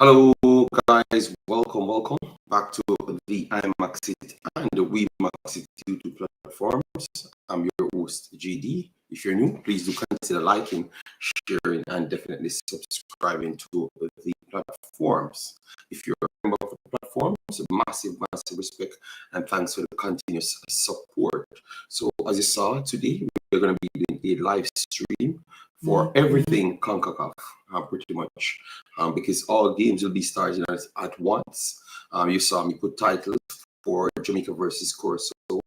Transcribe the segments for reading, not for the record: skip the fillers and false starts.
Hello, guys. Welcome back to the Wemaxit and the Wemaxit YouTube platforms. I'm your host, JD. If you're new, please do consider liking, sharing, and definitely subscribing to the platforms. If you're a member of the platforms, massive respect and thanks for the continuous support. So, as you saw today, we're going to be doing a live stream for everything Concacaf, pretty much, because all games will be starting at once. You saw me put titles for Jamaica versus Curacao,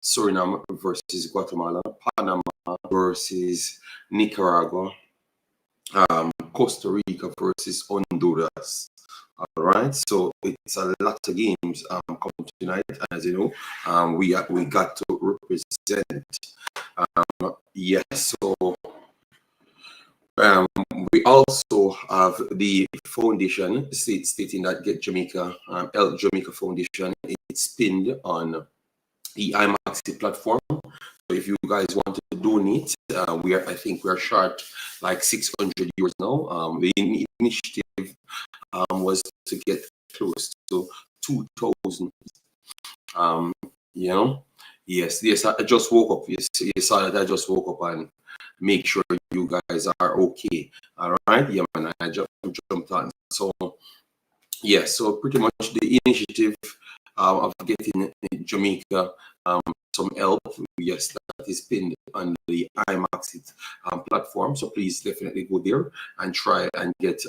Suriname versus Guatemala, Panama versus Nicaragua, Costa Rica versus Honduras. All right, so it's a lot of games coming tonight, and as you know, we got to represent. Yes, so. We also have the foundation stating that Get Jamaica, Help Jamaica Foundation. It's pinned on the IMAXI platform. So if you guys want to donate, I think we're short like 600 euros now. The initiative was to get close to 2,000. Yes. I just woke up. Yes, you saw that I just woke up and make sure you guys are okay. All right, yeah, man. I just jumped on. So so pretty much the initiative of getting Jamaica some help. Yes, that is pinned on the IMAXit platform. So please definitely go there and try and get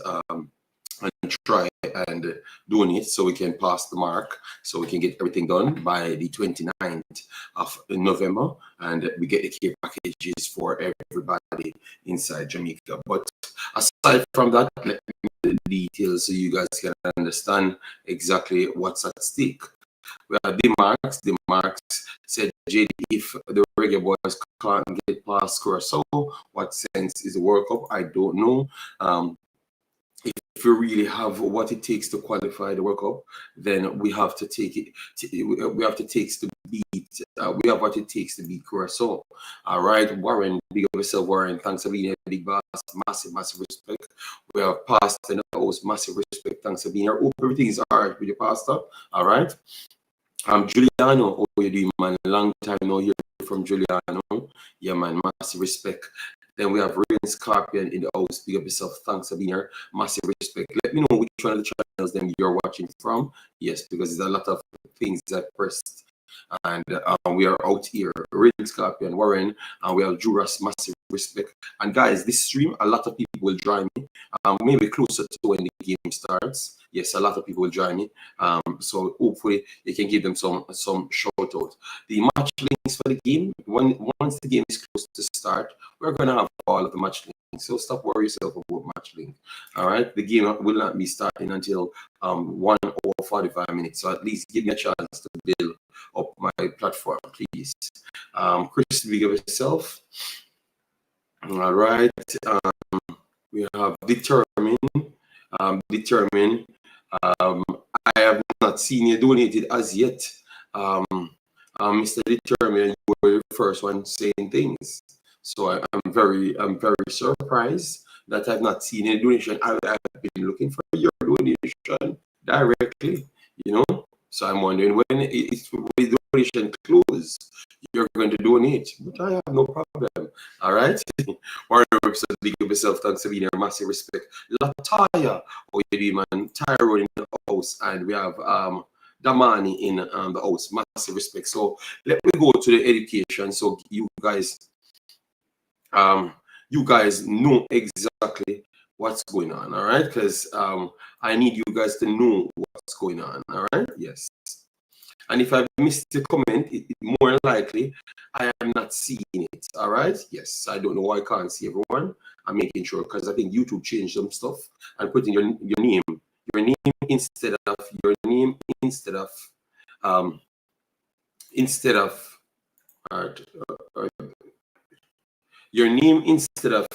donate so we can pass the mark, so we can get everything done by the 29th of November, and we get the care packages for everybody inside Jamaica. But aside from that, let me give the details so you guys can understand exactly what's at stake. We have the marks said, JD, if the reggae boys can't get past Curacao, what sense is the World Cup? I don't know. If we really have what it takes to qualify the World Cup, then we have to take it. We have to take to beat. We have what it takes to beat Curacao. All right, Warren, big up yourself, Warren. Thanks for being here, big boss. Massive respect. We have Pastor in the house. Massive respect. Thanks for being here. Hope everything is all right with your pastor. All right. Giuliano, how you doing, man? Long time no hear from Giuliano. Yeah, man. Massive respect. Then we have Rain Scorpion in the house. Big up yourself. Thanks for being here. Massive respect. Let me know which one of the channels then you're watching from. Yes, because there's a lot of things I pressed. And we are out here. Rain Scorpion, Warren, and we have Juras. Massive respect. And guys, this stream, a lot of people will join me. Maybe closer to when the game starts. Yes, a lot of people will join me. So hopefully you can give them some shout out. The match links for the game, once the game is close to start, we're gonna have all of the match links. So stop worrying yourself about match link. All right, the game will not be starting until 1 hour 45 minutes. So at least give me a chance to build up my platform, please. Chris, big up yourself. All right. We have determine. I have not seen you donated as yet. Mr. Determine, you were the first one saying things. So I'm very surprised that I've not seen any donation. I've been looking for your donation directly, So I'm wondering when the donation close, you're going to donate, but I have no problem. All right. Warren represent League of yourself. Thanks for being here. Massive respect. Lataya, man. Tyrone in the house, and we have Damani in the house. Massive respect. So let me go to the education. So you guys know exactly what's going on. All right, because I need you guys to know what's going on. All right. Yes. And if I missed the comment, it more likely I am not seeing it. All right. Yes. I don't know why I can't see everyone. I'm making sure because I think YouTube changed some stuff and putting your name instead of your name instead of your name instead of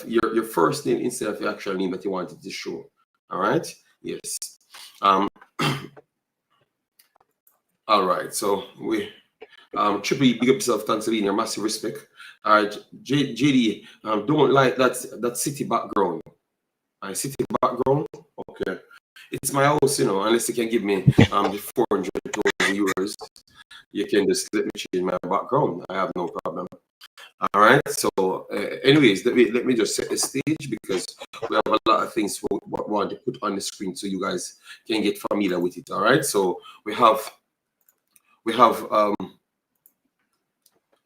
your first name instead of your actual name that you wanted to show. All right. Yes. All right, so we Triple E, big up yourself, thanks for being here, massive respect. All right, JD, don't like that city background. City background, okay. It's my house, unless you can give me the 400,000 euros, you can just let me change my background. I have no problem. All right. So, anyways, let me just set the stage because we have a lot of things we want to put on the screen so you guys can get familiar with it. All right. So we have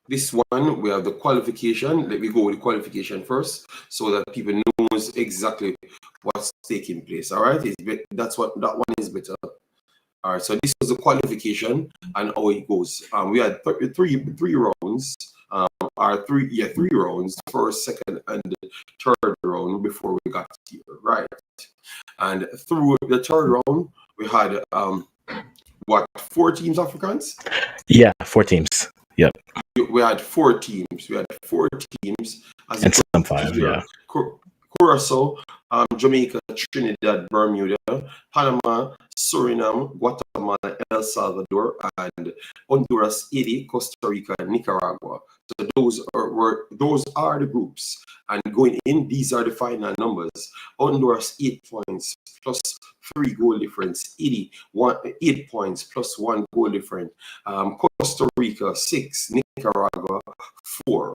this one. We have the qualification. Let me go with the qualification first so that people knows exactly what's taking place. All right. That one is better. All right, so this was the qualification and how it goes. We had three rounds, three rounds, first, second, and third round before we got here, right? And through the third round, we had 4 teams Africans? Yeah, 4 teams. Yep. We had 4 teams. We had 4 teams as and some 5, here. yeah. Curacao, Jamaica, Trinidad, Bermuda, Panama, Suriname, Guatemala, El Salvador, and Honduras, Haiti, Costa Rica, and Nicaragua. So those are the groups. And going in, these are the final numbers. Honduras 8 points plus 3 goal difference. Haiti 8 points plus 1 goal difference. Costa Rica 6, Nicaragua 4.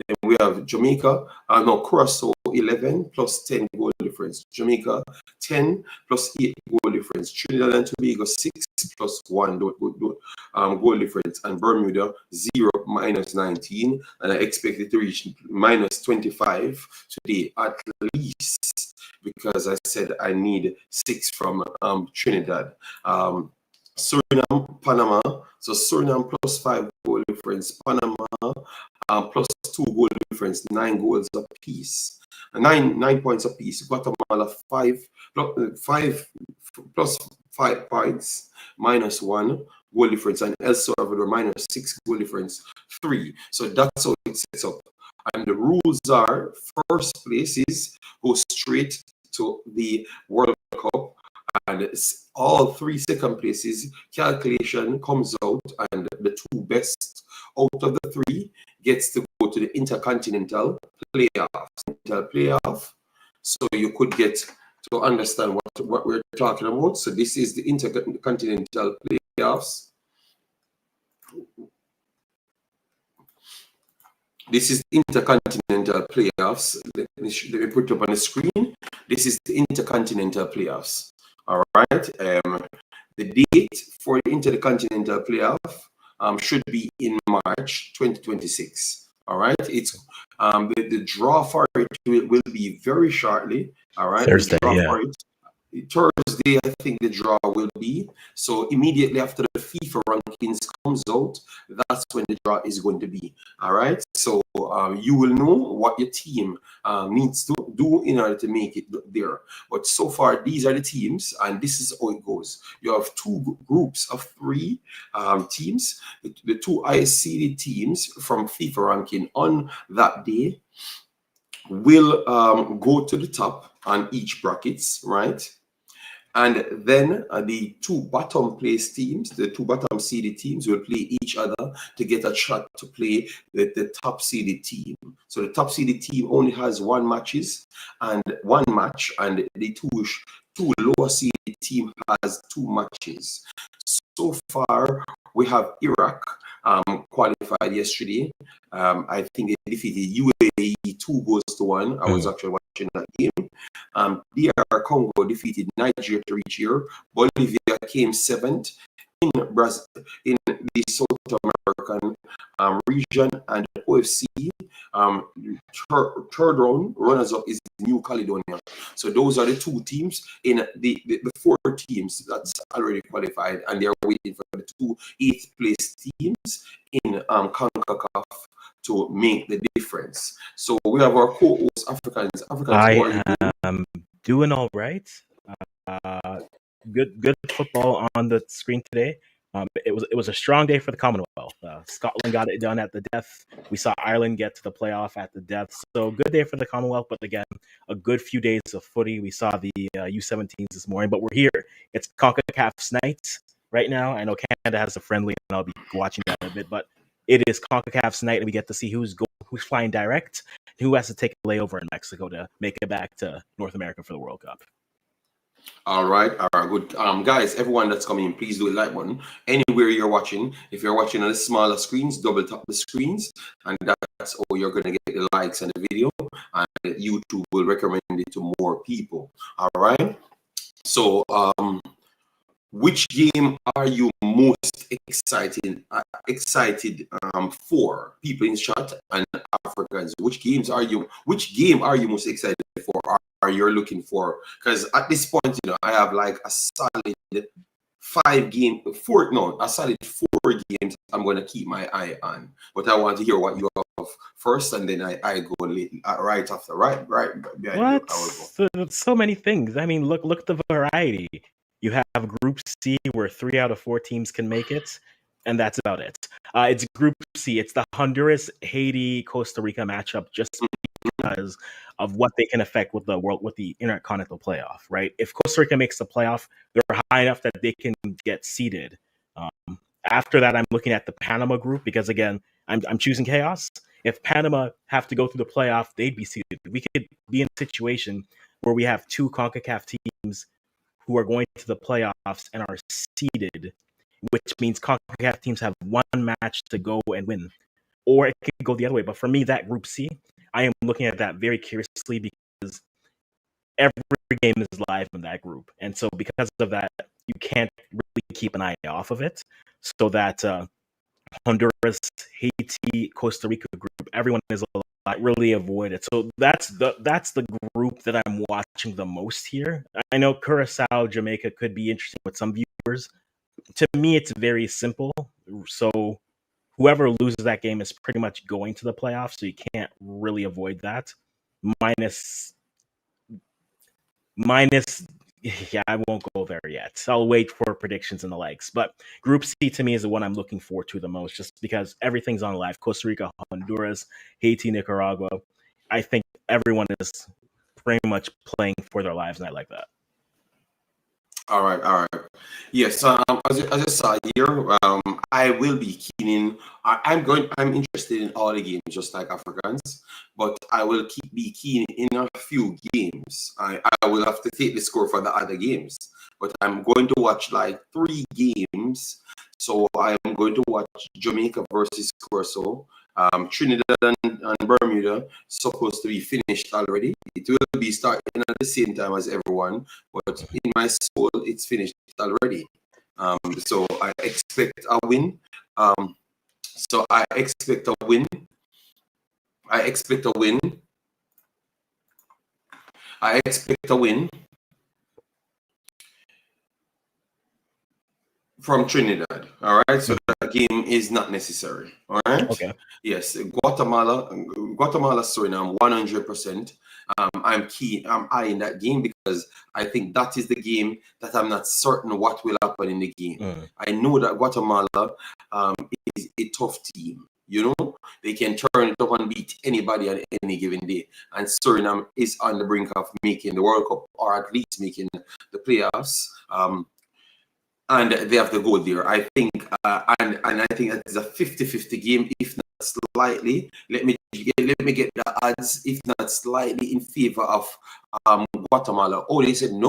Then we have Jamaica, Curacao 11 plus 10 goal difference. Jamaica 10 plus 8 goal difference. Trinidad and Tobago 6 plus 1 goal difference. And Bermuda 0 minus 19. And I expect it to reach minus 25 today at least, because I said I need 6 from Trinidad. Suriname, Panama. So Suriname plus 5 goal difference. Panama plus 2 goal difference, 9 goals apiece. 9 points apiece. Guatemala 5 plus 5 points, minus 1 goal difference, and El Salvador minus 6 goal difference, 3. So that's how it sets up. And the rules are: first places go straight to the World Cup, and all 3 second places calculation comes out, and the 2 best out of the 3 gets to go to the intercontinental playoff. So you could get to understand what we're talking about. So this is the intercontinental playoffs. This is the intercontinental playoffs. Let me put it up on the screen. This is the intercontinental playoffs. All right. The date for the intercontinental playoff should be in March 2026. All right. It's the draw for it will be very shortly. All right. Thursday, yeah. Thursday, I think the draw will be. So immediately after the FIFA rankings comes out, that's when the draw is going to be. All right. So you will know what your team needs to do in order to make it there. But so far, these are the teams, and this is how it goes. You have 2 groups of 3 teams. The 2 highest seeded teams from FIFA ranking on that day will go to the top on each brackets, right? And then the 2 bottom place teams, the 2 bottom seeded teams, will play each other to get a shot to play the top seeded team. So the top seeded team only has 1 match, and the 2 lower seeded team has 2 matches. So far, we have Iraq qualified yesterday. I think they defeated UAE 2-1. I was actually watching that game. DR Congo defeated Nigeria to reach here. Bolivia came 7th in Brazil, in the South American region, and OFC third round runners-up is New Caledonia. So those are the 2 teams in the 4 teams that's already qualified, and they're waiting for the 2 8th place teams in Concacaf to make the difference. So we have our co-host Africans. I am doing all right. Good football on the screen today. It was a strong day for the Commonwealth. Scotland got it done at the death. We saw Ireland get to the playoff at the death. So good day for the Commonwealth, but again, a good few days of footy. We saw the U17s this morning, but we're here. It's Concacaf's night right now. I know Canada has a friendly, and I'll be watching that a bit, but it is Concacaf's night, and we get to see who's flying direct, and who has to take a layover in Mexico to make it back to North America for the World Cup. All right, good. Guys, everyone that's coming, please do a like button. Anywhere you're watching, if you're watching on the smaller screens, double tap the screens, and that's how you're gonna get the likes on the video, and YouTube will recommend it to more people. All right. So, which game are you most excited for? People in chat and Africans. Which game are you most excited for? Are you looking for? Because at this point, I have like a solid a solid 4 games I'm gonna keep my eye on. But I want to hear what you have first, and then I go right after, right behind you. What? I will go. So many things. I mean, look at the variety. You have Group C where 3 out of 4 teams can make it, and that's about it. It's Group C. It's the Honduras, Haiti, Costa Rica matchup, just because of what they can affect with the Intercontinental playoff. Right? If Costa Rica makes the playoff, they're high enough that they can get seeded. After that, I'm looking at the Panama group because again, I'm choosing chaos. If Panama have to go through the playoff, they'd be seeded. We could be in a situation where we have 2 CONCACAF teams who are going to the playoffs and are seeded, which means CONCACAF teams have 1 match to go and win. Or it could go the other way. But for me, that Group C, I am looking at that very curiously because every game is live in that group. And so because of that, you can't really keep an eye off of it. So that Honduras, Haiti, Costa Rica group, everyone is really avoid it. So that's the group that I'm watching the most here. I know Curacao, Jamaica could be interesting with some viewers. To me, it's very simple. So whoever loses that game is pretty much going to the playoffs. So you can't really avoid that. Minus yeah, I won't go there yet. I'll wait for predictions and the likes. But Group C to me is the one I'm looking forward to the most, just because everything's on live. Costa Rica, Honduras, Haiti, Nicaragua. I think everyone is pretty much playing for their lives, and I like that. All right. Yes, as I saw here, I will be keen in. I'm interested in all the games, just like Africans, but I will be keen in a few games. I will have to take the score for the other games, but I'm going to watch like 3 games. So I'm going to watch Jamaica versus Curacao. Trinidad and Bermuda supposed to be finished already. It will be starting at the same time as everyone, but in my soul, it's finished already. So I expect a win. So I expect a win. I expect a win. I expect a win from Trinidad. All right. So that game is not necessary. All right. Okay. Yes. Guatemala, Suriname, 100%. I'm eyeing that game because I think that is the game that I'm not certain what will happen in the game. I know that Guatemala is a tough team. They can turn it up and beat anybody on any given day. And Suriname is on the brink of making the World Cup, or at least making the playoffs. And they have to go there. I think, and I think that is a 50-50 game, if not slightly. Let me get the odds, if not slightly, in favor of Guatemala. Oh, they said no.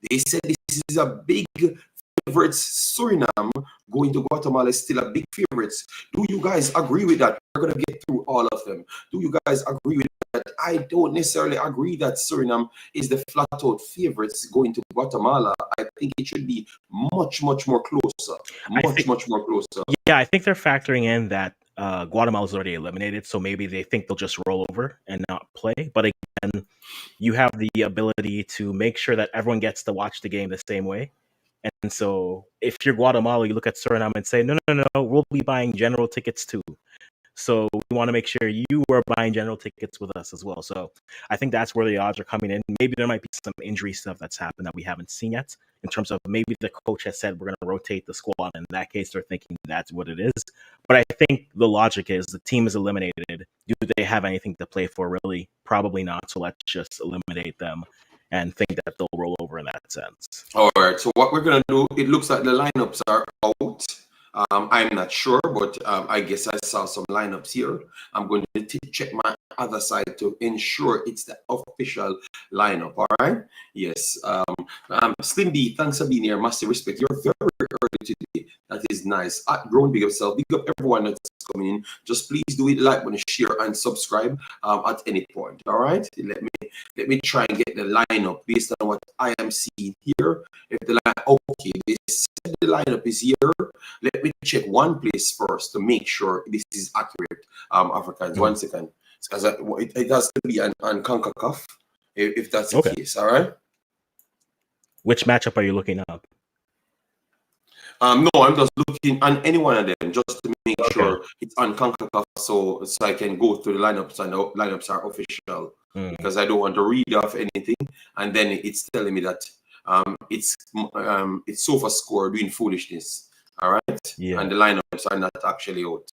They said this is a big favorite. Suriname going to Guatemala is still a big favorite. Do you guys agree with that? We're gonna get through all of them. Do you guys agree with that? I don't necessarily agree that Suriname is the flat-out favorites going to Guatemala. I think it should be much more closer. Much more closer. Yeah, I think they're factoring in that Guatemala's already eliminated, so maybe they think they'll just roll over and not play. But again, you have the ability to make sure that everyone gets to watch the game the same way. And so if you're Guatemala, you look at Suriname and say, no, we'll be buying general tickets too. So we want to make sure you are buying general tickets with us as well. So I think that's where the odds are coming in. Maybe there might be some injury stuff that's happened that we haven't seen yet, in terms of maybe the coach has said we're going to rotate the squad. In that case, they're thinking that's what it is. But I think the logic is the team is eliminated. Do they have anything to play for, really? Probably not. So let's just eliminate them and think that they'll roll over in that sense. All right. So what we're going to do, it looks like the lineups are out. I'm not sure, but I guess I saw some lineups here. I'm going to check my other side to ensure it's the official lineup. All right. Yes. Slim B, thanks for being here. Massive respect. You're very early today. That is nice. Grown big up yourself. Big up everyone that's coming in. Just please do it, like, share, and subscribe at any point. All right. Let me try and get the lineup based on what I am seeing here. If the line, okay, they said the lineup is here. Let me check one place first to make sure this is accurate. Africans, 1 second, because it has to be on Concacaf, if that's the case. All right. Which matchup are you looking up? No, I'm just looking on any one of them just to make sure it's on Concacaf, so I can go through the lineups and the lineups are official, because I don't want to read off anything and then it's telling me that it's sofa score doing foolishness. All right. Yeah. And the lineups are not actually out.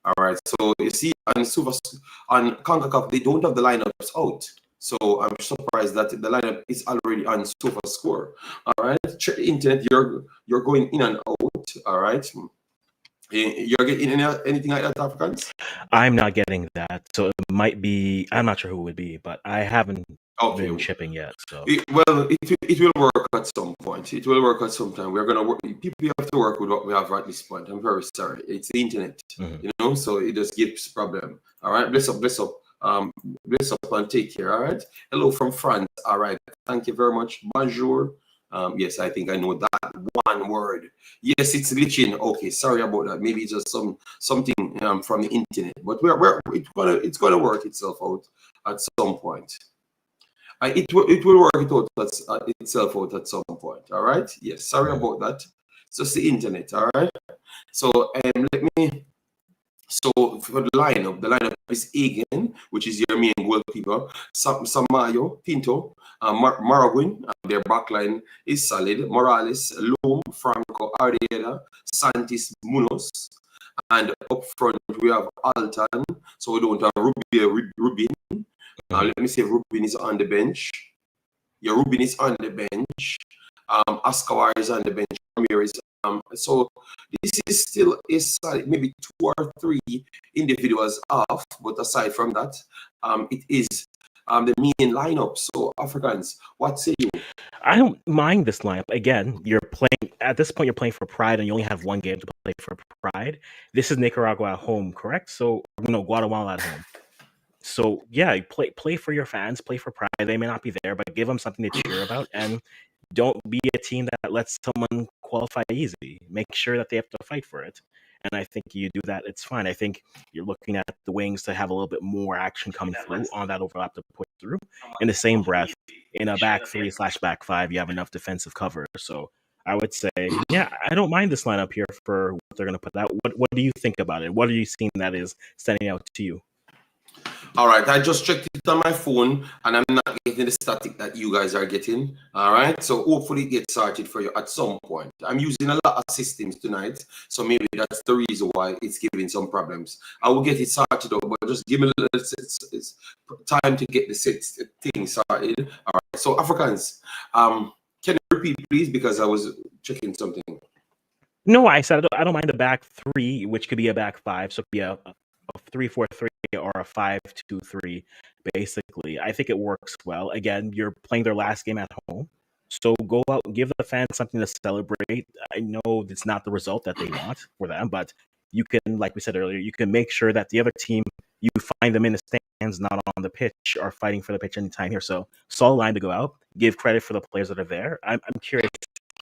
All right. So you see, on Concacaf, they don't have the lineups out. So I'm surprised that the lineup is already on Sofa Score. All right, check the internet. You're going in and out. All right, you're getting anything like that, Africans? I'm not getting that, so it might be. I'm not sure who it would be, but I haven't been shipping yet. So it will work at some point. It will work at some time. We're gonna work. People have to work with what we have at this point. I'm very sorry. It's the internet, you know. So it just gives problem. All right, bless up. Bless up and take care. All right. Hello from France. All right. Thank you very much. Bonjour. Yes, I think I know that one word. Yes, it's glitching. Okay, sorry about that. Maybe it's just something from the internet, but it's gonna work itself out at some point. It will work itself out at some point. All right. Yes. Sorry about that. It's just the internet. All right. So let me. So for the lineup is Egan, which is your main goalkeeper. Samayo, Pinto, Maragwin. Their backline is solid. Morales, Loom, Franco, Ardieda, Santis, Munoz. And up front we have Altan. So we don't have Rubin. Let me say Rubin is on the bench. Yeah, Rubin is on the bench. Ascawar is on the bench. Ramirez. So this is still a solid, maybe 2 or 3 individuals off, but aside from that, it is the main lineup. So Africans, what say you? I don't mind this lineup. Again, you're playing at this point. You're playing for pride, and you only have one game to play for pride. This is Nicaragua at home, correct? So Guatemala at home. So yeah, play for your fans, play for pride. They may not be there, but give them something to cheer about, and don't be a team that lets someone qualify easy. Make sure that they have to fight for it. And I think you do that, it's fine. I think you're looking at the wings to have a little bit more action coming through on that overlap to push through. In the same breath, in a back 3/back 5, you have enough defensive cover. So I would say, yeah, I don't mind this lineup here for what they're going to put out. What do you think about it? What are you seeing that is standing out to you? All right, I just checked it on my phone and I'm not getting the static that you guys are getting. All right, so hopefully it gets sorted for you at some point. I'm using a lot of systems tonight, so maybe that's the reason why it's giving some problems. I will get it sorted out, but just give me a little time to get the thing sorted. All right, so Africans, can you repeat, please, because I was checking something. No, I said I don't mind the back 3, which could be a back 5, so it could be a 3-4-3 or a 5-2-3. Basically, I think it works well. Again, you're playing their last game at home, so go out and give the fans something to celebrate. I know it's not the result that they want for them, but you can, like we said earlier, you can make sure that the other team, you find them in the stands, not on the pitch, or fighting for the pitch anytime here. So solid line to go out. Give credit for the players that are there. I'm curious,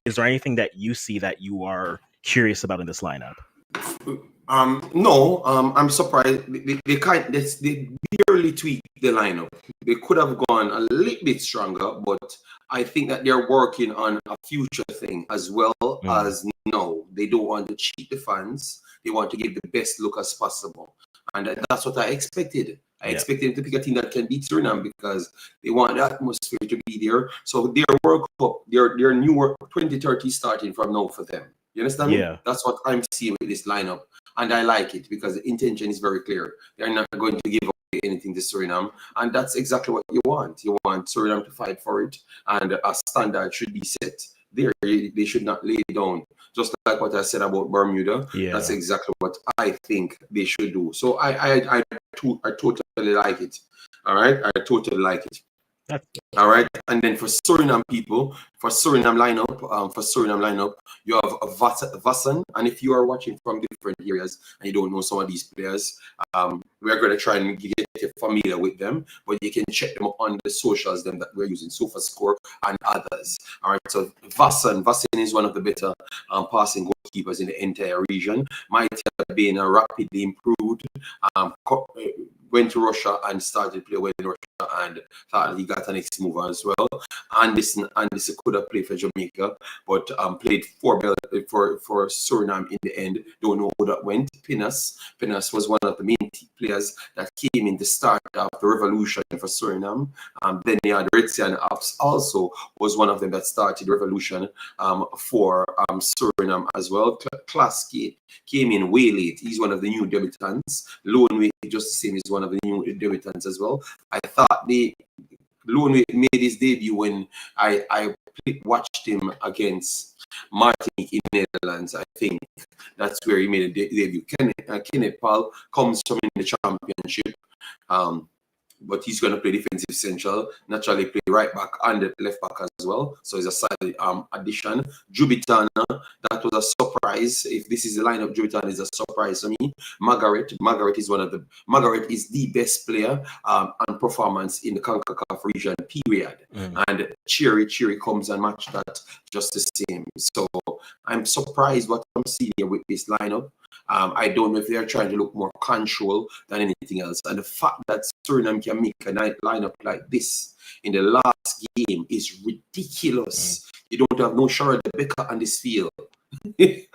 is there anything that you see that you are curious about in this lineup? No, I'm surprised. They barely tweaked the lineup. They could have gone a little bit stronger, but I think that they're working on a future thing as well as no. They don't want to cheat the fans. They want to give the best look as possible, and that's what I expected. I expected them to pick a team that can beat Suriname because they want the atmosphere to be there. So their World Cup, their new World 2030 starting from now for them. You understand me? That's what I'm seeing with this lineup. And I like it because the intention is very clear. They're not going to give away anything to Suriname. And that's exactly what you want. You want Suriname to fight for it. And a standard should be set there. They should not lay down. Just like what I said about Bermuda, Yeah. that's exactly what I think they should do. So I totally like it. All right, I totally like it. That's All right, and then for Suriname people, for Suriname lineup, you have a Vassan, and if you are watching from different areas and you don't know some of these players, we're going to try and get you familiar with them, but you can check them on the socials them that we're using, SofaScore and others. All right, so Vassan is one of the better passing goalkeepers in the entire region. Might have been rapidly improved. Went to Russia and started to play well in Russia and thought he got an next move as well. Anderson could have played for Jamaica, but played for Suriname in the end. Don't know how that went. Pinas was one of the main players that came in the start of the revolution for Suriname. Then they had Ritzian Apps also was one of them that started the revolution for Suriname as well. Klasky came in way late. He's one of the new debutants. Loanway, just the same, is one of the new debutants as well. I thought Loanway made his debut when I watched him against Martinique in Netherlands. I think that's where he made a debut. Kenneth Paul comes from in the championship. But he's going to play defensive central, naturally play right back and the left back as well. So it's a solid addition. Jubitana, that was a surprise. If this is the lineup, Jubitana is a surprise to me. Margaret is the best player on performance in the Concacaf region, period. And Cherry comes and match that just the same. So I'm surprised what I'm seeing here with this lineup. I don't know if they're trying to look more control than anything else. And the fact that Suriname can make a lineup like this in the last game is ridiculous. You don't have no Shara Becker on this field. You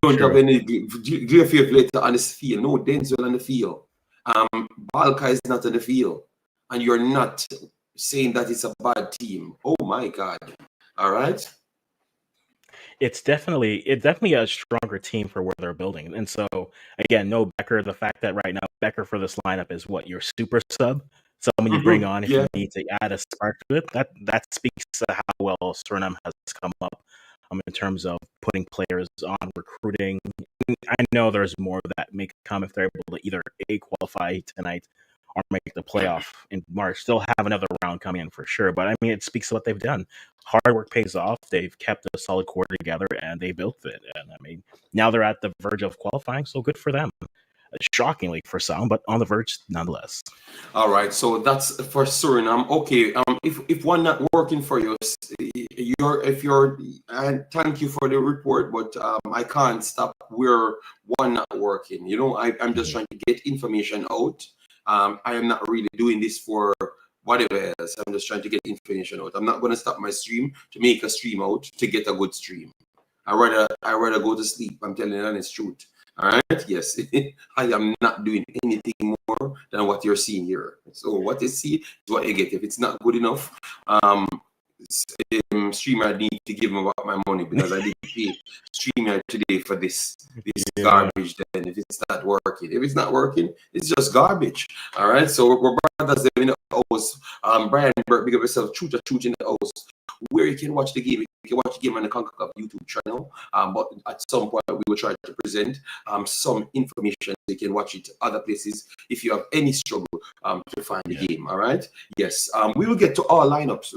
don't have any Gleafield later on this field. No Denzel on the field. Balka is not on the field. And you're not saying that it's a bad team. Oh my God. All right. It's definitely a stronger team for where they're building. And so again, no Becker. The fact that right now Becker for this lineup is what your super sub. Someone you bring on if you need to add a spark to it. That speaks to how well Suriname has come up in terms of putting players on, recruiting. I know there's more that may come if they're able to either qualify tonight or make the playoff in March. Still have another round coming in for sure. But I mean, it speaks to what they've done. Hard work pays off. They've kept a solid core together and they built it. And I mean, now they're at the verge of qualifying, so good for them. Shockingly for some, but on the verge nonetheless. All right, so that's for Suriname. Okay, if one not working for you, and thank you for the report, but I can't stop where one not working. You know, I'm just trying to get information out. I am not really doing this for whatever else. I'm just trying to get information out. I'm not going to stop my stream to make a stream out to get a good stream. I rather go to sleep. I'm telling you the honest truth. All right. Yes, I am not doing anything more than what you're seeing here. So what you see is what you get. If it's not good enough, streamer need to give me back my money because I didn't pay streamer today for this garbage. Then if it's not working, it's just garbage. All right. So we're brothers in the house. Brian Burke, big up yourself. Truth in the house, where you can watch the game. You can watch the game on the Concacaf YouTube channel. But at some point we will try to present some information. You can watch it other places if you have any struggle to find the game. All right. Yes. We will get to all lineups.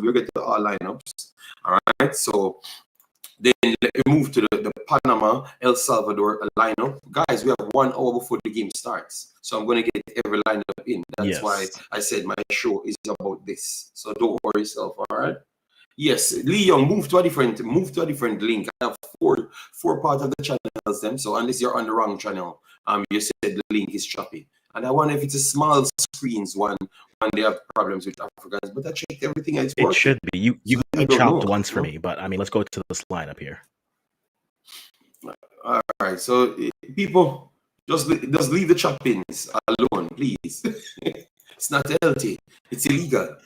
All right. So then let me move to the Panama El Salvador lineup. Guys, we have 1 hour before the game starts. So I'm going to get every lineup in. That's why I said my show is about this. So don't worry yourself. All right. Yes, Lee Young, move to a different link. I have four parts of the channels then. So unless you're on the wrong channel, you said the link is choppy. And I wonder if it's a small screens one they have problems with Africans, but I checked everything and it's working. It should be. You chopped once for me, but I mean, let's go to this lineup here. All right, so people, just leave the choppings alone, please. It's not healthy. It's illegal.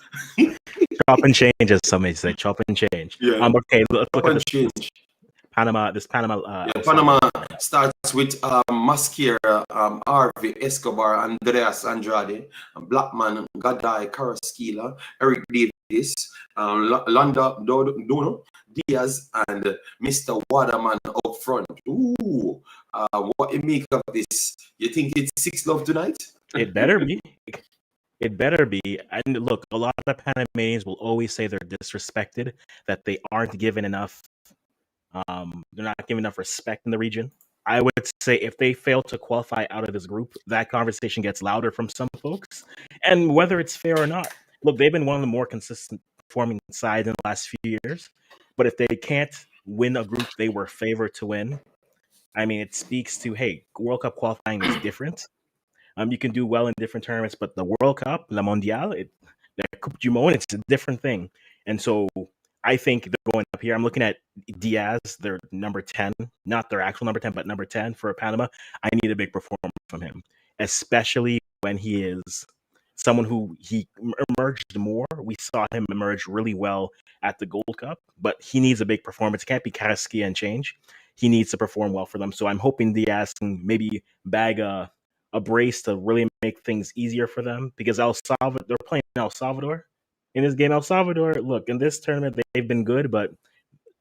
Chop and change, as some may say. Chop and change. Yeah. Okay, let's look at this. Change. Panama. This Panama. Yeah, El Panama Salvador lineup. starts with Mascara, Harvey, Escobar, Andreas Andrade, Blackman, Gadai, Carrasquilla, Eric Davis, Landa Dono, Diaz, and Mr. Waterman up front. Ooh, what you make of this? You think it's 6-love tonight? It better be. It better be. And look, a lot of Panamanians will always say they're disrespected, that they aren't given enough. They're not given enough respect in the region. I would say if they fail to qualify out of this group, that conversation gets louder from some folks. And whether it's fair or not, look, they've been one of the more consistent performing sides in the last few years. But if they can't win a group they were favored to win, I mean, it speaks to, hey, World Cup qualifying is different. You can do well in different tournaments, but the World Cup, La Mondiale, the Coupe du Monde, it's a different thing. And so I think they're going up here. I'm looking at Diaz, their number 10, not their actual number 10, but number 10 for Panama. I need a big performance from him, especially when he is someone who he emerged more. We saw him emerge really well at the Gold Cup, but he needs a big performance. It can't be Carrasquilla and change. He needs to perform well for them. So I'm hoping Diaz can maybe bag a brace to really make things easier for them, because they're playing El Salvador. In this game, El Salvador, look, in this tournament, they've been good, but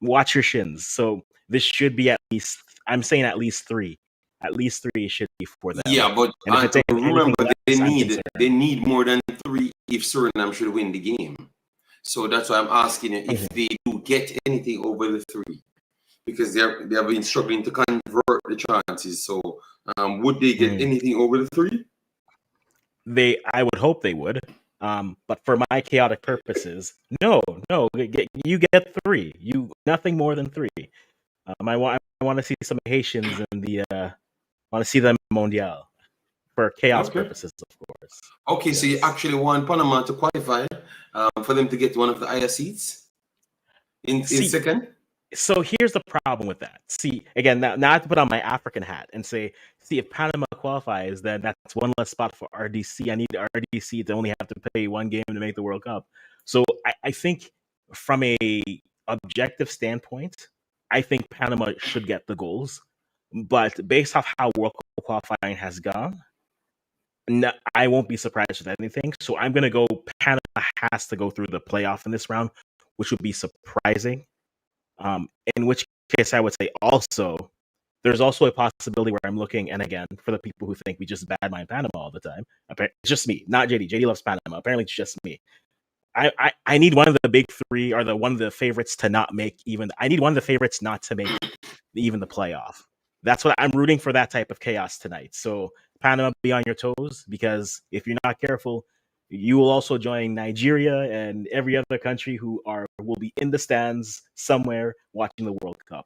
watch your shins. So this should be at least, I'm saying at least 3. At least 3 should be for them. Yeah, but and if it's remember, less, they need more than 3 if Suriname should win the game. So that's why I'm asking you if they do get anything over the 3, because they have been struggling to convert the chances. So would they get anything over the 3? I would hope they would. But for my chaotic purposes, no, you get 3. You nothing more than 3. I want to see some Haitians in the. I want to see them Mondial for chaos purposes, of course. Okay, yes. So you actually want Panama to qualify for them to get one of the higher seats in second? So here's the problem with that. See, again, now I have to put on my African hat and say, see, if Panama qualifies, then that's one less spot for RDC. I need RDC to only have to play 1 game to make the World Cup. So I think from a objective standpoint, I think Panama should get the goals. But based off how World Cup qualifying has gone, I won't be surprised with anything. So I'm going to go Panama has to go through the playoff in this round, which would be surprising. In which case I would say also, there's also a possibility where I'm looking, and again, for the people who think we just badmine Panama all the time, it's just me, not JD. JD loves Panama. Apparently it's just me. I need one of the big 3 or one of the favorites to not make even. I need one of the favorites not to make even the playoff. That's what I'm rooting for, that type of chaos tonight. So Panama, be on your toes, because if you're not careful, you will also join Nigeria and every other country who will be in the stands somewhere watching the World Cup.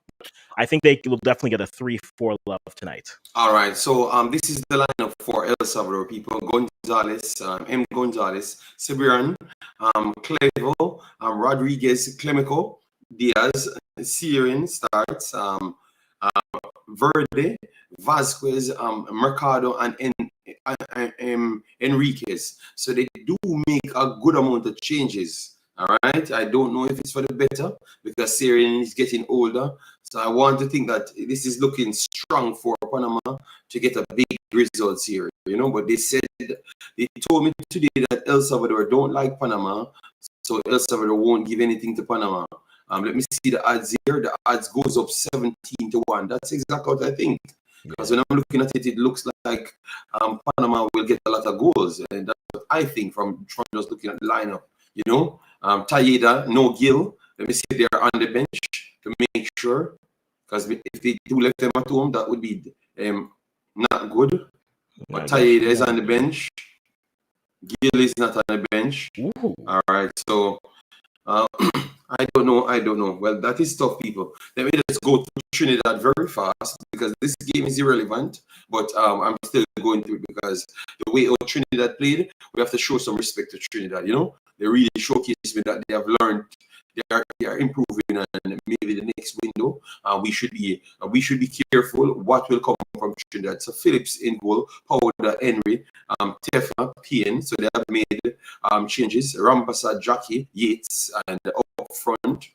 I think they will definitely get a 3-4 love tonight. All right, so this is the lineup for El Salvador people: Gonzalez, M. Gonzalez, Sibiran, Clevo, Rodriguez, Clemico, Diaz, Sirin starts, Verde, Vasquez, Mercado, and Enriquez. So they do make a good amount of changes. All right, I don't know if it's for the better, because Syrian is getting older. So I want to think that this is looking strong for Panama to get a big results here, but they told me today that El Salvador don't like Panama, so El Salvador won't give anything to Panama. Let me see the odds here. The odds goes up 17-1. That's exactly what I think. Because when I'm looking at it, it looks like Panama will get a lot of goals, and that's what I think from just looking at the lineup. Tayeda, no Gil. Let me see if they're on the bench to make sure, because if they do left them at home, that would be not good. But Tayeda is on the bench. Gil is not on the bench. Ooh. All right, so I don't know. Well, that is tough, people. Let me just go through Trinidad very fast, because this game is irrelevant, but I'm still going through it, because the way Trinidad played, we have to show some respect to Trinidad. They really showcased me that they have learned, they are improving, and maybe the next window we should be careful what will come from Trinidad. So Phillips in goal, Powder, Henry, Tefa, Pien. So they have made changes. Rambasa, Jackie, Yates, and up front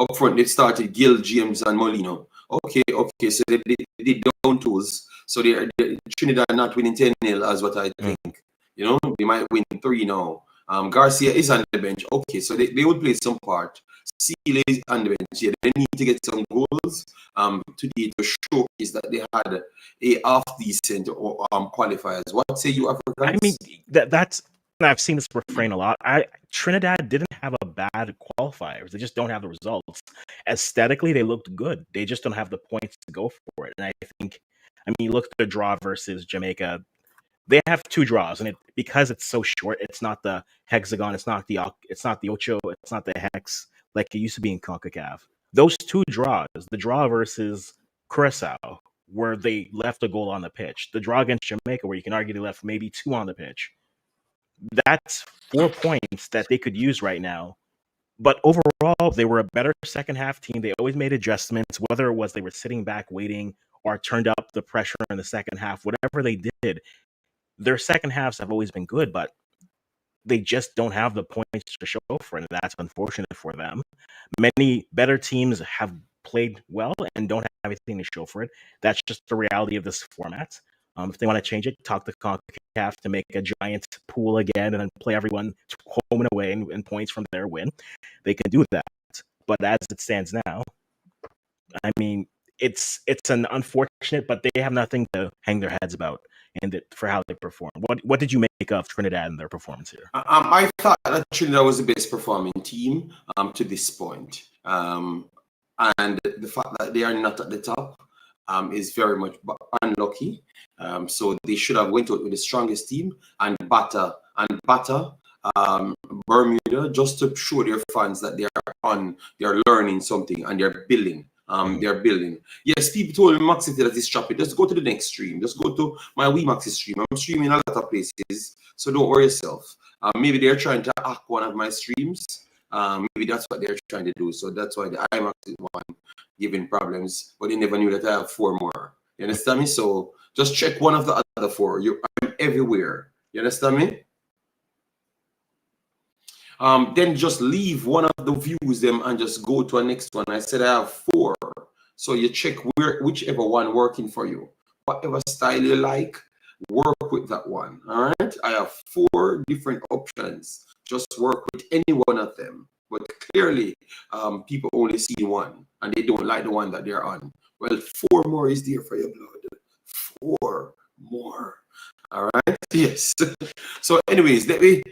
up front, they started Gil, James, and Molino. Okay, so they did down tools. So they're Trinidad not winning 10-0 as what I think. You know, they might win 3 now. Garcia is on the bench. Okay, so they would play some part. Sealy is on the bench. Yeah, they need to get some goals today to showcase that they had a half-decent qualifiers. What say you, Africans? I mean, that's I've seen this refrain a lot. Trinidad didn't have a bad qualifiers. They just don't have the results. Aesthetically, they looked good. They just don't have the points to go for it. And I mean, you look at the draw versus Jamaica. They have 2 draws, and because it's so short, it's not the hexagon, it's not the ocho, it's not the hex like it used to be in Concacaf. Those 2 draws, the draw versus Curacao, where they left a goal on the pitch, the draw against Jamaica, where you can argue they left maybe 2 on the pitch. That's 4 points that they could use right now. But overall, they were a better second half team. They always made adjustments, whether it was they were sitting back waiting or turned up the pressure in the second half, whatever they did. Their second halves have always been good, but they just don't have the points to show for it. And that's unfortunate for them. Many better teams have played well and don't have anything to show for it. That's just the reality of this format. If they want to change it, talk to Concacaf to make a giant pool again and then play everyone home and away and points from their win. They can do that. But as it stands now, I mean, it's an unfortunate, but they have nothing to hang their heads about and for how they perform. What did you make of Trinidad and their performance here? I thought that Trinidad was the best performing team to this point. And the fact that they are not at the top is very much unlucky. So they should have went out with the strongest team and batter Bermuda, just to show their fans that they're learning something and they're building. They're building. Yes, people told me Wemaxit that it's choppy. Just go to the next stream. Just go to my Wemaxit stream. I'm streaming a lot of places, so don't worry yourself. Maybe they're trying to hack one of my streams. Maybe that's what they're trying to do. So that's why the IMAX one giving problems, but they never knew that I have 4 more. You understand me? So just check one of the other 4. I'm everywhere. You understand me? Then just leave one of the views them and just go to a next one. I said I have 4. So you check whichever one working for you. Whatever style you like, work with that one. All right. I have 4 different options. Just work with any one of them. But clearly, people only see one and they don't like the one that they're on. Well, 4 more is there for your blood. 4 more. All right. Yes. So, anyways, let me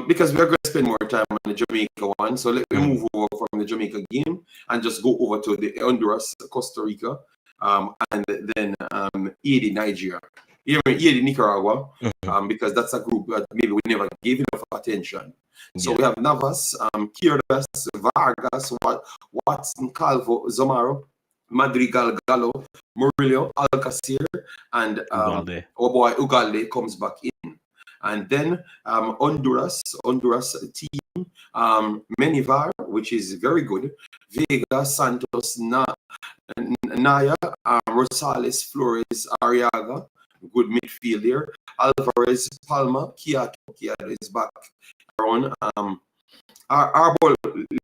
because we're going to spend more time on the Jamaica one. So let me move over from the Jamaica game and just go over to the Honduras, Costa Rica, and then HAITI, Nigeria, HAITI, Nicaragua, because that's a group that maybe we never gave enough attention. So we have Navas, Kyrdas, Vargas, Watson, Calvo, Zamaro, Madrigal, Gallo, Murillo, Alcacer, and our boy Ugalde comes back in. And then Honduras team, Menivar, which is very good, Vega, Santos, Naya, Rosales, Flores, Arriaga, good midfield there, Alvarez, Palma, Kiato is back on. Our ball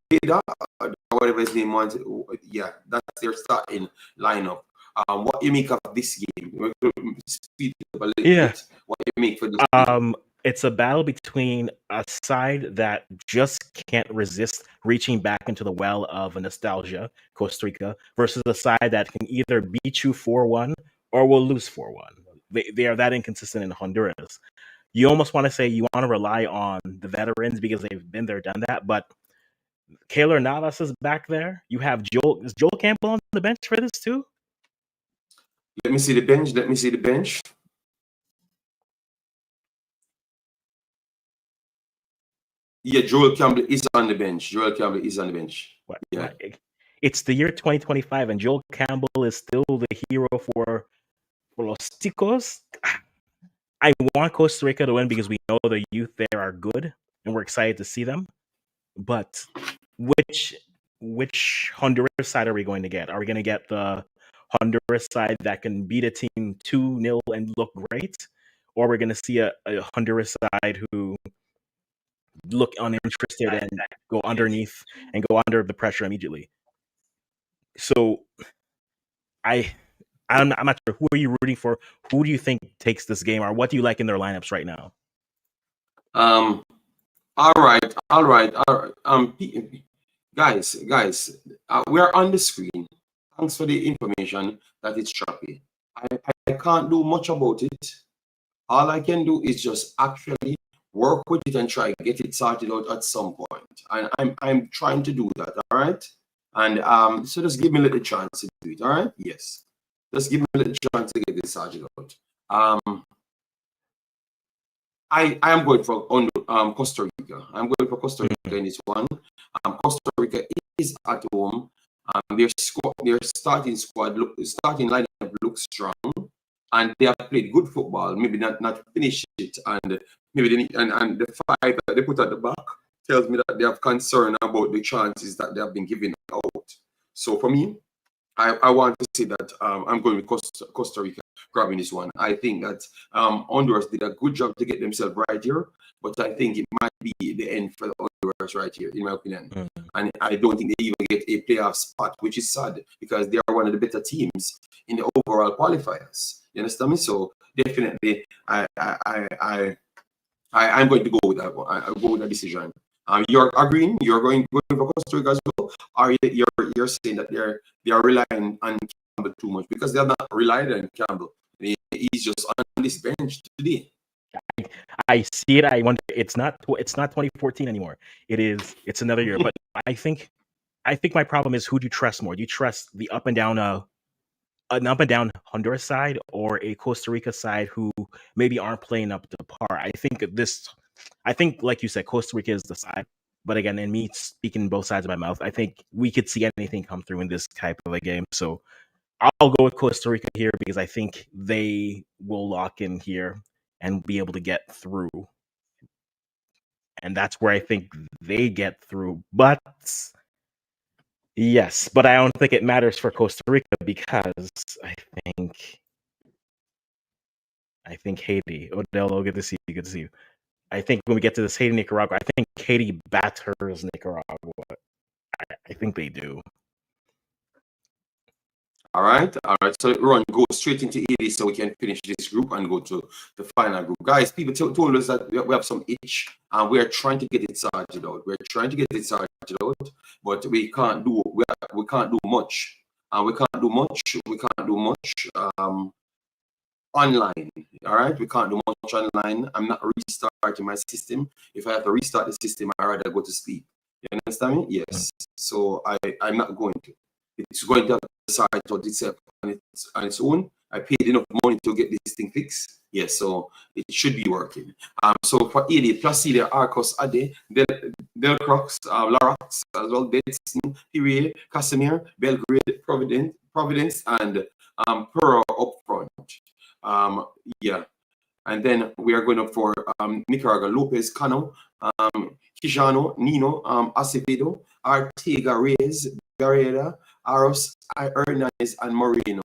leader, whatever his name was, yeah, that's their starting lineup. What you make of this game? Speed up a little bit. What you make for this game? It's a battle between a side that just can't resist reaching back into the well of nostalgia, Costa Rica, versus a side that can either beat you 4-1 or will lose 4-1. They are that inconsistent in Honduras. You almost want to say you want to rely on the veterans because they've been there, done that. But Keylor Navas is back there. You have Is Joel Campbell on the bench for this too? Let me see the bench. Yeah, Joel Campbell is on the bench. What? Yeah. It's the year 2025, and Joel Campbell is still the hero for Los Ticos. I want Costa Rica to win because we know the youth there are good, and we're excited to see them. But which Honduras side are we going to get? Are we going to get the Honduras side that can beat a team 2-0 and look great? Or are we going to see a Honduras side who look uninterested and go underneath and go under the pressure immediately? So I'm not sure. Who are you rooting for? Who do you think takes this game, or what do you like in their lineups right now? All right, all right, all right. Guys, we're on the screen. Thanks for the information that it's choppy. I can't do much about it. All I can do is just actually work with it and try to get it sorted out at some point. And I'm trying to do that, all right? And so just give me a little chance to do it, all right? Yes. Just give me a little chance to get this sorted out. I am going for Costa Rica. I'm going for Costa Rica in this one. Costa Rica is at home. Their starting lineup looks strong, and they have played good football. Maybe not finished it, and maybe they need, and the five that they put at the back tells me that they have concern about the chances that they have been giving out. So for me, I want to say that I'm going with Costa Rica grabbing this one. I think that Honduras did a good job to get themselves right here, but I think it might be the end for the Honduras right here, in my opinion. And I don't think they even get a playoff spot, which is sad because they are one of the better teams in the overall qualifiers. You understand me? So definitely, I'm going to go with that one. I'll go with that decision. You're agreeing? You're going for Costa Rica as well? Or you're saying that they are relying on Campbell too much because they're not relying on Campbell. He's just on this bench today. I see it. I wonder. It's not 2014 anymore. It's another year. But I think my problem is, who do you trust more? Do you trust the up and down an up and down Honduras side or a Costa Rica side who maybe aren't playing up to par? I think, like you said, Costa Rica is the side. But again, in me speaking both sides of my mouth, I think we could see anything come through in this type of a game. So I'll go with Costa Rica here because I think they will lock in here and be able to get through. And that's where I think they get through. But yes, but I don't think it matters for Costa Rica because I think Haiti. Odell, good to see you. Good to see you. I think when we get to this Haiti Nicaragua, I think Haiti batters Nicaragua. I think they do. All right. So Ron, go straight into Haiti so we can finish this group and go to the final group. Guys, people told us that we have some itch and we are trying to get it sorted out. But we can't do much. We can't do much online. All right, we can't do much online. I'm not restarting my system. If I have to restart the system, I rather go to sleep. You understand me? Yes. So I'm not going to. It's going to have to sort out itself on its own. I paid enough money to get this thing fixed. Yes, so it should be working. So for AD, Placidia, Arcos, Ade, Del Crox, Larax, as well, Detson, Pirier, Casimir, Belgrade, Providence, and Pearl up front. Yeah. And then we are going up for Nicaragua, Lopez, Cano, Quijano, Nino, Acevedo, Artega, Reyes, Gareda, Aros, Hernandez, and Moreno.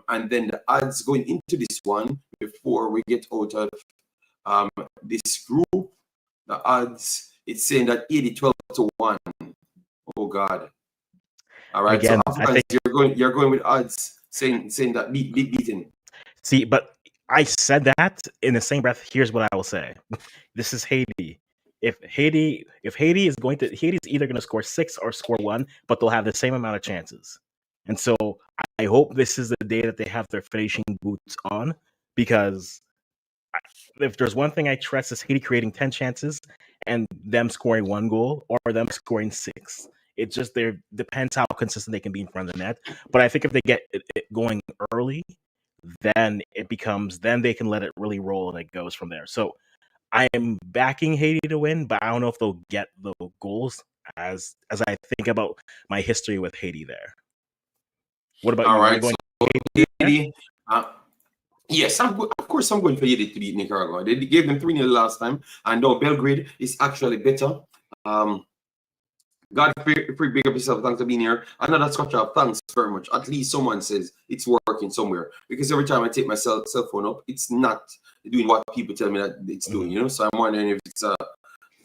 And then the odds going into this one before we get out of this group, the odds, it's saying that 80-12-1. Oh God. All right. Again, so Africans, you're going with odds saying that beating. See, but I said that in the same breath. Here's what I will say. This is Haiti. If Haiti is either going to score 6 or score 1, but they'll have the same amount of chances. And so I hope this is the day that they have their finishing boots on, because if there's one thing I trust, is Haiti creating 10 chances and them scoring 1 goal or them scoring 6. It just depends how consistent they can be in front of the net. But I think if they get it going early, then they can let it really roll and it goes from there. So I am backing Haiti to win, but I don't know if they'll get the goals as I think about my history with Haiti there. What about you? All right, Are you going so Haiti, yes, of course I'm going for Haiti to beat Nicaragua. They gave them 3-0 last time, and now Belgrade is actually better. God, free big up yourself. Thanks for being here. Another scotch up. Thanks very much. At least someone says it's working somewhere. Because every time I take my cell phone up, it's not doing what people tell me that it's doing, you know? So I'm wondering if it's a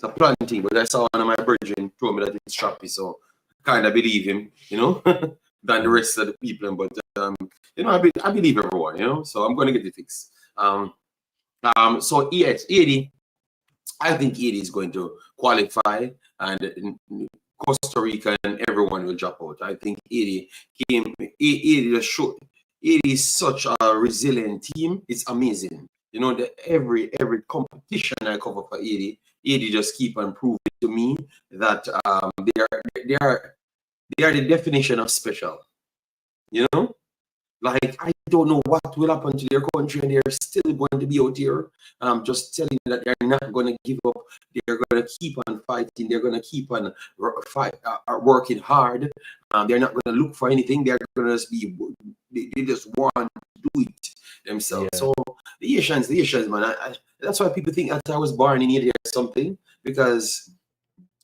planting. But I saw one of my brethren told me that it's choppy. So kind of believe him, than the rest of the people. But I believe everyone, so I'm going to get it fixed. So yes, 80. I think 80 is going to qualify, and Costa Rica and everyone will drop out. I think 80 came. 80 just show. 80 is such a resilient team. It's amazing. That every competition I cover for 80, 80 just keep on proving to me that they are the definition of special. Like, I don't know what will happen to their country, and they're still going to be out here. Just telling you that they're not going to give up. They're going to keep on fighting. They're going to keep on working hard. They're not going to look for anything. They're going to just they just want to do it themselves. Yeah. So the Asians, man. That's why people think that I was born in India or something, because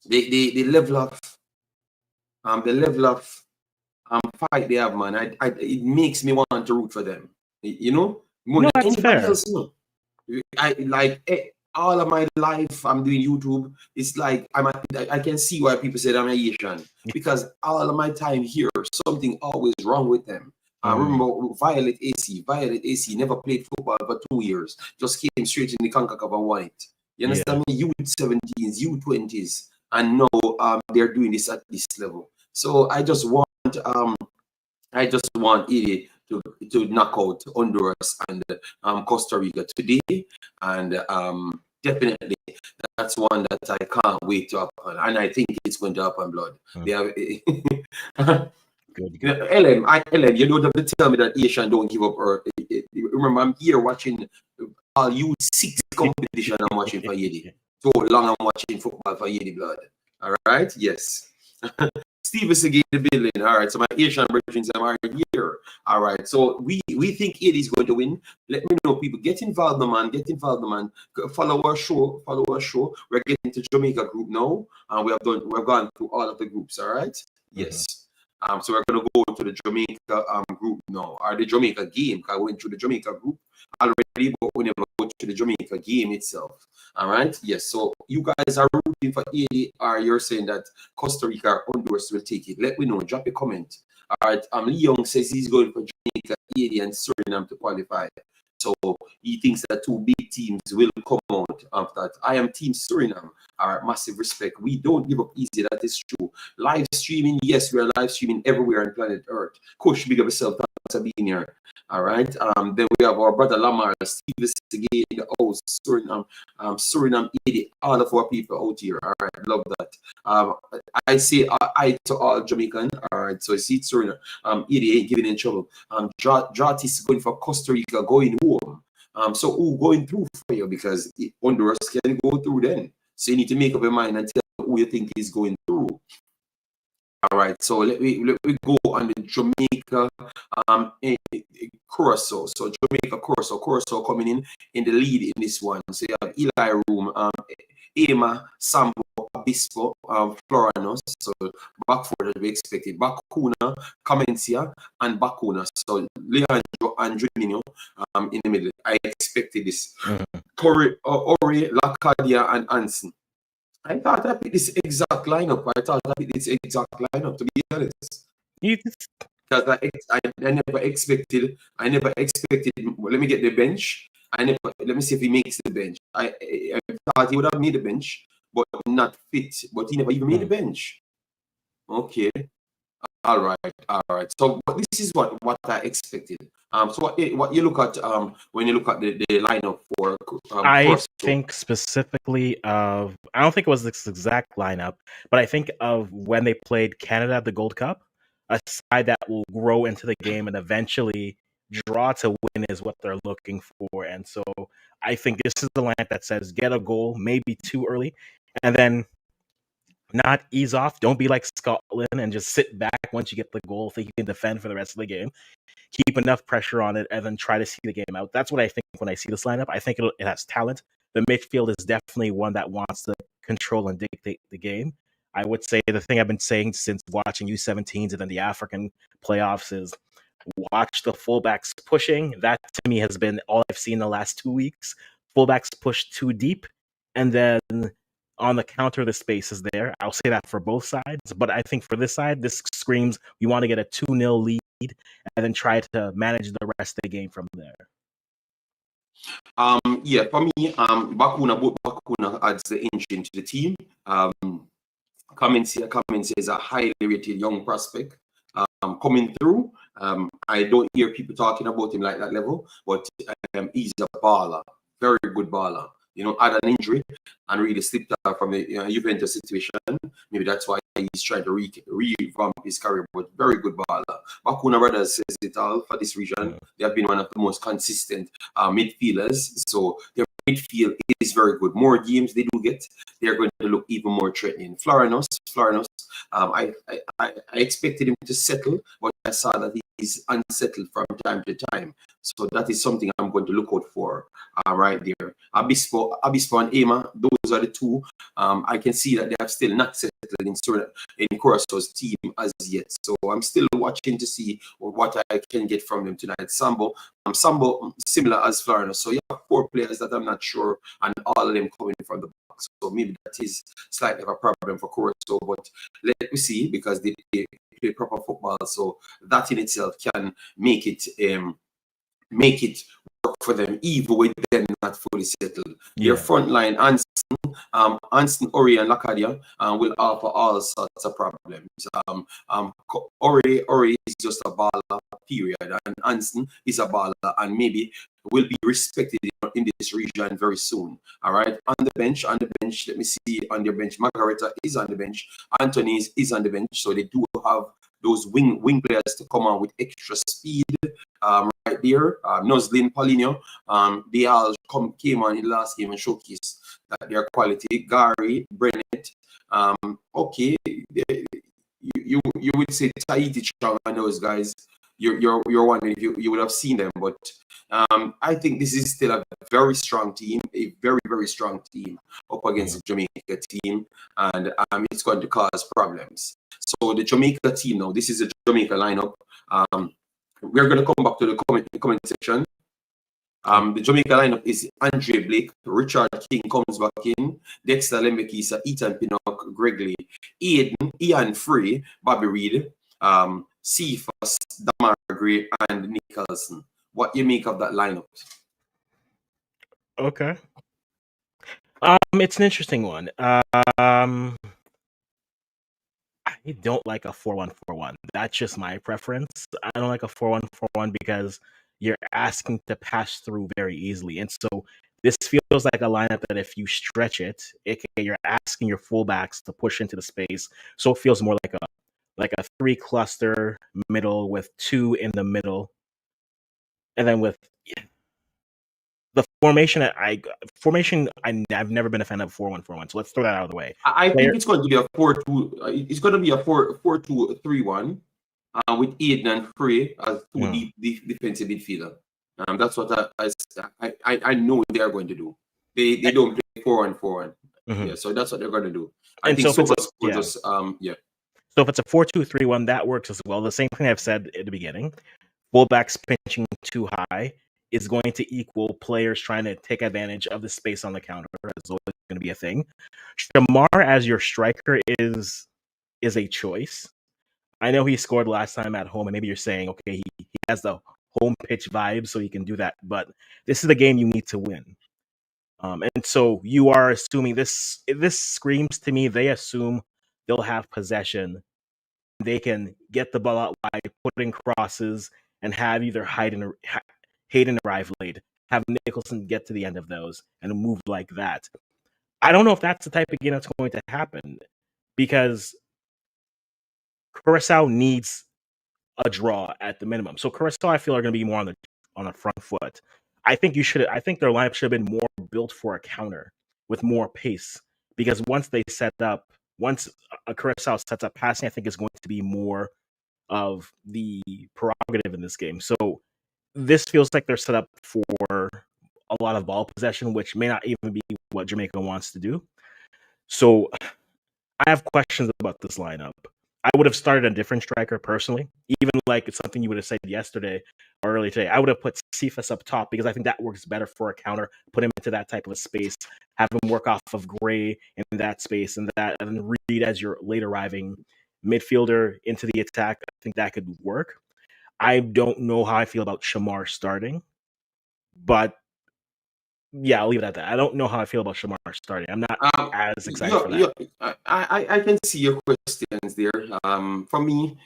they level up. Fight they have, man. It makes me want to root for them. More than anybody else. I like all of my life. I'm doing YouTube. It's like I can see why people say I'm a Asian, because all of my time here, something always wrong with them. I remember Violet AC never played football for 2 years. Just came straight in the Concacaf and won it. You understand me? U17s, U20s, and now they're doing this at this level. So I just want Haiti to knock out Honduras and Costa Rica today, and definitely that's one that I can't wait to happen, and I think it's going to happen, blood. They have LM, you don't have to tell me that Asian don't give up. Or remember, I'm here watching all U6 competition. I'm watching for Haiti. So long I'm watching football for Haiti, blood. All right, yes. Steve is again in the building. All right, so my Asian brethren are here. All right, so we think Haiti is going to win. Let me know, people. Get involved, man. Follow our show. We're getting to Jamaica group now, and we've gone through all of the groups. All right. Yes. So we're gonna go to the Jamaica group now, or the Jamaica game, because we went through the Jamaica group already, but we never go to the Jamaica game itself. All right. Yes. So you guys are rooting for 80, or you're saying that Costa Rica or Honduras will take it? Let me know. Drop a comment. All right. Leon says he's going for Jamaica, 80, and Suriname to qualify. So he thinks that two big teams will come out after that. I am Team Suriname. All right, massive respect. We don't give up easy. That is true. Live streaming, yes, we are live streaming everywhere on planet Earth. Coach, big up yourself. Thanks for being here. All right. Then we have our brother Lamar, Steve again, the host, Suriname 80. All of our people out here. All right, love that. I say I to all Jamaican. All right, so I see Suriname 80 ain't giving in trouble. Dratis going for Costa Rica, going home. So who going through for you? Because Honduras can go through then. So you need to make up your mind and tell who you think is going through. All right, so let me go on the Jamaica Curacao. So Jamaica Curacao coming in the lead in this one. So you have Eli Room, Ema, Sambo, Obispo, Floranos. So Backford as we expected. Bakuna, Comencia, and Bakuna. So Leandro and Juninho in the middle. I expected this. Ori, Lacadia, and Anson. I thought I picked this exact lineup. To be honest. Because I never expected. Well, let me get the bench. Let me see if he makes the bench. I thought he would have made the bench, but not fit. But he never even made the bench. Okay. All right. So this is what I expected. So what you look at when you look at the lineup for I think specifically of, I don't think it was this exact lineup, but I think of when they played Canada at the Gold Cup, a side that will grow into the game and eventually draw to win is what they're looking for. And so I think this is the lineup that says get a goal, maybe too early, and then not ease off. Don't be like Scotland and just sit back once you get the goal, think you can defend for the rest of the game. Keep enough pressure on it and then try to see the game out. That's what I think when I see this lineup. I think it has talent. The midfield is definitely one that wants to control and dictate the game. I would say the thing I've been saying since watching U17s and then the African playoffs is watch the fullbacks pushing. That to me has been all I've seen the last 2 weeks. Fullbacks push too deep, and then on the counter, the space is there. I'll say that for both sides. But I think for this side, this screams we want to get a 2-0 lead and then try to manage the rest of the game from there. Yeah, for me, Bakuna adds the engine to the team. Cummins is a highly rated young prospect coming through. I don't hear people talking about him like that level, but he's a baller, very good baller. You know, had an injury and really slipped out from the Juventus situation. Maybe that's why he's trying to revamp his career, but very good baller. Bakuna Brothers says it all for this region. They have been one of the most consistent midfielders. So their midfield is very good. More games they do get, they're going to look even more threatening. Florinos, I expected him to settle, but I saw that he's unsettled from time to time. So that is something I'm going to look out for right there. Obispo and Ema, those are the two. I can see that they have still not settled in Curaçao's team as yet. So I'm still watching to see what I can get from them tonight. Sambo, similar as Florida. So you have 4 players that I'm not sure, and all of them coming from the box. So maybe that is slightly of a problem for Curaçao, but let me see, because they play proper football. So that in itself can make it work for them, even with them not fully settled. Their front line, Anston, Ori, and Lacadia will offer all sorts of problems. Ori is just a baller, period, and Anston is a baller, and maybe will be respected in this region very soon. All right, on the bench, let me see on their bench. Margareta is on the bench. Anthony is on the bench, so they do have those wing players to come on with extra speed. Right there, Noslin, Paulinho, they all came on in the last game and showcased that their quality. Gary, Bennett, okay, you would say Tahiti Chong and those guys. You're wondering if you would have seen them, but I think this is still a very strong team, a very strong team up against the Jamaica team, and it's going to cause problems. So the Jamaica team now, this is the Jamaica lineup. We're going to come back to the comment section. The Jamaica lineup is Andre Blake, Richard King comes back in, Dexter Lembekisa, Ethan Pinnock, Gregley, Ian Free, Bobby Reed, Cephas, Damar Gray, and Nicholson. What you make of that lineup? Okay. It's an interesting one. I don't like a 4-1-4-1. That's just my preference. I don't like a 4-1-4-1 because you're asking to pass through very easily. And so this feels like a lineup that if you stretch it, aka you're asking your fullbacks to push into the space. So it feels more like a 3 cluster middle with 2 in the middle. And then with the formation, I've never been a fan of 4-1-4-1. So let's throw that out of the way. I think it's going to be a 4-2. It's going to be a 4-2-3-1 with Aiden and Frey as 2 defensive midfielder. That's what I know they are going to do. They don't play 4-1-4-1. Yeah, so that's what they're going to do. I think so. So if it's a 4-2-3-1, that works as well. The same thing I've said at the beginning. Fullbacks pinching too high is going to equal players trying to take advantage of the space on the counter. That's always going to be a thing. Shamar as your striker is a choice. I know he scored last time at home, and maybe you're saying, okay, he has the home pitch vibe, so he can do that. But this is the game you need to win. And so you are assuming this screams to me, they assume they'll have possession. They can get the ball out wide, put in crosses, and have either Hayden arrive late, have Nicholson get to the end of those, and move like that. I don't know if that's the type of game that's going to happen, because Curacao needs a draw at the minimum. So Curacao, I feel, are going to be more on the front foot. I think their lineup should have been more built for a counter with more pace, because once a Curacao sets up passing, I think is going to be more of the prerogative in this game. So this feels like they're set up for a lot of ball possession, which may not even be what Jamaica wants to do. So I have questions about this lineup. I would have started a different striker personally. Even like it's something you would have said yesterday or earlier today. I would have put Cephas up top because I think that works better for a counter. Put him into that type of a space, have him work off of Gray in that space, and then Reed as your late arriving midfielder into the attack. I think that could work. I don't know how I feel about Shamar starting, but yeah, I'll leave it at that. I don't know how I feel about Shamar starting. I'm not as excited for that. I can see your questions there. For me,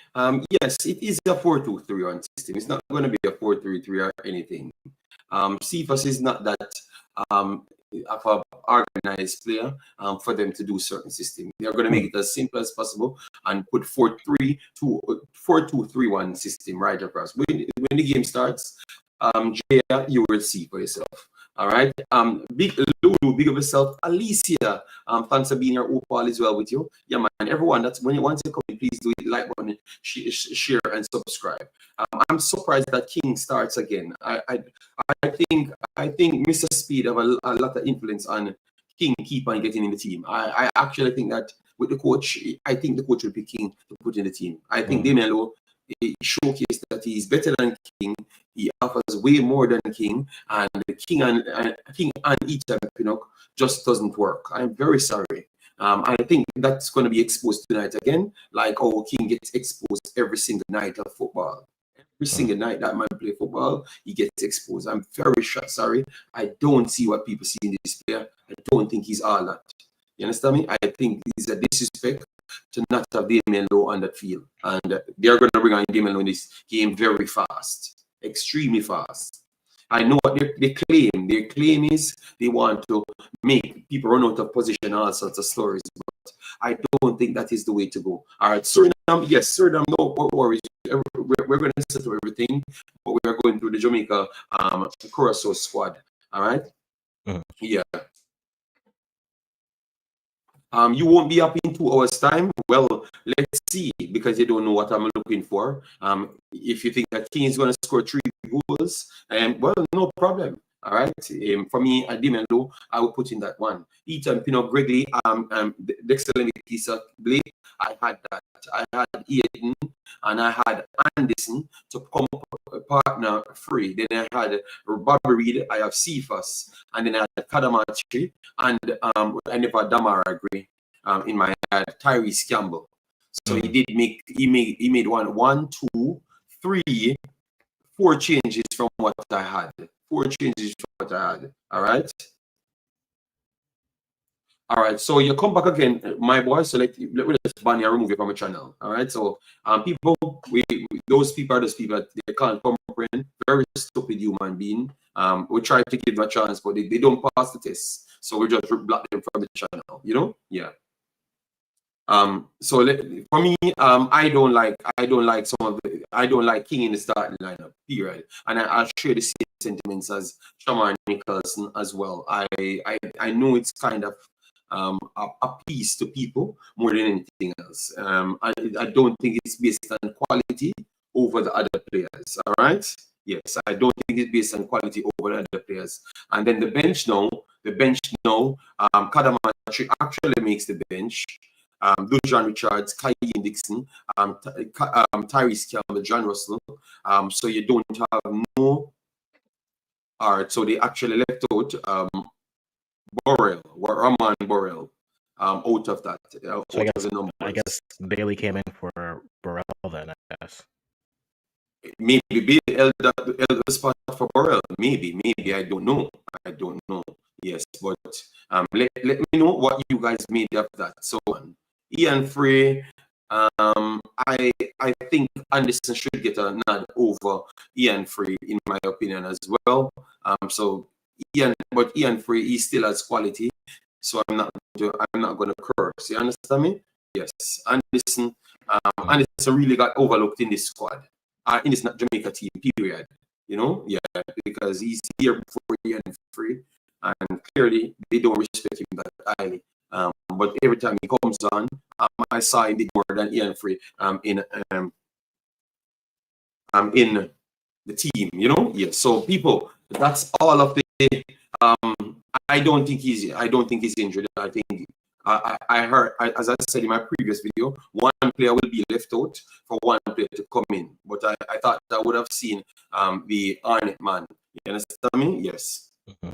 yes, it is a 4-2-3-1 system. It's not going to be a 4-3-3 or anything. Cephas is not that of an organized player for them to do certain systems. They're going to make it as simple as possible and put 4-2-3-1 system right across. When the game starts, Jaya, you will see for yourself. All right. Big Lulu, big of yourself. Alicia, thanks for being here. Opal as well with you. Yeah, man. Everyone, that's when once you come in, please do it. Like button, share, and subscribe. I'm surprised that King starts again. I think Mr. Speed have a lot of influence on King keep on getting in the team. I actually think that with the coach, I think the coach will pick King to put in the team. I think Demelo showcased that he's better than King. He offers way more than King, and King and Ethan Pinnock just doesn't work. I'm very sorry. I think that's going to be exposed tonight again, like how King gets exposed every single night of football. Every single night that man play football, he gets exposed. I'm very sorry. I don't see what people see in this player. I don't think he's all that. You understand me? I think he's a disrespect to not have Damien Lowe on that field. And they're going to bring on Damien Lowe in this game very fast. Extremely fast. I know what they claim. Their claim is they want to make people run out of position, all sorts of stories. But I don't think that is the way to go. All right, Suriname, yes, Suriname, no worries. We're going to settle everything, but we are going through the Jamaica Curacao squad. All right? Yeah. You won't be up in 2 hours time. Well, let's see, because you don't know what I'm looking for. If you think that King is going to score 3 goals, well, no problem. All right. For me, I didn't know. I will put in that one. Ethan Pinnock, Gregory, the excellent piece of Blake. I had that. I had Eden and I had Anderson to come partner free. Then I had Bobby Reed. I have Cephas, and then I had Kadamachi, and I never Damara Gray. In my Tyrese Campbell. So he made 1, 2, 3, 4 changes from what I had. 4 changes from what I had. All right. All right. So you come back again, my boy. So let me just ban you, remove you from the channel. All right. So people, those people are those people that they can't comprehend. Very stupid human being. We try to give them a chance, but they don't pass the test. So we just block them from the channel. You know? Yeah. So for me, I don't like King in the starting lineup, period. And I'll share the same sentiments as Shamar Nicholson as well. I know it's kind of a piece to people more than anything else. I don't think it's based on quality over the other players. All right. Yes, I don't think it's based on quality over the other players. And then the bench now, Kadamachi actually makes the bench. Dujan Richards, Kai Dixon, Tyrese Campbell, John Russell. So you don't have no. All right, so they actually left out Raman Borrell out of that. So I guess Bailey came in for Borrell then, I guess. Maybe Bailey held the spot for Borrell. Maybe, I don't know. Yes, but let me know what you guys made of that. So Ian Frey, I think Anderson should get a nod over Ian Frey in my opinion as well. So Ian Frey, he still has quality, so I'm not going to curse. You understand me? Yes, Anderson really got overlooked in this squad, in this Jamaica team. Period. You know, yeah, because he's here before Ian Frey, and clearly they don't respect him that highly. But every time he comes on, I saw him did more than Ian Frey in the team, you know. Yeah. So people, that's all of the. I don't think he's injured. I think I heard, as I said in my previous video, one player will be left out for one player to come in. But I thought I would have seen the Arnett man. You understand me? Yes. Mm-hmm.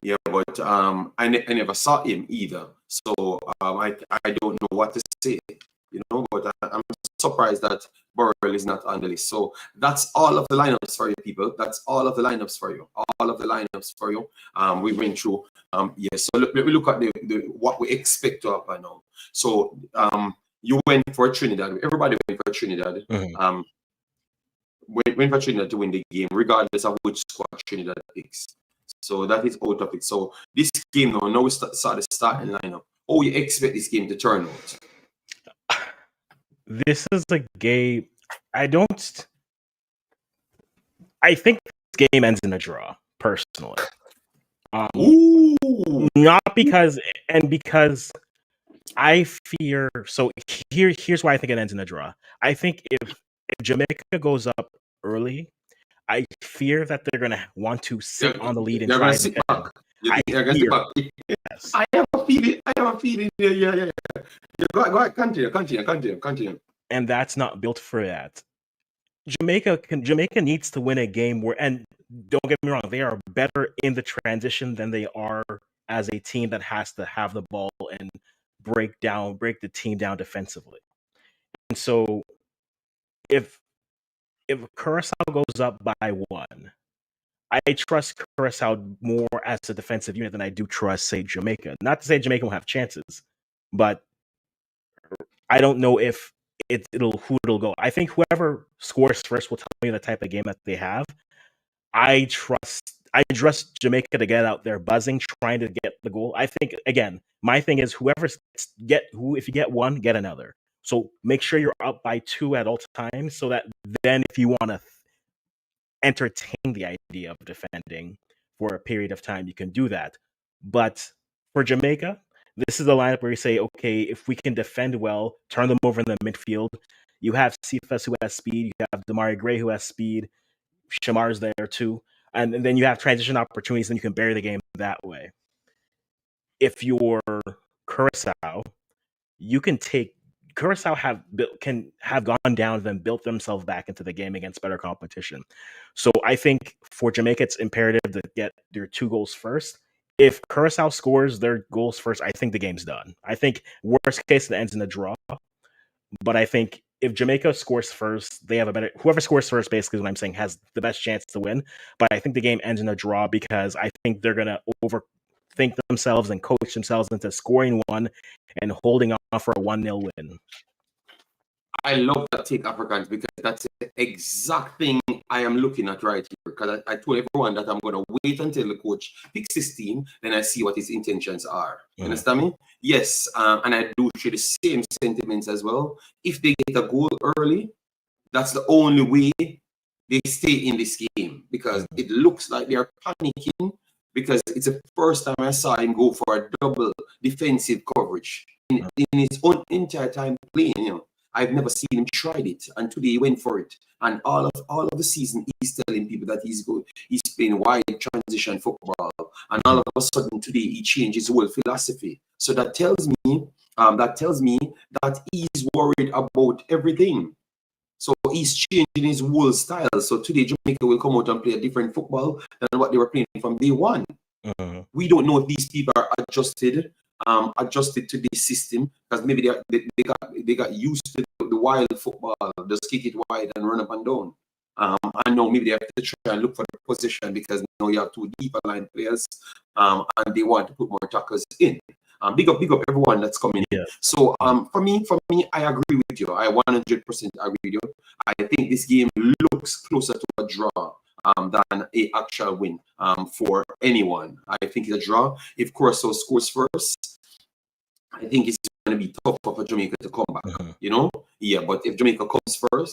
Yeah, but I never saw him either. So I don't know what to say, but I'm surprised that Burrell is not on the list. So that's all of the lineups for you, people. That's all of the lineups for you. All of the lineups for you. We went through. Yes. So let me look at the what we expect to happen now. So you went for Trinidad. Everybody went for Trinidad. Mm-hmm. Went for Trinidad to win the game, regardless of which squad Trinidad picks. So that is out of it. So this game now we start the starting lineup. Oh, you expect this game to turn out? This is a game. I think this game ends in a draw, personally. Not because I fear. So here's why I think it ends in a draw. I think if Jamaica goes up early, I fear that they're going to want to sit on the lead and try to defend. Yes. I have a feeling. Yeah. Go ahead, continue. And that's not built for that. Jamaica needs to win a game where, and don't get me wrong, they are better in the transition than they are as a team that has to have the ball and break the team down defensively. And so if Curacao goes up by 1, I trust Curacao more as a defensive unit than I do trust, say, Jamaica. Not to say Jamaica will have chances, but I don't know if who it'll go. I think whoever scores first will tell me the type of game that they have. I trust Jamaica to get out there buzzing, trying to get the goal. I think, again, my thing is if you get one, get another. So make sure you're up by 2 at all times, so that then if you want to entertain the idea of defending for a period of time, you can do that. But for Jamaica, this is the lineup where you say, okay, if we can defend well, turn them over in the midfield. You have Cephas who has speed. You have Damari Gray who has speed. Shamar's there too. And then you have transition opportunities and you can bury the game that way. If you're Curacao, you can take Curacao can have gone down and built themselves back into the game against better competition. So I think for Jamaica, it's imperative to get their 2 goals first. If Curacao scores their goals first, I think the game's done. I think worst case, it ends in a draw. But I think if Jamaica scores first, they have whoever scores first, basically, is what I'm saying, has the best chance to win. But I think the game ends in a draw because I think they're going to overthink themselves and coach themselves into scoring 1 and holding on for a 1-0 win. I love that take, Africans, because that's the exact thing I am looking at right here. Because I told everyone that I'm going to wait until the coach picks his team, then I see what his intentions are. You understand me? Yes, and I do share the same sentiments as well. If they get a goal early, that's the only way they stay in this game, because it looks like they're panicking, because it's the first time I saw him go for a double defensive coverage in his own entire time playing. I've never seen him tried it, and today he went for it. And all of the season, he's telling people that he's good. He's playing wide transition football, and all of a sudden today he changed his whole philosophy. So that tells me that he's worried about everything. So he's changing his whole style. So today Jamaica will come out and play a different football than what they were playing from day one. We don't know if these people are adjusted to this system, because maybe they got used to the wild football, just kick it wide and run up and down. I know maybe they have to try and look for the position, because now you have 2 deeper line players, and they want to put more tackles in. Big up everyone that's coming in. So for me, I agree with you. I 100% agree with you. I think this game looks closer to a draw than a actual win for anyone. I think it's a draw. If Curacao scores first, I think it's going to be tough for Jamaica to come back. Yeah. But if Jamaica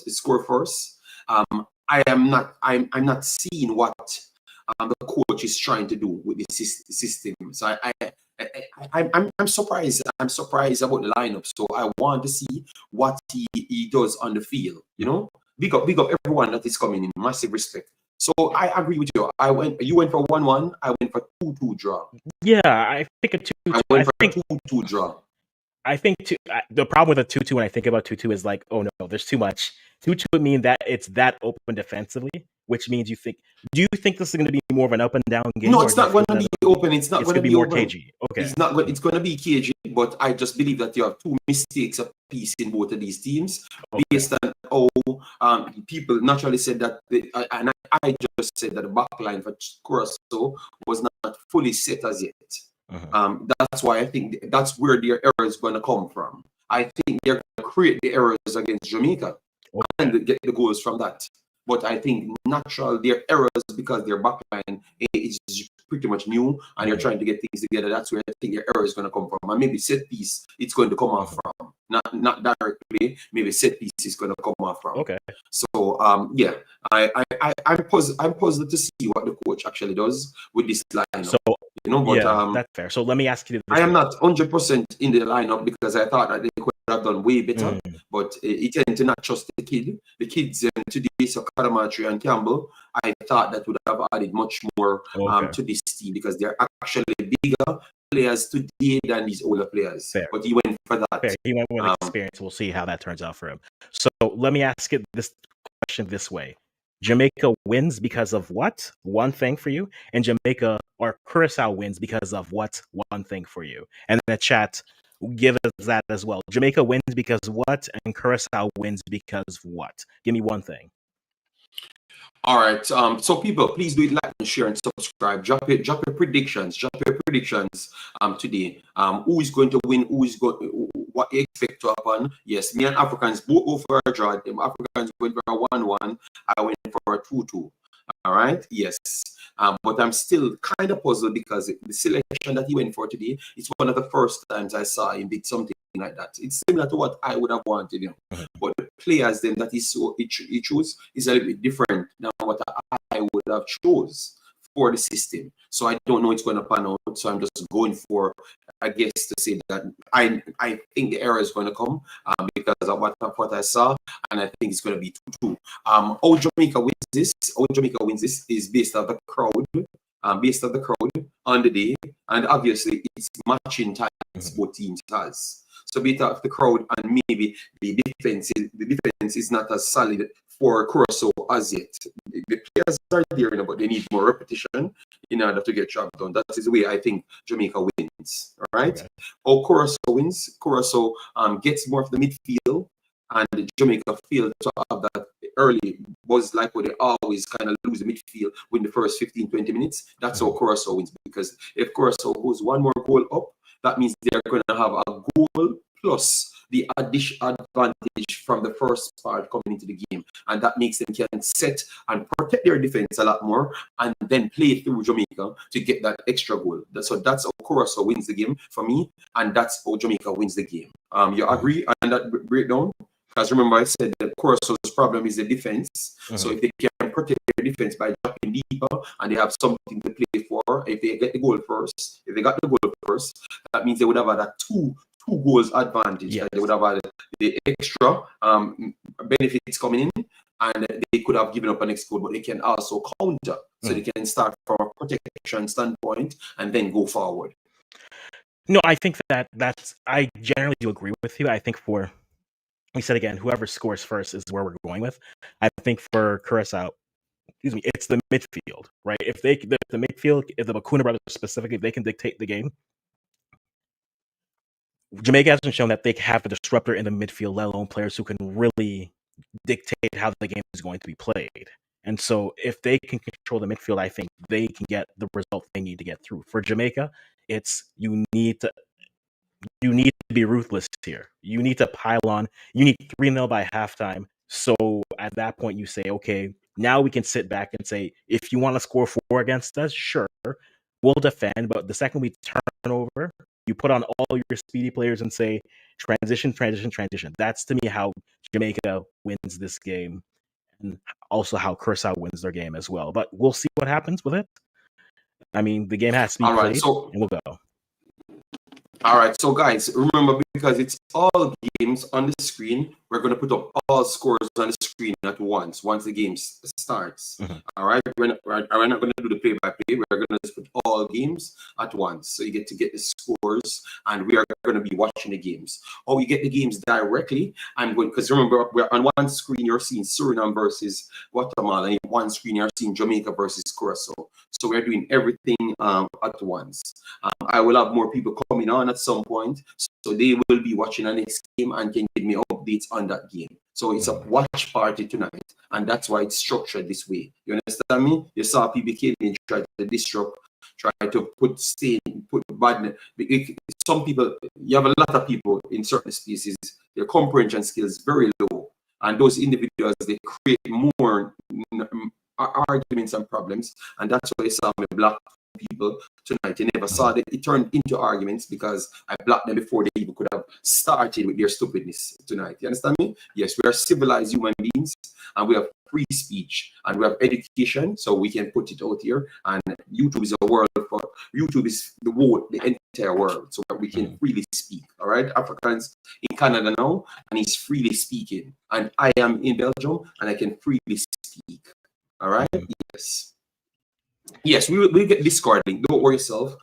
score first, I'm not seeing what the coach is trying to do with this system. So I'm surprised. I'm surprised about the lineup. So I want to see what he does on the field. Big up everyone that is coming in. Massive respect. So I agree with you. You went for 1-1. I went for 2-2 draw. Yeah, I think a 2-2. I went for a 2-2 draw. I think the problem with a 2-2 when I think about 2-2 is like, oh no, there's too much. 2-2 would mean that it's that open defensively, which means do you think this is going to be more of an up and down game? No, it's not going to be open. It's not going to be more open. cagey. Okay. It's going to be cagey, but I just believe that you have two mistakes apiece in both of these teams, based on how people naturally said that, and I just said that the back line for Curacao was not fully set as yet. That's why I think that's where their error is going to come from. I think they're going to create the errors against Jamaica and get the goals from that. But I think their errors, because their backline is pretty much new and they're trying to get things together. That's where I think their error is going to come from. And maybe set piece it's going to come off from. Not directly. Maybe set piece is going to come off from. Okay. So yeah, I'm puzzled to see what the coach actually does with this lineup. So but that's fair. So let me ask you this. I am not 100% in the lineup because I thought that they could have done way better, but it tended to not trust the kid. The kids today, so Karamatri and Campbell, I thought that would have added much more to this team because they're actually bigger players today than these older players. Fair. But he went for that. Fair. He went with experience. We'll see how that turns out for him. So let me ask this question this way. Jamaica wins because of what? One thing for you. And Jamaica or Curacao wins because of what? One thing for you. And in the chat, give us that as well. Jamaica wins because what? And Curacao wins because what? Give me one thing. All right. So people, please do it, like and share and subscribe. Drop your predictions. Today. Who is going to win? What you expect to happen? Yes, me and Africans both go for a draw. Them Africans went for a 1-1. I went for a 2-2. All right. Yes. But I'm still kind of puzzled because the selection that he went for today, it's one of the first times I saw him did something like that. It's similar to what I would have wanted, but the players then that he chose is a little bit different than what I would have chose for the system. So I don't know it's going to pan out. So I'm just going for, I guess, to say that I think the error is going to come because of what I saw, and I think it's going to be 2-2. How Jamaica wins this is based on the crowd. Based on the crowd on the day, and obviously it's matching times both teams has. So based off the crowd and maybe the defense is not as solid for Curacao as yet. The players are there, but they need more repetition in order to get job done. That is the way I think Jamaica wins. All right. Okay. How Curacao wins? Curacao gets more of the midfield, and Jamaica failed to have that early was like where they always kind of lose the midfield within the first 15-20 minutes. That's how Curacao wins, because if Curacao goes one more goal up, that means they're going to have a goal plus the additional advantage from the first part coming into the game, and that makes them can set and protect their defense a lot more, and then play through Jamaica to get that extra goal. So that's how Curacao wins the game for me, and that's how Jamaica wins the game. You agree on that breakdown? Because remember, I said that Curaçao's problem is the defense. So if they can protect their defense by dropping deeper and they have something to play for, if they get the goal first, that means they would have had a two goals advantage. Yes. They would have had the extra benefits coming in, and they could have given up an next goal, but they can also counter. So they can start from a protection standpoint and then go forward. No, I think I generally do agree with you. I think we said again, whoever scores first is where we're going with. I think for Curacao, it's the midfield, right? If the midfield, if the Bakuna brothers specifically, they can dictate the game. Jamaica hasn't shown that they have a disruptor in the midfield, let alone players who can really dictate how the game is going to be played. And so if they can control the midfield, I think they can get the result they need to get through. For Jamaica, it's you need to be ruthless here. You need to pile on. You need 3-0 by halftime. So at that point, you say, okay, now we can sit back and say, if you want to score 4 against us, sure, we'll defend. But the second we turn over, you put on all your speedy players and say, transition. That's to me how Jamaica wins this game, and also how Curacao wins their game as well. But we'll see what happens with it. I mean, the game has to be played, and we'll go. All right, so guys, remember, because it's all games on the screen, we're going to put up all scores on the screen at once the game starts. All right, we're not going to do the play-by-play. We're going to put all games at once, so you get to get the scores, and we are going to be watching the games. Or you get the games directly. I'm going, because remember, we're on one screen you're seeing Suriname versus Guatemala, and on one screen you're seeing Jamaica versus Curacao. So we're doing everything at once. I will have more people coming on at some point, so they will be watching the next game and can give me updates on that game. So it's a watch party tonight, and that's why it's structured this way. You understand me? You saw people came in, try to disrupt, try to put bad. Some people, you have a lot of people in certain species, their comprehension skills very low, and those individuals, they create more arguments and problems, and that's why you saw me block people tonight. You never saw that it turned into arguments because I blocked them before they even could have started with their stupidness tonight. You understand me? Yes, we are civilized human beings, and we have free speech, and we have education, so we can put it out here. And YouTube is a world for YouTube is the entire world, so that we can freely speak. All right, Africans in Canada now, and he's freely speaking, and I am in Belgium, and I can freely speak. All right. Yes, we'll get Discord link. Don't worry yourself.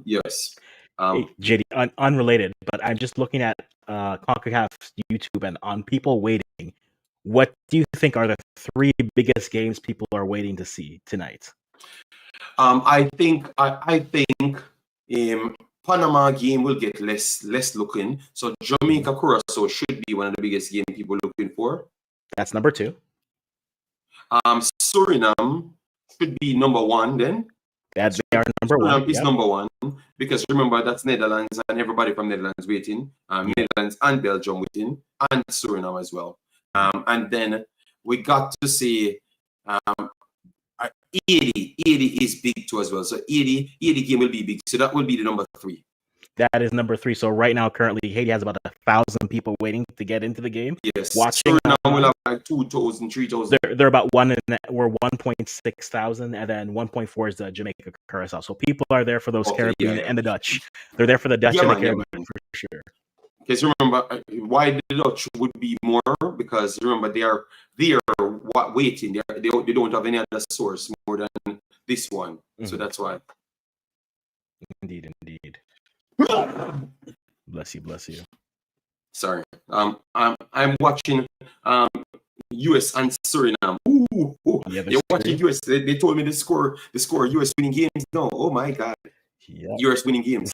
Yes. Hey, JD, unrelated, but I'm just looking at Concacaf's YouTube, and on people waiting, what do you think are the 3 biggest games people are waiting to see tonight? I think Panama game will get less looking. So Jamaica Curacao should be one of the biggest games people are looking for. That's number 2. Suriname should be number 1 then. They are number 1. Suriname is number 1 because remember that's Netherlands and everybody from Netherlands waiting. Netherlands and Belgium waiting, and Suriname as well. And then we got to say HAITI is big too as well. So HAITI game will be big. So that will be the number 3. That is number 3. So right now, currently, Haiti has about 1,000 people waiting to get into the game. Yes, watching. Suriname will have like 2,000, 3,000. They're about we're 1.6 thousand, and then 1.4 is the Jamaica Curacao. So people are there for those Caribbean and the Dutch. They're there for the Dutch and the Caribbean for sure. Because remember, why the Dutch would be more, because remember they are waiting. They don't have any other source more than this one. So that's why. Indeed. Bless you. Sorry. I'm watching US and Suriname. Ooh. Yeah, you're watching US. They told me the score US winning games. No, oh my God. Yeah. US winning games.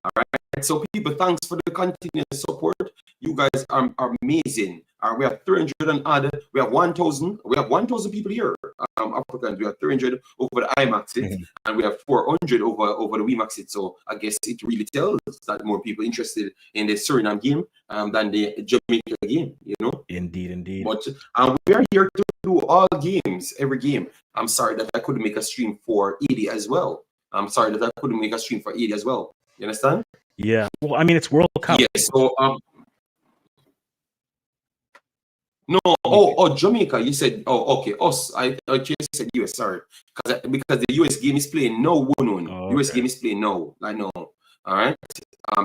All right. So people, thanks for the continuous support. You guys are amazing. We have 300 and odd. We have 1,000. We have 1,000 people here. Africans. We have 300 over the Wemaxit, and we have 400 over the Wemaxit. So I guess it really tells that more people interested in the Suriname game than the Jamaica game. You know. Indeed. But we are here to do all games, every game. I'm sorry that I couldn't make a stream for HAITI as well. I'm sorry that I couldn't make a stream for HAITI as well. You understand? Yeah. Well, I mean, it's World Cup. Yes. So no. Oh, Jamaica. You said. Oh, okay. Us. I just said US. Sorry, because the US game is playing no one. Okay. US game is playing no. I know. All right.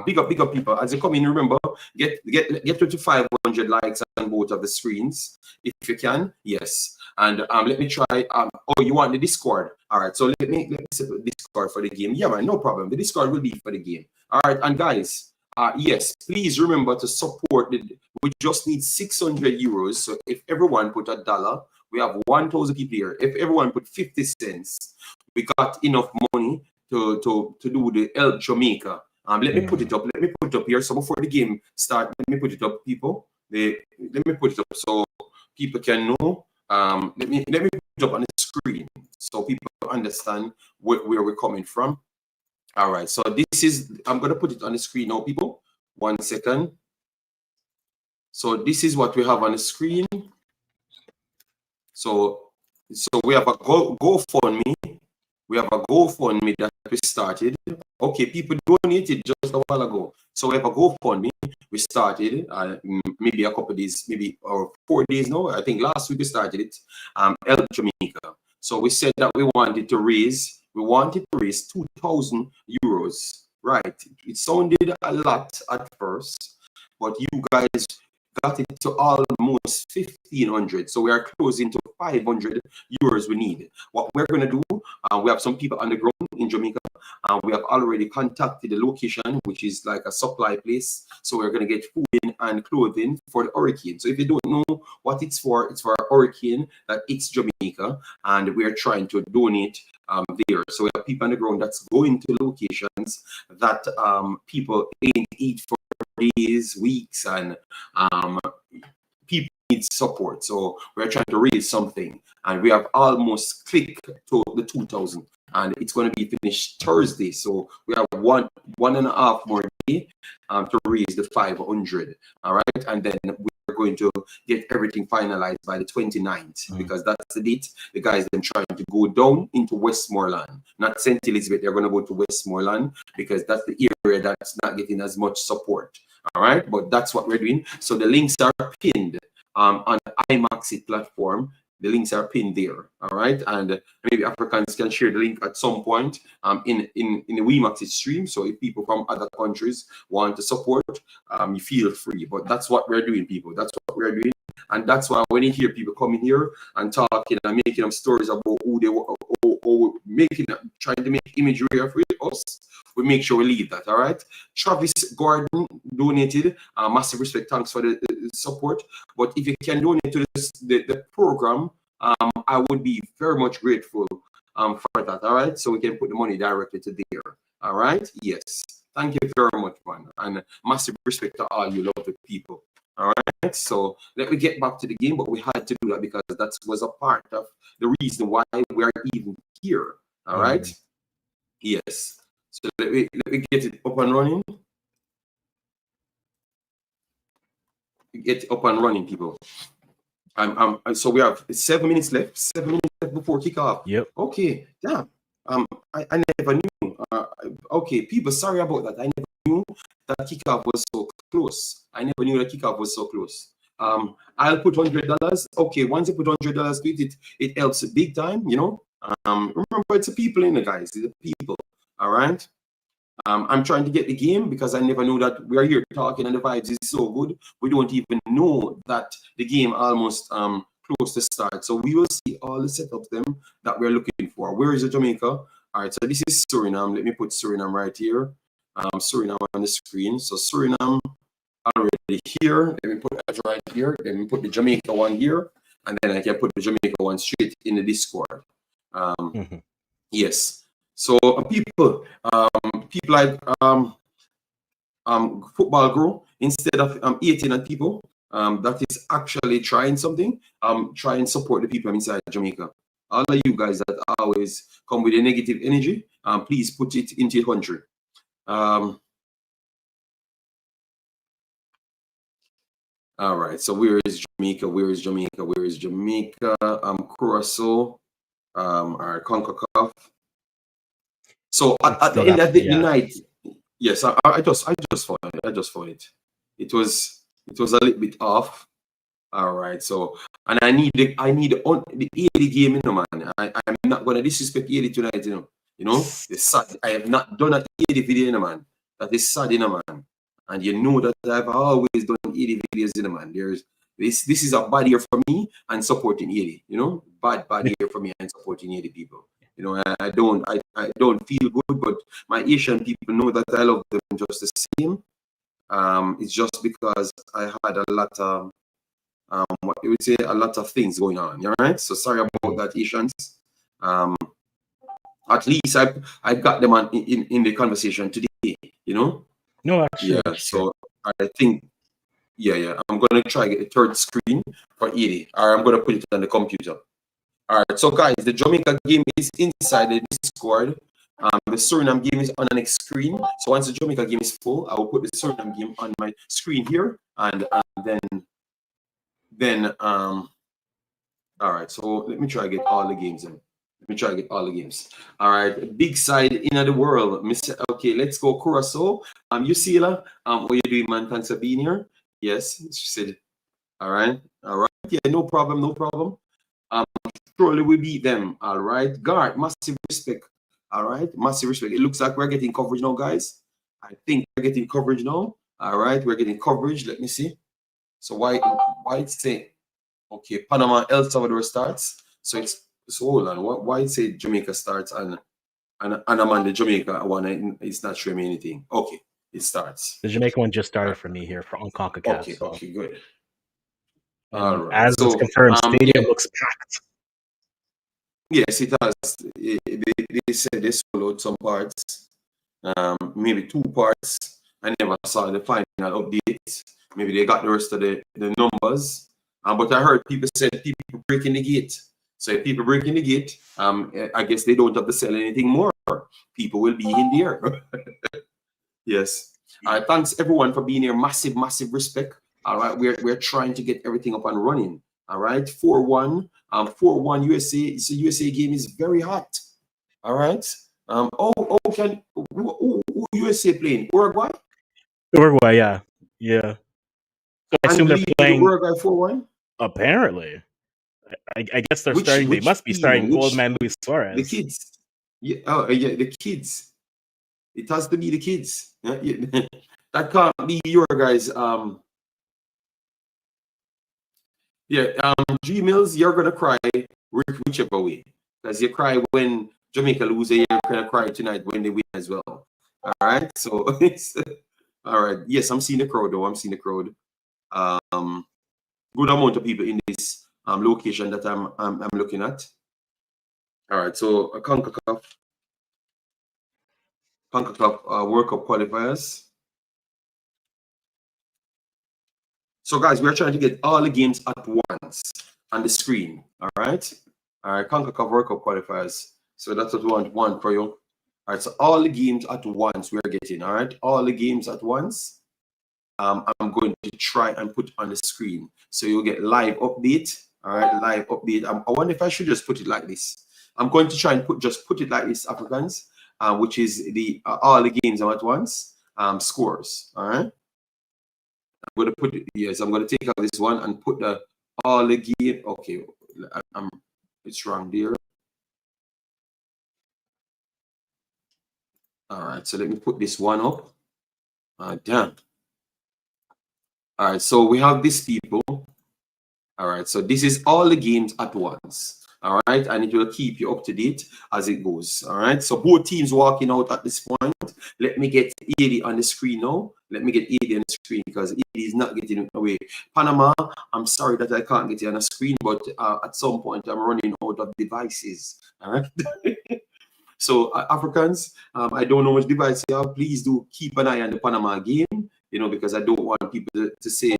Big up people. As you come in, remember, get to 500 likes on both of the screens if you can. Yes. And let me try. Oh, you want the Discord? All right. So let me set the Discord for the game. Yeah, man. No problem. The Discord will be for the game. All right. And guys. Yes, please remember to support. We just need 600 euros. So if everyone put $1, we have 1,000 people here. If everyone put 50 cents, we got enough money to do the El Jamaica. Let me put it up. Let me put it up here. So before the game start, let me put it up, people. Let me put it up so people can know. Let me put it up on the screen so people understand where we're coming from. All right, so this is, I'm going to put it on the screen now, people. 1 second. So this is what we have on the screen. So we have a GoFundMe. We have a GoFundMe that we started. Okay, people donated just a while ago. So we have a GoFundMe. We started maybe a couple of days, maybe or 4 days now. I think last week we started it. El Jamaica. So we said that we wanted to raise 2,000 euros. Right. It sounded a lot at first, but you guys got it to almost 1,500. So we are closing to 500 euros we need. What we're going to do, we have some people on the ground in Jamaica. We have already contacted the location, which is like a supply place. So we're going to get food in and clothing for the hurricane. So if you don't know what it's for a hurricane that hits Jamaica, and we're trying to donate there. So we have people on the ground that's going to locations that people ain't eat for days, weeks, and people need support. So we're trying to raise something, and we have almost clicked to the 2,000, and it's going to be finished Thursday. So we have one and a half more day to raise the 500. All right, and then we're going to get everything finalized by the 29th, because that's the date the guys then trying to go down into Westmoreland, not St. Elizabeth. They're going to go to Westmoreland because that's the area that's not getting as much support. All right, but that's what we're doing. So the links are pinned on the Wemaxit platform. The links are pinned there. All right, and maybe Africans can share the link at some point in the Wemaxit stream. So if people from other countries want to support, you feel free. But that's what we're doing, people. That's what we're doing. And that's why when you hear people coming here and talking and making them stories about who they were, or trying to make imagery of us, we make sure we leave that. All right. Travis Gordon donated. Massive respect. Thanks for the support. But if you can donate to the program, I would be very much grateful for that. All right. So we can put the money directly to there. All right. Yes. Thank you very much, man. And massive respect to all you lovely people. All right, so let me get back to the game, but we had to do that because that was a part of the reason why we are even here. All right, yes. So let me get it up and running. Get it up and running, people. So we have 7 minutes left. 7 minutes left before kickoff. Yep. Okay. Yeah. I never knew. Okay, people. Sorry about that. I never knew that kickoff was so close. I never knew that kickoff was so close. I'll put $100. Okay, once you put $100 to it helps big time. You know. Remember, it's the people in the guys. It's the people. All right. I'm trying to get the game because I never knew that we are here talking and the vibes is so good. We don't even know that the game almost close to start. So we will see all the setups them that we're looking for. Where is the Jamaica? All right, so this is Suriname. Let me put Suriname right here. Suriname on the screen. So Suriname already here. Let me put that right here. Let me put the Jamaica one here, and then I can put the Jamaica one straight in the Discord. Yes. So people like Football Grow, instead of 18 people, that is actually trying something. Try and support the people inside Jamaica. All of you guys that always come with a negative energy, please put it into your country. All right. So where is Jamaica? Where is Jamaica? Where is Jamaica? Curacao, our Concacaf. So at the end of the night, yes, I just found it. I just found it. It was a little bit off. All right. So and I need the 80 game, you know, man. I'm not gonna disrespect 80 tonight, you know. You know, it's sad. I have not done an 80 video, you know, man. That is sad, you know, man. And you know that I've always done 80 videos, you know, man. This is a bad year for me and supporting 80, you know, bad year for me and supporting 80 people. You know, I don't feel good, but my Asian people know that I love them just the same. It's just because I had a lot of what you would say, a lot of things going on. All right. So sorry about that, Asians. At least I got them in the conversation today. You know. No, actually. Yeah. So I think. Yeah. I'm gonna try get a third screen for 80, or I'm gonna put it on the computer. All right, so guys, the Jamaica game is inside the Discord. The Suriname game is on the next screen. So once the Jamaica game is full, I will put the Suriname game on my screen here, and then all right. So let me try to get all the games in. Let me try to get all the games. All right, big side in the world, Mr. Okay, let's go Curacao. Yusila, what you doing, man? Thanks for being here. Yes, she said. All right. Yeah, no problem. Surely we beat them. All right. Guard, massive respect. All right. Massive respect. It looks like we're getting coverage now, guys. I think we're getting coverage now. All right. We're getting coverage. Let me see. So why it say okay Panama El Salvador starts? So hold on. Why it say Jamaica starts and I'm on the Jamaica one? It's not showing me anything. Okay, it starts. The Jamaica one just started for me here on Concacaf. Okay, So. okay, good. All And right. as it's So confirmed, yeah, stadium looks packed. yes, it has. They said they sold out some parts, maybe 2 parts. I never saw the final update. Maybe they got the rest of the numbers. But I heard people said people breaking the gate. So if people breaking the gate, I guess they don't have to sell anything more. People will be in there. Yes. Thanks everyone for being here. Massive, massive respect. All right. We're trying to get everything up and running. All right. 4-1. 4-1 USA. It's a USA game is very hot. All right. Who USA playing? Uruguay? Uruguay, yeah. Yeah. So I assume And they're lead playing Uruguay 4-1? apparently. I guess they're Which starting. They must be team? starting Old Which Man Luis the Suarez. kids? Yeah, yeah, the kids. It has to be the kids. Yeah. That can't be your guys. G Mills, you're gonna cry whichever way, because you cry when Jamaica lose, you're gonna cry tonight when they win as well. All right, so it's all right. Yes, I'm seeing the crowd though. I'm seeing the crowd. Good amount of people in this location that I'm looking at. All right, so Concacaf World Cup qualifiers. So guys, we're trying to get all the games at once on the screen. All right. Concacaf World Cup qualifiers. So that's what we want for you. All right. So all the games at once we're getting. All right. All the games at once. I'm going to try and put on the screen, so you'll get live update. All right, live update. I wonder if I should just put it like this. I'm going to try and put it like this, Africans, which is the all the games at once. Scores. All right. I'm going to put it, yes, I'm going to take out this one and put the all the game. Okay, it's wrong there. All right, so let me put this one up. Damn. All right, so we have these people. All right, so this is all the games at once. All right, and it will keep you up to date as it goes. All right, so both teams walking out at this point. Let me get 80 on the screen now. Let me get 80 on the screen because 80 is not getting it away. Panama, I'm sorry that I can't get it on the screen, but at some point I'm running out of devices. All right. So Africans, I don't know which device you have. Please do keep an eye on the Panama game, because I don't want people to say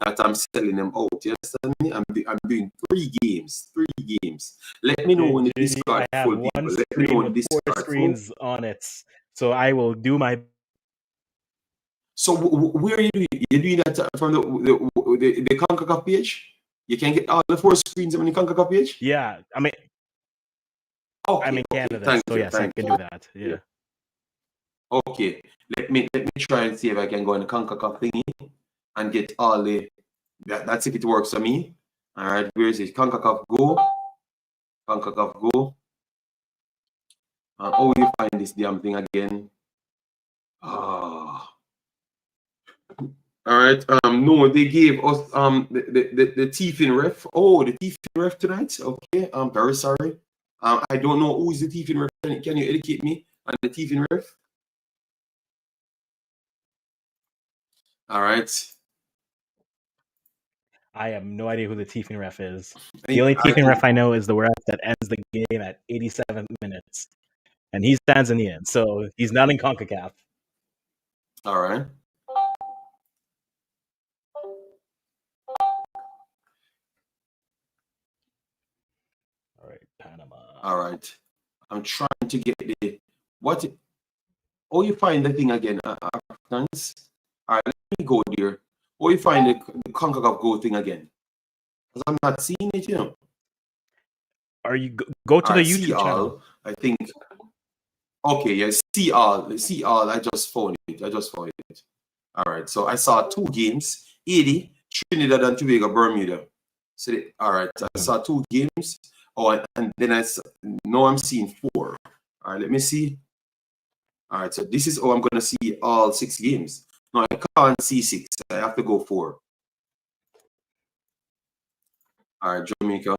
that I'm selling them out. You understand me? I'm doing 3 games. 3 games. Let me know when the discard I have full, people. one Let me know screen when the with 4 discard screens full. on it. So I will do my. So where are you doing? You're doing that from the Concacaf page? You can get all the 4 screens on the Concacaf page? Yeah, I'm Okay, in Canada, thank so you, yes, I can do that. Yeah. Okay, let me try and see if I can go on the Concacaf thingy and get all the. That's if it works for me. All right, where is it? Concacaf Go. Concacaf Go. How will you find this damn thing again? All right. No, they gave us the Tiefin ref. Oh, the Tiefin ref tonight. Okay. I'm very sorry. I don't know who is the Tiefin ref. Can you educate me on the Tiefin ref? All right. I have no idea who the Tiefin ref is. The only Tiefin ref I know is the ref that ends the game at 87 minutes. And he's Tanzanian, so he's not in CONCACAF. All right. All right, Panama. All right. I'm trying to get the what. Oh, you find the thing again, Africans. All right, let me go there. Oh, you find the Concacaf Go thing again. Because I'm not seeing it, Are you go to all the right, YouTube see channel? all. I think. Okay, yeah, see all. See all. I just found it. All right, so I saw 2 games. 80, Trinidad and Tobago, Bermuda. So all right, I saw 2 games. Oh, and then now I'm seeing 4. All right, let me see. All right, so this is I'm gonna see all 6 games. No, I can't see 6. I have to go 4. All right, Jamaica.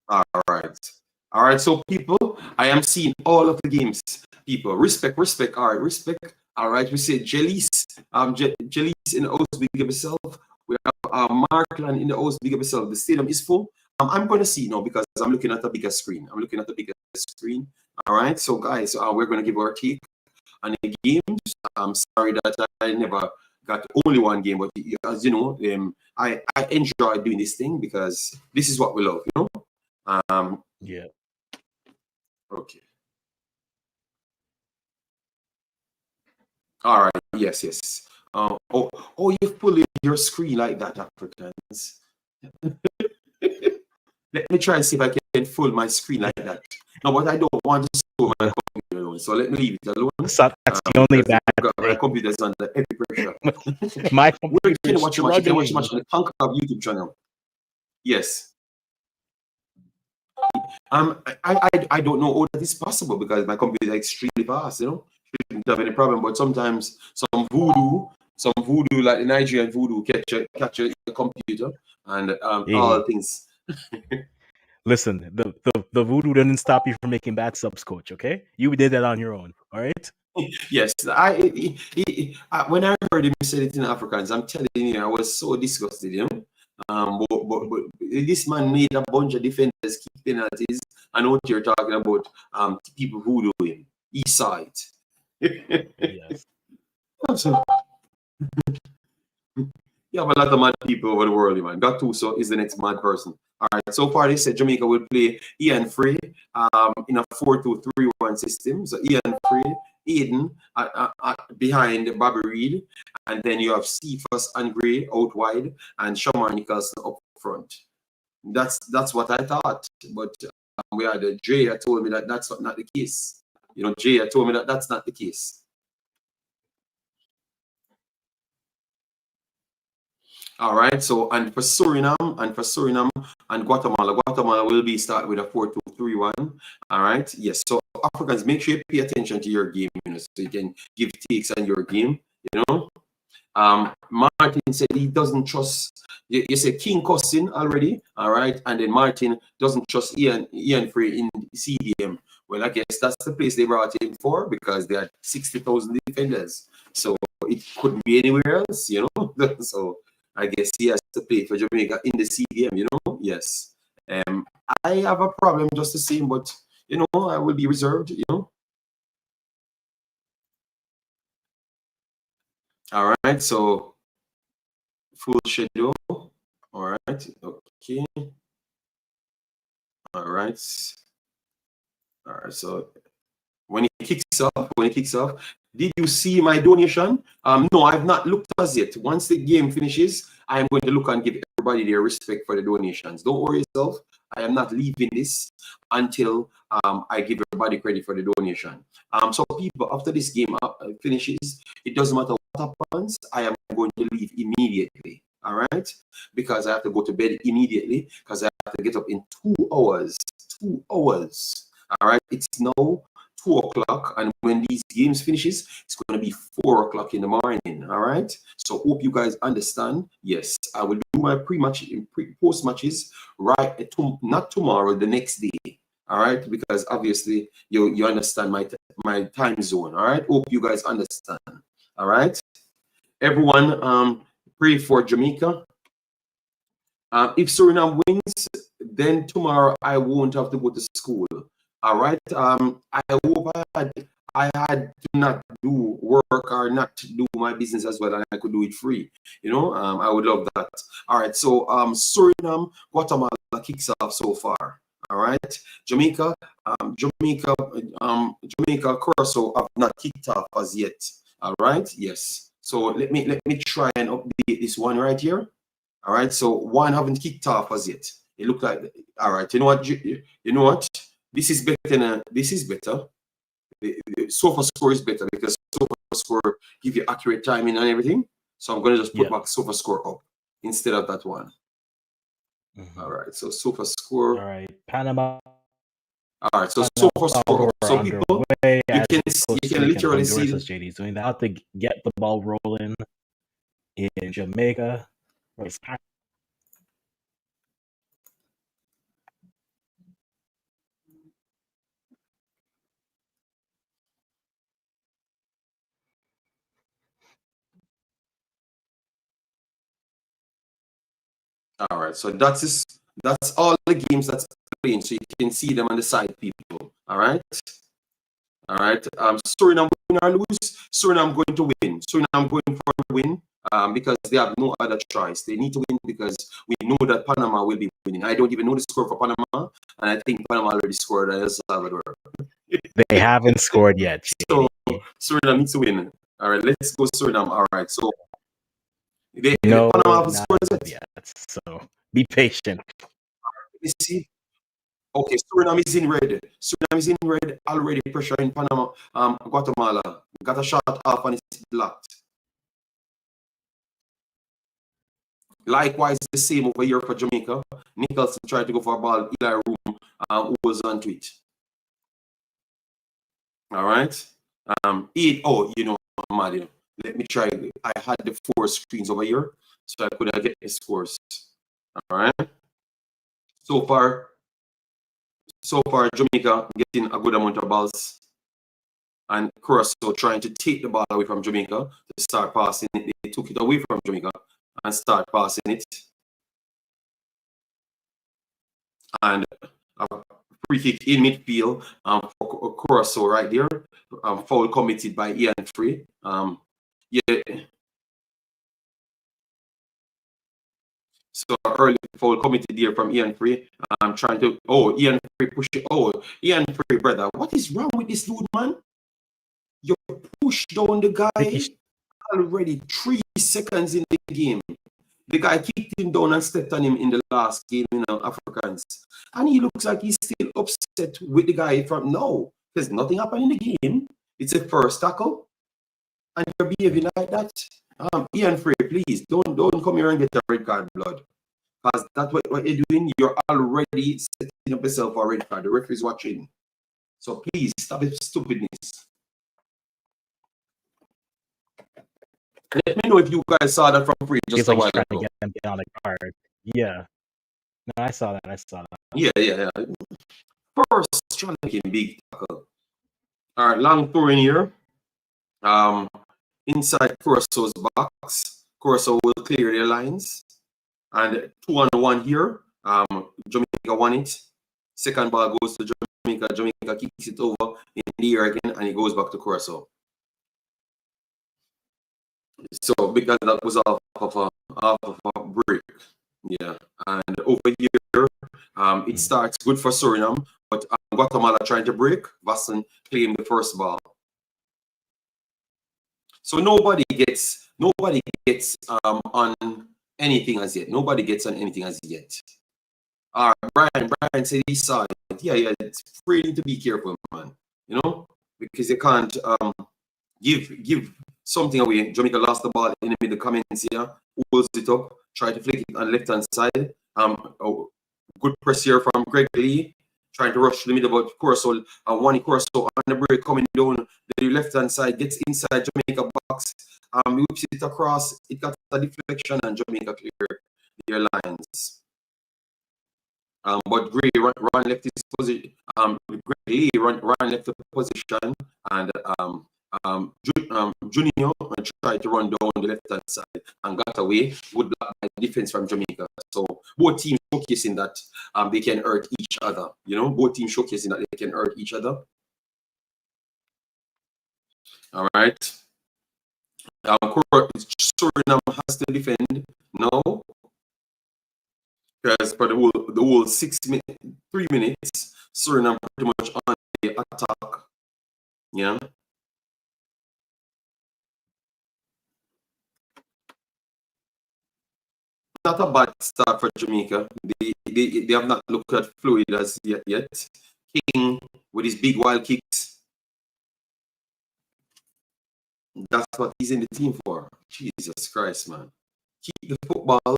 All right. All right. So people, I am seeing all of the games. People, respect, respect. All right, respect. All right. We say Jellies. Jellies in the house, big up yourself. We have Markland in the house, big up yourself. The stadium is full. I'm going to see now because I'm looking at the bigger screen. I'm looking at the bigger screen. All right. So guys, we're going to give our take on the games. I'm sorry that I never got only one game, but as you know, I enjoy doing this thing because this is what we love, you know. Yeah. Okay. All right. Yes, yes. You've pulled in your screen like that, Africans. Let me try and see if I can fold my screen like that. No, but I don't want to show my computer alone, so let me leave it alone. That's the only bad my thing. computer's under heavy pressure. My Where computer can you is watch the match? You can watch the struggling. match on the Concacaf YouTube channel. Yes. I don't know how that is possible because my computer is extremely fast, you know. Shouldn't have any problem, but sometimes some voodoo like the Nigerian voodoo catch your computer and all things. Listen, the voodoo didn't stop you from making bad subs, coach. Okay, you did that on your own. All right. Yes, when I heard him say it in Afrikaans, I'm telling you, I was so disgusted, you know. But this man made a bunch of defenders kick penalties. I know what you're talking about. People who do him. He saw it. Yes. So, you have a lot of mad people over the world, man. Gattuso is the next mad person. All right. So far, they said Jamaica will play Ian Frey in a 4-2-3-1 system. So Ian Frey, Aiden behind Bobby Reed, and then you have Cephas and Gray out wide, and Shamar Nicholson up front. That's what I thought, but we had Jay told me that that's not the case. You know, Jay told me that that's not the case. All right. So and for Suriname and Guatemala will be start with a 4-2-3-1. All right. Yes. So Africans, make sure you pay attention to your game, you know, so you can give takes on your game. You know. Martin said he doesn't trust. You said King Costin already. All right. And then Martin doesn't trust Ian Frey in CDM. Well, I guess that's the place they brought him for because they had 60,000 defenders. So it couldn't be anywhere else, you know. So I guess he has to play for Jamaica in the CDM, you know. Yes. I have a problem just the same, but you know, I will be reserved, you know. All right, so full schedule. All right, okay. All right. All right, so when it kicks off, did you see my donation? No, I've not looked as yet. Once the game finishes, I am going to look and give everybody their respect for the donations. Don't worry yourself. I am not leaving this until I give everybody credit for the donation. So people, after this game finishes, it doesn't matter what happens, I am going to leave immediately. All right, because I have to go to bed immediately because I have to get up in 2 hours. 2 hours. All right, it's now 2 o'clock, and when these games finishes, it's going to be 4 o'clock in the morning. All right. So hope you guys understand. Yes, I will do my post matches right not tomorrow, the next day. All right, because obviously you understand my time zone. All right. Hope you guys understand. All right. Everyone, pray for Jamaica. If Suriname wins, then tomorrow I won't have to go to school. All right. I hope I had to not do work or not do my business as well, and I could do it free. You know, I would love that. All right. So Suriname, Guatemala kicks off so far. All right. Jamaica, Curacao have not kicked off as yet. All right. Yes. So let me try and update this one right here. All right. So one haven't kicked off as yet. It looked like all right. You know what? You know what? This is better. This is better. The SofaScore is better because SofaScore give you accurate timing and everything. So I'm going to just put back SofaScore up instead of that one. All right. So SofaScore. All right. Panama. All right. So SofaScore. So people, you can literally see JD's doing that to get the ball rolling. in Jamaica. All right, so that's all the games that's playing, so you can see them on the side, people. All right. Suriname win or lose, Suriname going to win. Suriname going for a win because they have no other choice. They need to win because we know that Panama will be winning. I don't even know the score for Panama, and I think Panama already scored at El Salvador. They haven't scored yet. So Suriname needs to win. All right, let's go Suriname. All right, so No, Panama have not scored yet. So be patient. You see. Okay, Suriname is in red. Suriname is in red already. Pressure in Panama, Guatemala. Got a shot off and it's blocked. Likewise, the same over here for Jamaica. Nicholson tried to go for a ball. Eli Room who was onto it. All right. You know, Mario, let me try. I had the 4 screens over here, so I could get the scores. All right. So far, Jamaica getting a good amount of balls, and Curacao trying to take the ball away from Jamaica to start passing it. They took it away from Jamaica and start passing it. And a free kick in midfield for Curacao right there. Foul committed by Ian Free. Yeah. So early foul committed there from Ian Free. I'm trying to. Oh, Ian Free push it. Oh, Ian Free, brother. What is wrong with this dude, man? You push down the guy already 3 seconds in the game. The guy kicked him down and stepped on him in the last game, Africans. And he looks like he's still upset with the guy from no. There's nothing happened in the game. It's a first tackle. And you're behaving like that. Ian Frey, please, don't come here and get a red card, blood. Because that's what you're doing. You're already setting up yourself for a red card. The referee's watching. So please, stop this stupidness. Let me know if you guys saw that from Free just a while ago. To get them on the card. Yeah. No, I saw that. Yeah. First, trying to make him big tackle. All right, long throw in here. Inside Curaçao's box. Curacao will clear their lines. And 2-on-1 here. Jamaica won it. Second ball goes to Jamaica. Jamaica kicks it over in the air again, and it goes back to Curacao. So because that was off of a break. Yeah. And over here, it starts good for Suriname, but Guatemala trying to break. Vasson claimed the first ball. So nobody gets on anything as yet. Nobody gets on anything as yet. All right, Brian said he saw it. Yeah, it's really to be careful, man. You know, because you can't give something away. Jamaica lost the ball in the middle comments here. Holds it up, try to flick it on left hand side. Good press here from Greg Lee, trying to rush the middle, but Curacao and one Curacao on the break coming down the left hand side, gets inside Jamaica box. Whips it across. It got a deflection and Jamaica clear their lines. But Gray run left his position. Greg Lee run left the position, and Junior tried to run down the left hand side and got away. Good defense from Jamaica. So both teams showcasing that they can hurt each other. You know, both teams showcasing that they can hurt each other. All right. Suriname has to defend now. Because for the whole 3 minutes, Suriname pretty much on the attack. Yeah. Not a bad start for Jamaica. They have not looked at fluid as yet. King with his big wild kicks. That's what he's in the team for. Jesus Christ, man. Keep the football.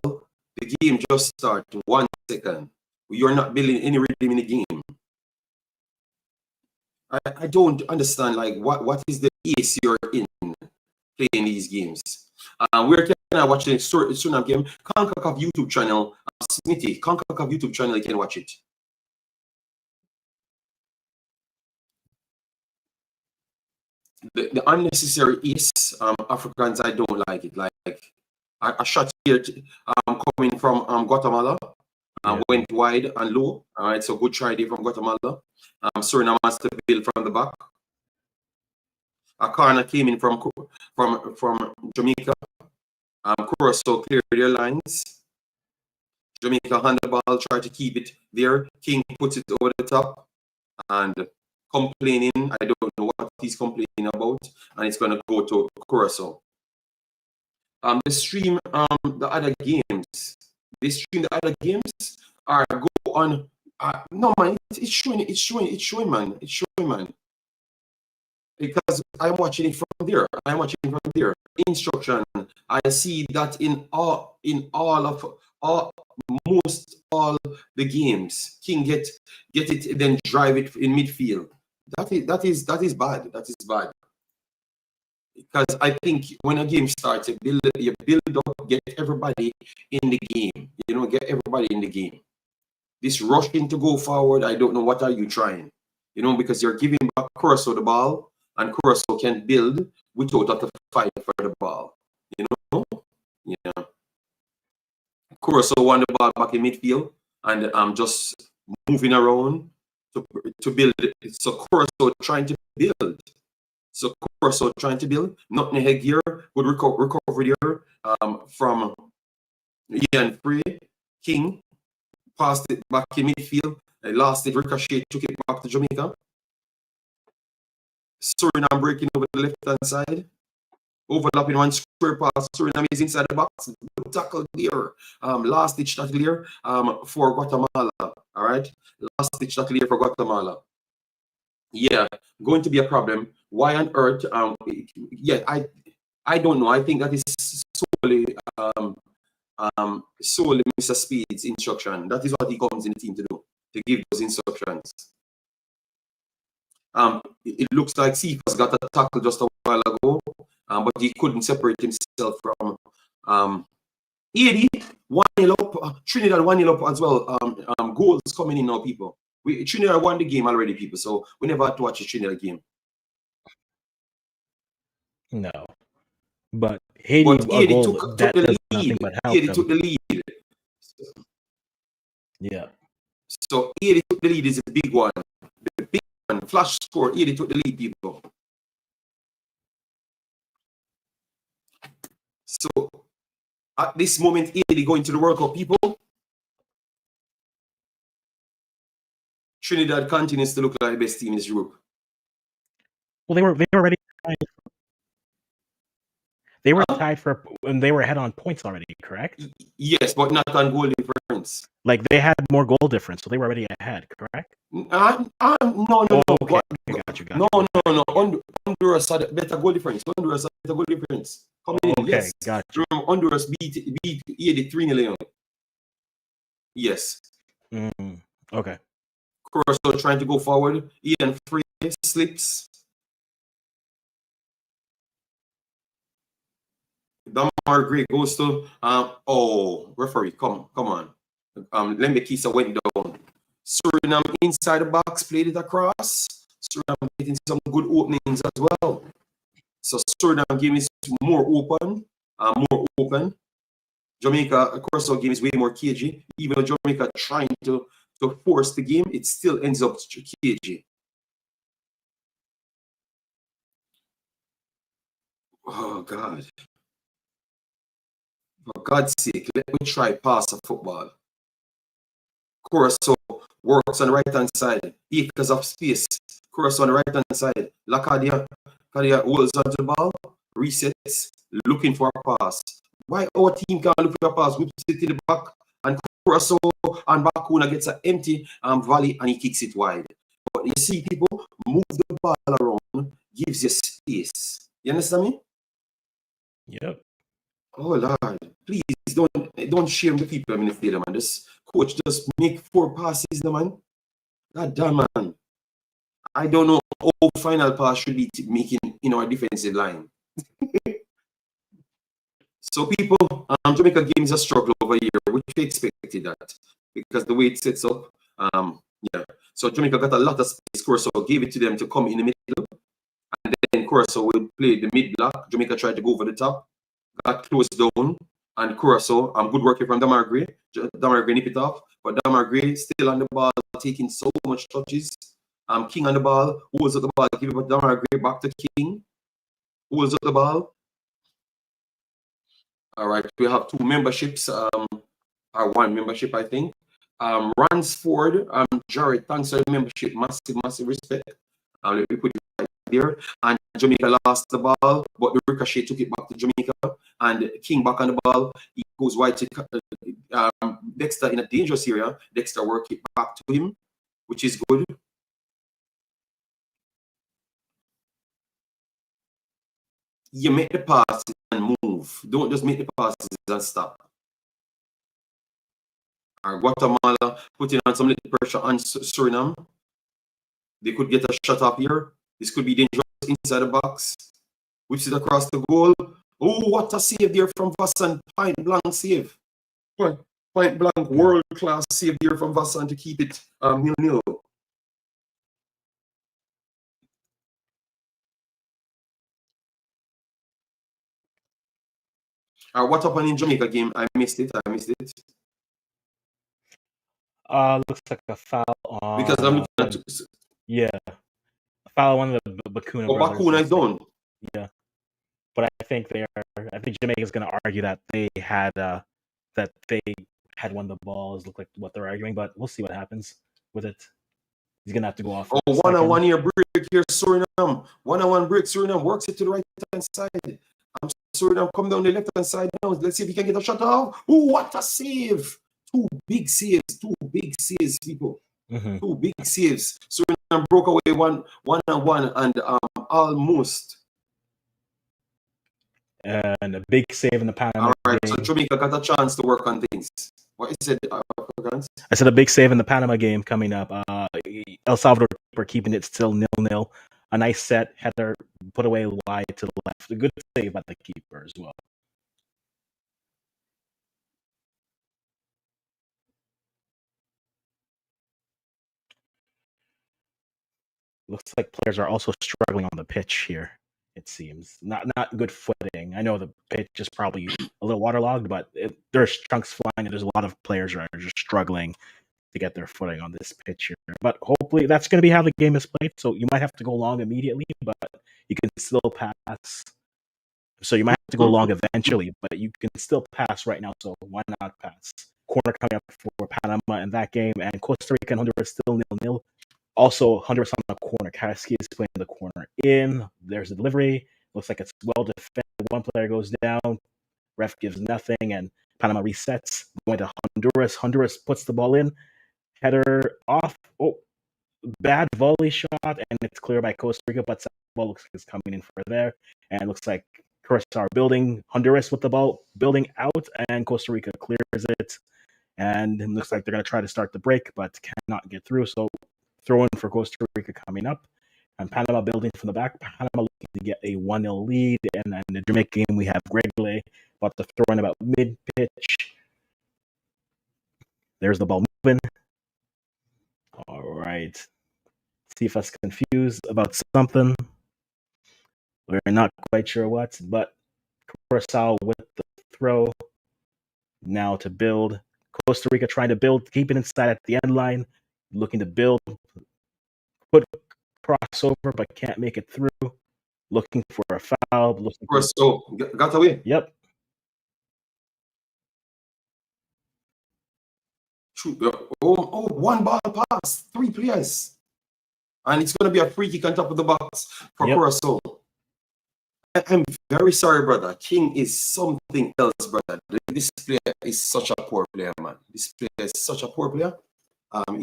The game just started 1 second. You're not building any rhythm in the game. I don't understand, like, what is the ace you're in playing these games? Where can I watch the Suriname game? Concacaf YouTube channel. Smithy, Concacaf YouTube channel, you can watch it. The unnecessary is Africans, I don't like it. Like a shot here coming from Guatemala. Went wide and low. All right, so good try there from Guatemala. Suriname has to build from the back. A corner came in from Jamaica. Curacao cleared their lines. Jamaica hand the ball, try to keep it there. King puts it over the top and complaining. I don't know what he's complaining about, and it's going to go to Curacao. The stream the other games. The stream the other games are go on. No man, it's showing, man. Because I'm watching it from there. Instruction. I see that in most all the games, King get it, then drive it in midfield. That is bad. That is bad. Because I think when a game starts, you build up, get everybody in the game. Get everybody in the game. This rushing to go forward, I don't know what are you trying. Because you're giving back Curacao the ball, and Curacao can build without have to fight for the ball. Yeah. Curacao won the ball back in midfield, and just moving around to build it. So Curacao trying to build. Nothing here. Good recovery there from Ian Free. King passed it back in midfield. Lost it. Ricochet took it back to Jamaica. Suriname breaking over the left-hand side. Overlapping one square pass. Suriname is inside the box. Good tackle there. Last ditch tackle here for Guatemala. All right. Last ditch tackle here for Guatemala. Yeah, going to be a problem. Why on earth? Yeah, I don't know. I think that is solely Mr. Speed's instruction. That is what he comes in the team to do, to give those instructions. It looks like Cephas got a tackle just a while ago, but he couldn't separate himself from HAITI 1-0 up, Trinidad 1-0 up as well. Goals coming in now, people. Trinidad won the game already, people, so we never had to watch a Trinidad game. No. But HAITI took the lead. HAITI took the lead. Yeah. So HAITI took the lead is a big one. The big one, flash score, HAITI took the lead, people. So at this moment, HAITI going to the World Cup, people. Trinidad continues to look like the best team in this group. Well, they were already tied. They were tied for, and they were ahead on points already, correct? Yes, but not on goal difference. Like they had more goal difference, so they were already ahead, correct? No. Okay, got you. No. Honduras had better goal difference. Coming in, okay, yes. Got you. Honduras beat HAITI 3-0. Yes. Okay. Curacao trying to go forward. Ian Free slips. Damar Gray goes to referee. Come on. Lembekisa went down. Suriname inside the box, played it across. Suriname getting some good openings as well. So Suriname game is more open. Jamaica, Curacao game is way more cagey. Even though Jamaica trying to force the game, it still ends up cagey. Oh God. For God's sake, let me try pass a football. Curacao works on the right hand side because of space. Curacao on the right hand side. Lacadia holds onto the ball, resets, looking for a pass. Why our team can't look for a pass? Whips it to the back, and Curacao and Bakuna gets an empty volley and he kicks it wide. But you see, people move the ball around, gives you space. You understand me? Yep. Oh Lord, please don't shame the people in the stadium, man. This coach just make 4 passes, the man. God damn, man. I don't know how final pass should be making in our defensive line. So people, Jamaica game is a struggle over here, which we expected that because the way it sets up, yeah. So Jamaica got a lot of space. Curacao gave it to them to come in the middle, and then Curacao will play the mid block. Jamaica tried to go over the top, got closed down, and Curacao, good work from Damar Gray. Damar Gray nip it off, but Damar Gray still on the ball, taking so much touches. King on the ball, holds up the ball, give it Damar Gray back to King, holds up the ball. All right, we have 2 memberships, or 1 membership, I think. Ransford, Jared, thanks for the membership, massive respect. Let me put it right there. And Jamaica lost the ball, but the Ricochet took it back to Jamaica, and King back on the ball. He goes wide to Dexter in a dangerous area. Dexter work it back to him, which is good. You make the passes and move. Don't just make the passes and stop. Guatemala putting on some little pressure on Suriname. They could get a shot up here. This could be dangerous inside the box. Whips it across the goal. Oh, what a save there from Vassan. Point blank save. Point blank world class save there from Vassan to keep it 0-0. What happened in Jamaica game? I missed it. Looks like a foul on. Because I'm looking at. Yeah. A foul on the Bakuna brothers. Bakuna is done. Yeah. But I think Jamaica's going to argue that they had won the ball. Is look like what they're arguing, but we'll see what happens with it. He's going to have to go off. Oh, 1-on-1 here break here, Suriname. 1-on-1 break, Suriname works it to the right hand side. Suriname come down the left hand side now. Let's see if he can get a shot off. Oh, what a save! 2 big saves, people. 2 big saves. Suriname broke away 1-on-1 and almost. And a big save in the Panama All right, game. so Jamaica got a chance to work on things. What is it? I said a big save in the Panama game coming up. El Salvador keeper keeping it still 0-0. A nice set header put away wide to the left. A good save by the keeper as well. Looks like players are also struggling on the pitch here. It seems not good footing. I know the pitch is probably a little waterlogged, but there's chunks flying, and there's a lot of players that are just struggling to get their footing on this pitch here. But hopefully that's going to be how the game is played. So you might have to go long immediately, but you can still pass. So you might have to go long eventually, but you can still pass right now. So why not pass? Corner coming up for Panama in that game, and Costa Rica and Honduras still 0-0. Also, Honduras on the corner. Karaski is playing the corner in. There's a delivery. Looks like it's well defended. One player goes down. Ref gives nothing, and Panama resets. Going to Honduras. Honduras puts the ball in. Header off. Oh, bad volley shot, and it's clear by Costa Rica, but the ball looks like it's coming in for there. And it looks like Curacao are building. Honduras with the ball building out, and Costa Rica clears it. And it looks like they're going to try to start the break, but cannot get through. So throw in for Costa Rica coming up. And Panama building from the back. Panama looking to get a 1-0 lead. And in the Jamaica game, we have Gregley about to throw in about mid-pitch. There's the ball moving. All right. See if us confused about something. We're not quite sure what, but Curacao with the throw. Now to build. Costa Rica trying to build, keep it inside at the end line. Looking to build. Put crossover, but can't make it through. Looking for a foul. So got away. Yep. One ball pass, 3 players. And it's going to be a free kick on top of the box for Curacao. I'm very sorry, brother. King is something else, brother. This player is such a poor player, man. This player is such a poor player.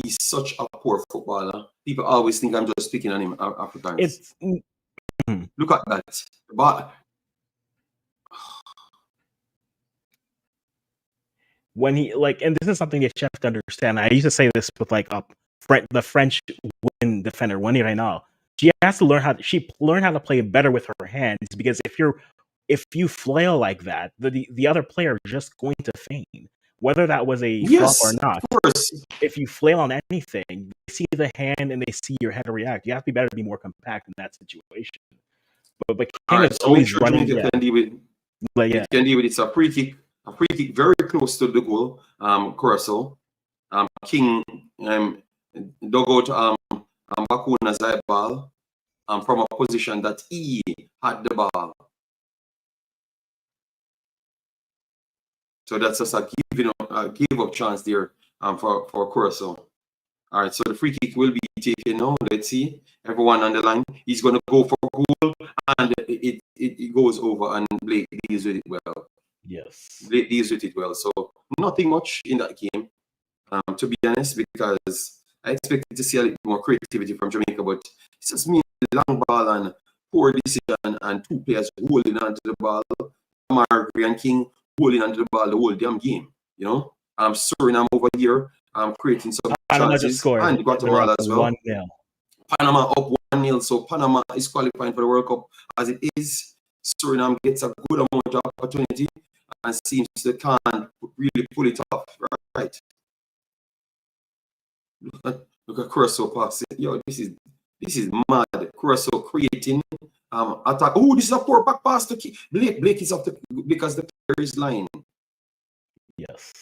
He's such a poor footballer. People always think I'm just picking on him Africans. Look at that. But when he and this is something that you have to understand. I used to say this with the French win defender, Wendy Reynal. She has to learn how to play better with her hands, because if you're if you flail like that, the other player is just going to feign, whether that was a flop or Yes, not. of course. If you flail on anything, they see the hand and they see your head react. You have to be better to be more compact in that situation. But All King right, is so make always sure running. Jamaica Yeah, can deal with but yeah, it. Can deal with it. It's a free kick very close to the goal. Curacao. King dug out Bakuna's eyeball from a position that he had the ball. So that's just a give up chance there for Curacao. All right, so the free kick will be taken now. Let's see. Everyone on the line. He's going to go for goal, and it goes over, and Blake deals with it well. yes. Blake deals with it well. So nothing much in that game, to be honest, because I expected to see a little more creativity from Jamaica, but it's just me, long ball and poor decision, and two players holding onto the ball. Marbury and King holding onto the ball the whole damn game. You know, Suriname over here, creating some Panama just chances, scored. and They're Guatemala up as well. 1-0. Panama up 1-0, so Panama is qualifying for the World Cup as it is. Suriname gets a good amount of opportunity and seems they can't really pull it off. Right. Look at Curacao pass. Yo, this is mad. Curacao creating attack. Oh, this is a poor back pass to Blake. Blake is up because the player is lying. Yes.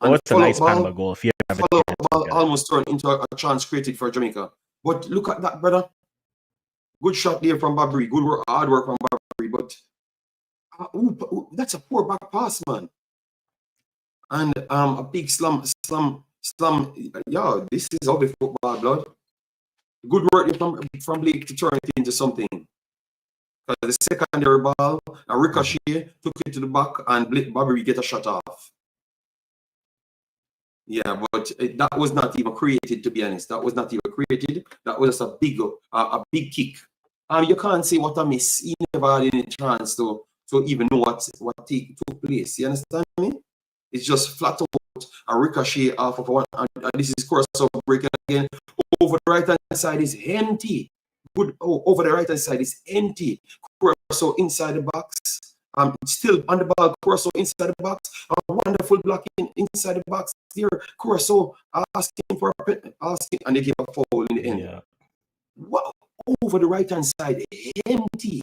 And Oh, it's a nice Panama goal. If you have a follow chance, ball look at it. almost turned into a chance created for Jamaica. But look at that, brother. Good shot there from Babri. Good work, hard work from Babri. But that's a poor back pass, man. And a big slam. Yeah, this is ugly football, blood. Good work from Blake to turn it into something. The secondary ball, a ricochet, took it to the back, and Babri get a shot off. Yeah, but that was not even created, to be honest. That was not even created. That was just a big kick. You can't say what I miss. He never had any chance to even know what took place. You understand me? It's just flat out a ricochet off of one. And this is Curacao breaking again. Over the right hand side is empty. Good. Oh, over the right hand side is empty. Curacao inside the box. Still on the ball. Curacao inside the box. A wonderful blocking inside the box. Here, Curacao asking, and they give a foul in the end. Yeah. Wow. Over the right hand side, empty.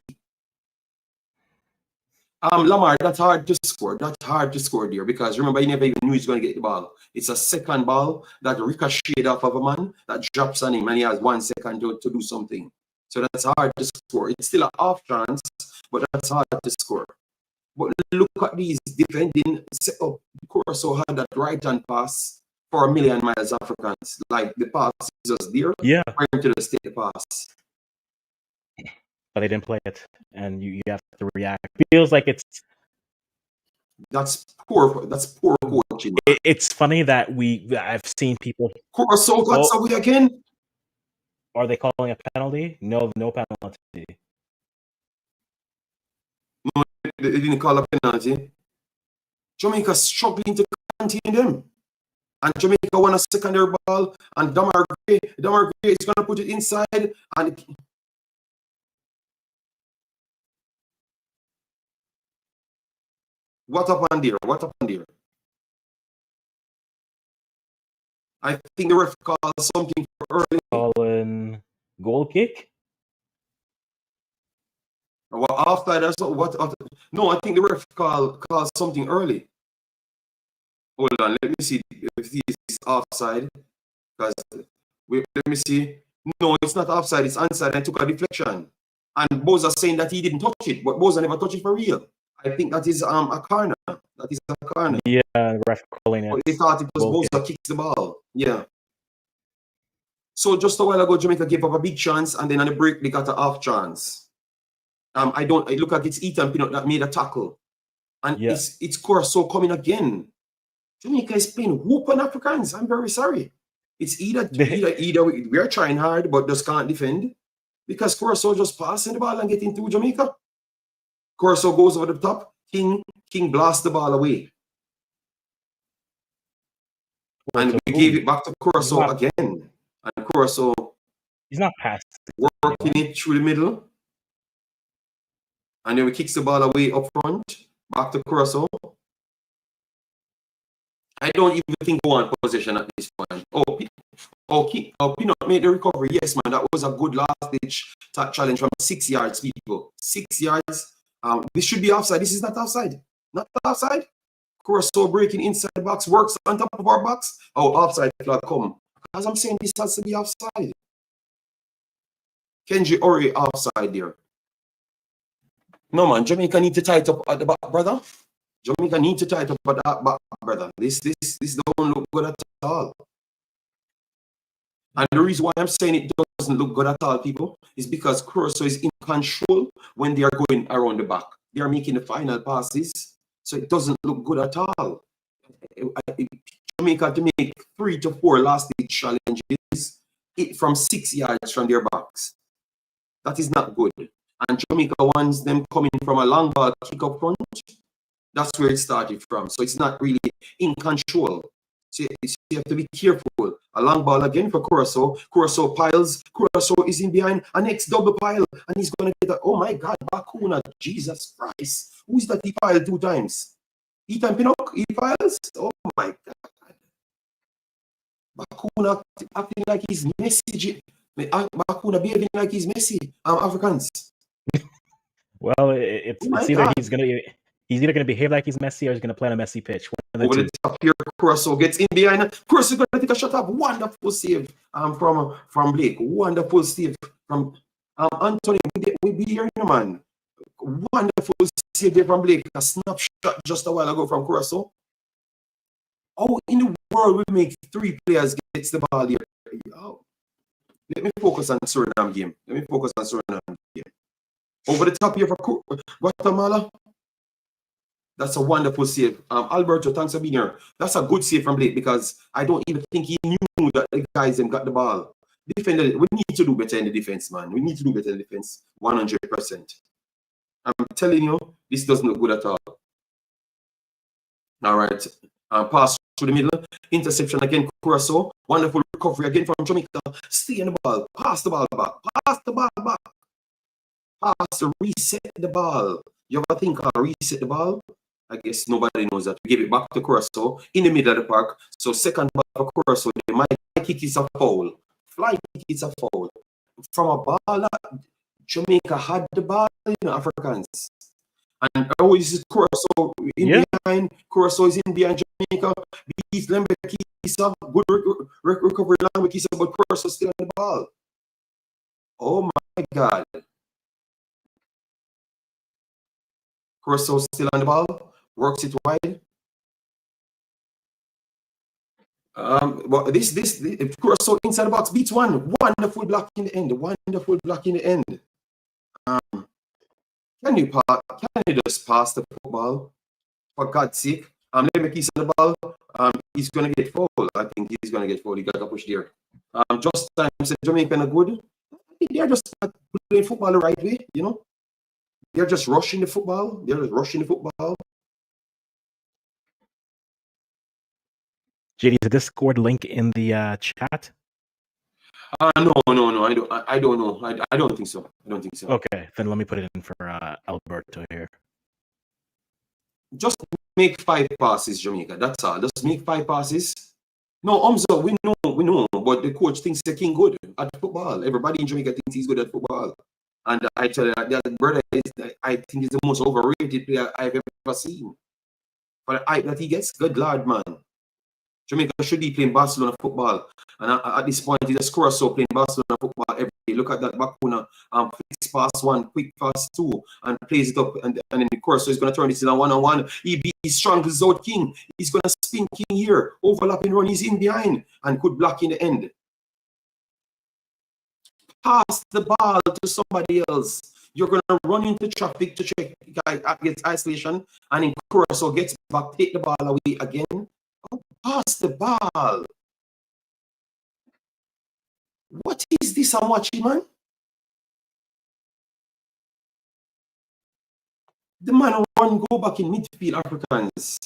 Lamar, that's hard to score. That's hard to score there because remember, he never even knew he's going to get the ball. It's a second ball that ricocheted off of a man that drops on him, and he has 1 second to do something. So that's hard to score. It's still an off chance, but that's hard to score. But look at these defending setup. Curacao had that right hand pass for a million miles Africans. Like the pass is just there. Yeah. Trying to just take the pass. But they didn't play it, and you have to react. It feels like that's poor coaching. It's funny that I've seen people. Curacao got away again. Are they calling a penalty? No penalty. No, they didn't call a penalty. Jamaica struggling to contain them. And Jamaica won a secondary ball, and Damar Gray is going to put it inside. And what happened there? I think the ref called something for early. Calling goal kick? Well, after that's what? No, I think the ref called something early. Hold on, let me see if this is offside. Because let me see. No, it's not offside. It's onside. I took a deflection, and Boza saying that he didn't touch it, but Boza never touched it for real. I think that is a corner. That is a corner. Yeah, the ref calling it. But they thought it was Boza kicks the ball. Yeah. So just a while ago, Jamaica gave up a big chance, and then on the break they got a half chance. I look like it's Ethan Pinot that made a tackle, and it's Curacao coming again. Jamaica is playing whoop on Africans. I'm very sorry. It's either we are trying hard but just can't defend because Curacao just passing the ball and getting through Jamaica. Curacao goes over the top. King blasts the ball away. And we gave it back to Curacao again. And Curacao he's not passed. working it through the middle. And then we kicks the ball away up front, back to Curacao. I don't even think we want possession at this point. Pinot made the recovery. Yes, man, that was a good last-ditch challenge from 6 yards, people. 6 yards. This should be offside. This is not offside. Not offside. Curacao breaking inside the box, works on top of our box. Oh, offside flag come. As I'm saying, this has to be offside. Kenji Ori offside there. No, man, Jamaica need to tighten up at the back, brother. Jamaica need to tighten up at the back, brother. This don't look good at all. And the reason why I'm saying it doesn't look good at all, people, is because Curacao is in control when they are going around the back. They are making the final passes, so it doesn't look good at all. Jamaica to make 3 to 4 last-ditch challenges from 6 yards from their backs. That is not good. And Jamaica wants them coming from a long ball kick up front. That's where it started from. So it's not really in control. So you have to be careful. A long ball again for Curacao. Curacao piles. Curacao is in behind. A next double pile. And he's going to get that. Oh my God, Bakuna. Jesus Christ. Who is that he piled 2 times? Ethan Pinnock, he piles? Oh my God. Bakuna acting like he's Messi. Bakuna behaving like he's Messi. Africans. Well, it's either he's either going to behave like he's Messi or he's going to play on a Messi pitch. Over the top here, Curacao gets in behind. Curacao going to take a shot up. Wonderful save from Blake. Wonderful save from Anthony. We be here, man. Wonderful save there from Blake. A snapshot just a while ago from Curacao. How in the world we make 3 players gets the ball here? Oh. Let me focus on Suriname game. Over the top here for Guatemala. That's a wonderful save. Alberto, thanks for being here. That's a good save from Blake because I don't even think he knew that the guys got the ball. Defender, we need to do better in the defense, man. We need to do better in the defense, 100%. I'm telling you, this doesn't look good at all. All right. Pass through the middle. Interception again, Curacao. Wonderful recovery again from Jamaica. Stay in the ball. Pass the ball back. Pass the ball back. Pass to reset the ball. You ever think I'll reset the ball? I guess nobody knows that. We give it back to Curacao in the middle of the park. So second ball for Curacao. The might kick is a foul. Fly kick is a foul. From a ball, Jamaica had the ball, Africans. And always is Curacao in behind. Curacao is in behind Jamaica. Beats Lembe Kisa. Good recovery line with Kisa, but Curacao still on the ball. Oh my God. Curacao still on the ball. Works it wide. But this Curacao inside the box beats one. Wonderful block in the end. Wonderful block in the end. Can you just pass the football? For God's sake. Let me kiss the ball. He's gonna get fouled. I think he's gonna get fouled. He got a push there. Just time said Jamaica are good. I think they're just playing football the right way, They're just rushing the football. JD, is the Discord link in the chat? No. I don't know. I don't think so. Okay, then let me put it in for Alberto here. Just make 5 passes, Jamaica. That's all. Just make 5 passes. No, Umzo, we know, but the coach thinks the king good at football. Everybody in Jamaica thinks he's good at football. And I tell you that brother I think he's the most overrated player I've ever seen. For the hype that he gets, good lord, man. Jamaica should be playing Barcelona football. And at this point, he's just Curacao playing Barcelona football every day. Look at that Bakuna, fix pass 1, quick pass 2, and plays it up. And then Curacao is going to turn this in a 1-on-1. He's strong as out king. He's going to spin king here. Overlapping run, he's in behind. And could block in the end. Pass the ball to somebody else. You're going to run into traffic to check against isolation. And then Curacao gets back, take the ball away again. Pass the ball. What is this I'm watching, man? The man go back in midfield, Africans.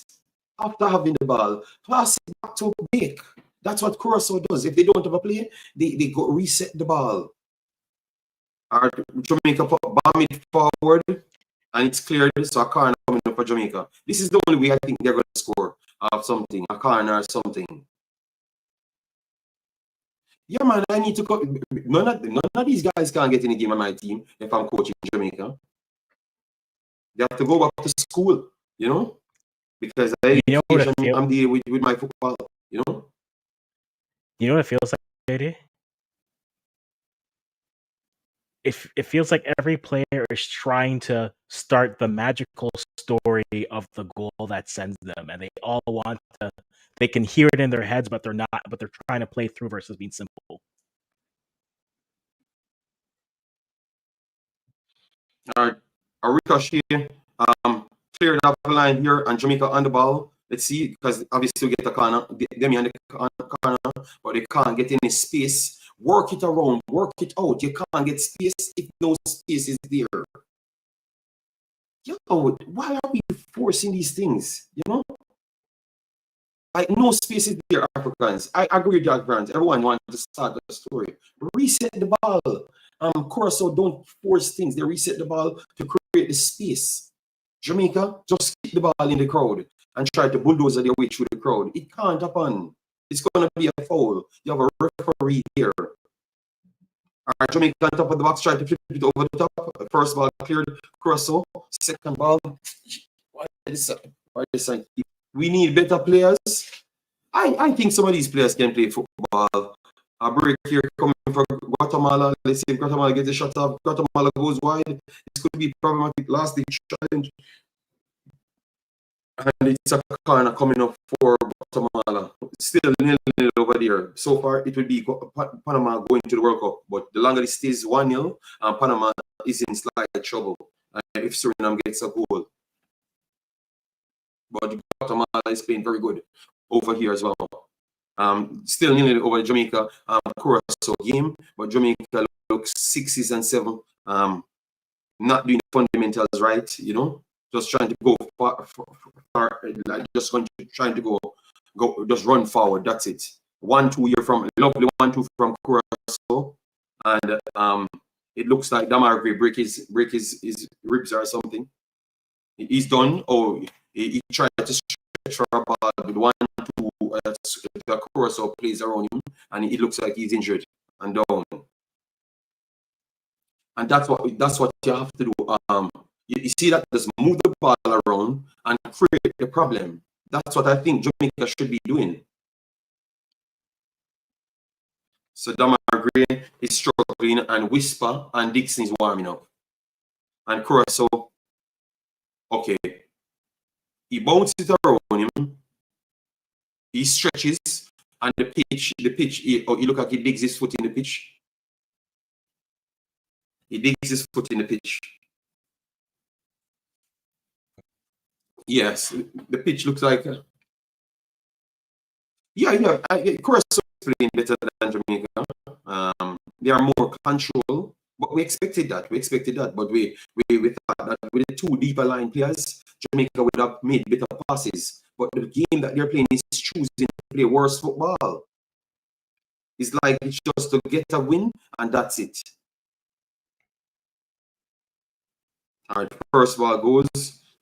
After having the ball, pass it back to Blake. That's what Curacao does. If they don't have a play, they go reset the ball. Or Jamaica bomb it forward. and it's cleared, so a corner coming up for Jamaica. This is the only way I think they're going to score something, a corner or something. Yeah, man, I need to go. None of these guys can't get in the game on my team if I'm coaching Jamaica. They have to go back to school, you know, because education, I'm dealing with my football, you know. You know what it feels like, JD? It feels like every player is trying to start the magical story of the goal that sends them, and they all want to. They can hear it in their heads, but they're not. But they're trying to play through versus being simple. All right, a ricochet, cleared up the line here, and Jamaica on the ball. Let's see, because obviously we get the corner, them on the corner, but they can't get any space. Work it around, work it out. You can't get space if no space is there. Yo, why are we forcing these things? You know, like no space is there, Africans. I agree with that, Grant. Everyone wants to start the story. Reset the ball. Curacao don't force things. They reset the ball to create the space. Jamaica just keep the ball in the crowd and try to bulldoze their way through the crowd. It can't happen. It's going to be a foul. You have a referee here. All right, Jamaica on top of the box, try to flip it over the top. First ball cleared, Curacao. Second ball. Why this? We need better players. I think some of these players can play football. A break here coming for Guatemala. Let's see if Guatemala gets a shot off. Guatemala goes wide. This could be problematic. Last day challenge. And it's a corner coming up for Guatemala. Still nil over there. So far, it will be Panama going to the World Cup. But the longer it stays 1-0, Panama is in slight trouble if Suriname gets a goal. But Guatemala is playing very good over here as well. Still nil over Jamaica. Curacao game, but Jamaica looks 6s and 7. Not doing the fundamentals right, you know. Just trying to go far, like just trying to go, just run forward. That's it. 1-2 here from lovely 1-2 from Curacao, and it looks like Damar break his ribs or something. He's done. Oh, he tried to stretch for a ball with 1-2. The Curacao plays around him, and it looks like he's injured and down. And that's what you have to do. You see that, just move the ball around and create a problem. That's what I think Jamaica should be doing. So Damar Gray is struggling, and Whisper and Dixon is warming up. And Curacao, okay, he bounces it around him, he stretches, and the pitch, he look like he digs his foot in the pitch. He digs his foot in the pitch. Yes, the pitch looks like. Curacao is playing better than Jamaica. They are more control, but we expected that. But we thought that with the two deeper line players, Jamaica would have made better passes. But the game that they're playing is choosing to play worse football. It's like it's just to get a win, and that's it. All right, first ball goes.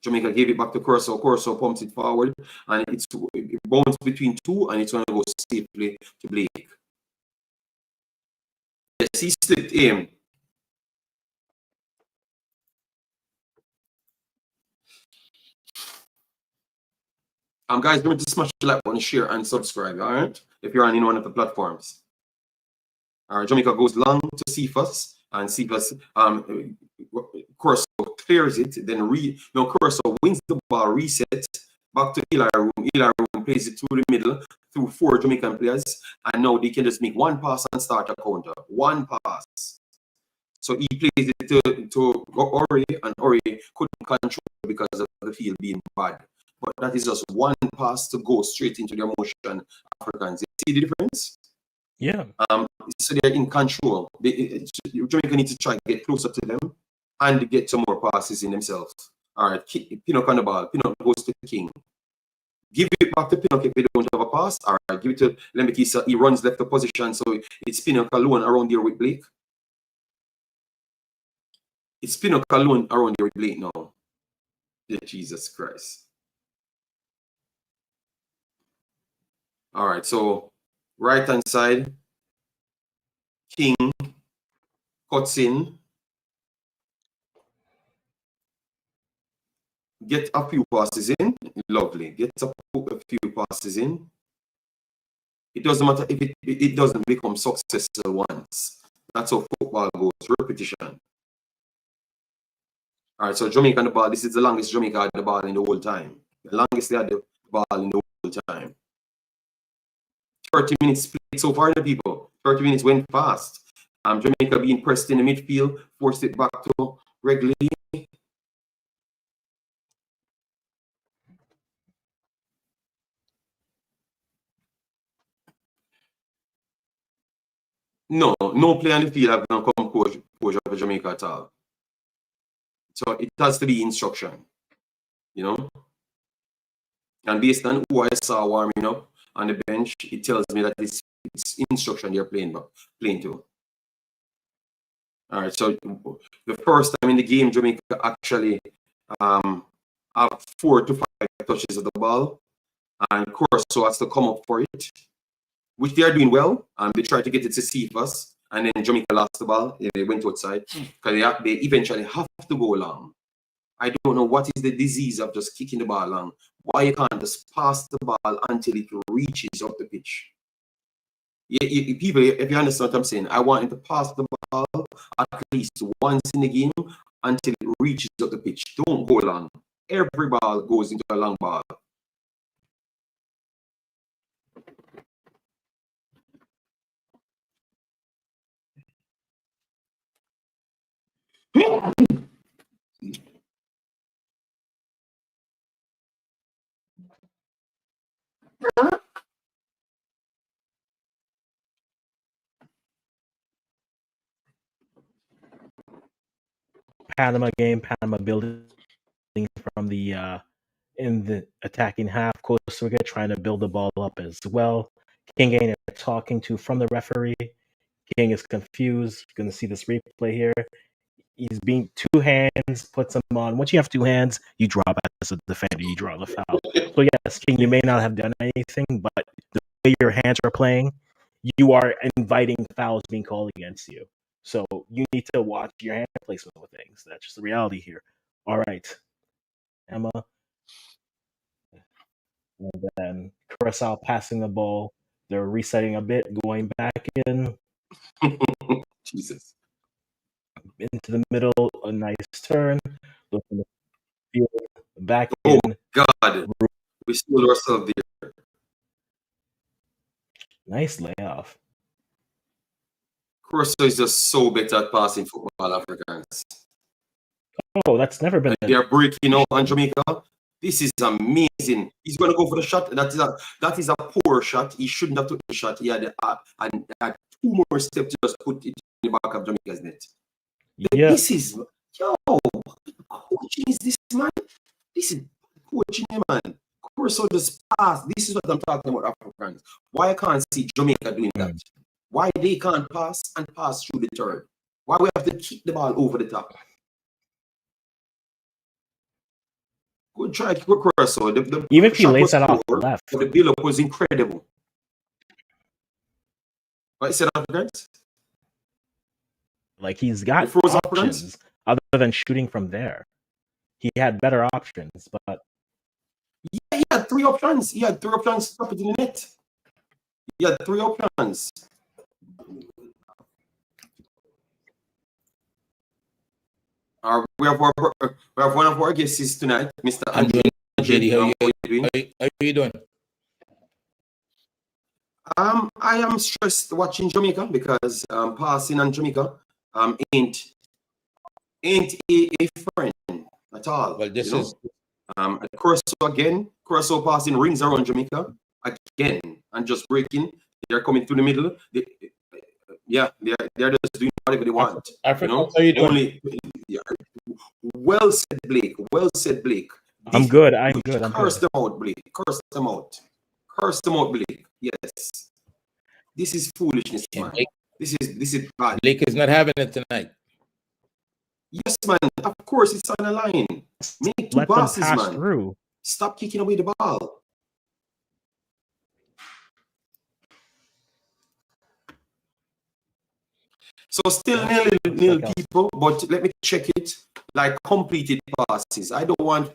Jamaica gave it back to Curacao. Curacao pumps it forward, and it bounces between two, and it's going to go safely to Blake. Yes, he slipped in. Guys, remember to smash the like button, share, and subscribe, all right? If you're on any one of the platforms. All right, Jamaica goes long to Cephas, and Cephas, Curacao clears it, then Curacao wins the ball, resets, back to Eli Room. Eli Room plays it through the middle, through 4 Jamaican players, and now they can just make one pass and start a counter. One pass. So he plays it to Ori, and Ori couldn't control because of the field being bad. But that is just one pass to go straight into their motion, Africans. You see the difference? Yeah. So they're in control. Jamaica needs to try to get closer to them and get some more passes in themselves. All right, Pinnock on the ball. Pinnock goes to King. Give it back to Pinnock if they don't have a pass. All right, give it to Lemekisa. He runs left the position, so it's Pinnock alone around here with Blake. It's Pinnock alone around here with Blake now. Jesus Christ. All right, so right hand side, King cuts in, get a few passes in, lovely. Gets a few passes in. It doesn't matter if it doesn't become successful once. That's how football goes, repetition. All right, so Jamaica on the ball. This is the longest Jamaica had the ball in the whole time. The longest they had the ball in the whole time. 30 minutes played so far, the people. 30 minutes went fast. Jamaica being pressed in the midfield, forced it back to Wrigley. No player on the field have gonna come coach of Jamaica at all. So it has to be instruction, you know. And based on who I saw warming up on the bench, it tells me that it's instruction they're playing to. All right, so the first time in the game, Jamaica actually have 4 to 5 touches of the ball, and Curacao has to come up for it, which they are doing well. They tried to get it to Cephas, and then Jamaica lost the ball. They went outside because they eventually have to go long. I don't know what is the disease of just kicking the ball long. Why you can't just pass the ball until it reaches up the pitch? People, if you understand what I'm saying, I want him to pass the ball at least once in the game until it reaches up the pitch. Don't go long. Every ball goes into a long ball. Panama game, Panama building from the in the attacking half. Costa Rica trying to build the ball up as well. King ain't talking to from the referee. King is confused. You're gonna see this replay here. He's being 2 hands, puts him on. Once you have 2 hands, you drop as a defender. You draw the foul. So yes, King, you may not have done anything, but the way your hands are playing, you are inviting fouls being called against you. So you need to watch your hand placement with things. That's just the reality here. All right, Emma. And then Curacao passing the ball. They're resetting a bit, going back in. Jesus. Into the middle, a nice turn. Looking the field, back in. Oh, God. We stole ourselves there. Nice layoff. Curacao is just so better at passing football, Africans. Oh, that's never been. They're breaking out on Jamaica. This is amazing. He's going to go for the shot. That is a poor shot. He shouldn't have took the shot. He had 2 more steps to just put it in the back of Jamaica's net. Yeah. This is, coaching is this, man? This is coaching, man. Curacao just pass. This is what I'm talking about, Africans. Why I can't see Jamaica doing that? Why they can't pass and pass through the turn? Why we have to kick the ball over the top? Good try, Curacao. Even if he lays that off the left, the build-up was incredible. What is it, Africans? Like he's got options other than shooting from there. He had better options, but yeah, he had 3 options. He had 3 options to stop it in the net. He had 3 options. We have one of our guests tonight, Mr. Andrew. JD, how you doing? I am stressed watching Jamaica because passing on Jamaica ain't a friend at all. Well, this is Curacao passing rings around Jamaica again and just breaking. They're coming through the middle. They're just doing whatever they want. Africa, how you doing? Well said, Blake. Well said, Blake. I'm good. I'm good. Curse them out, Blake. Curse them out. Curse them out, Blake. Yes. This is foolishness, man. This is bad. Blake is not having it tonight. Yes, man. Of course, it's on the line. Make two Let them passes, pass man. through. Stop kicking away the ball. So still nil people, but let me check it. Like completed passes. I don't want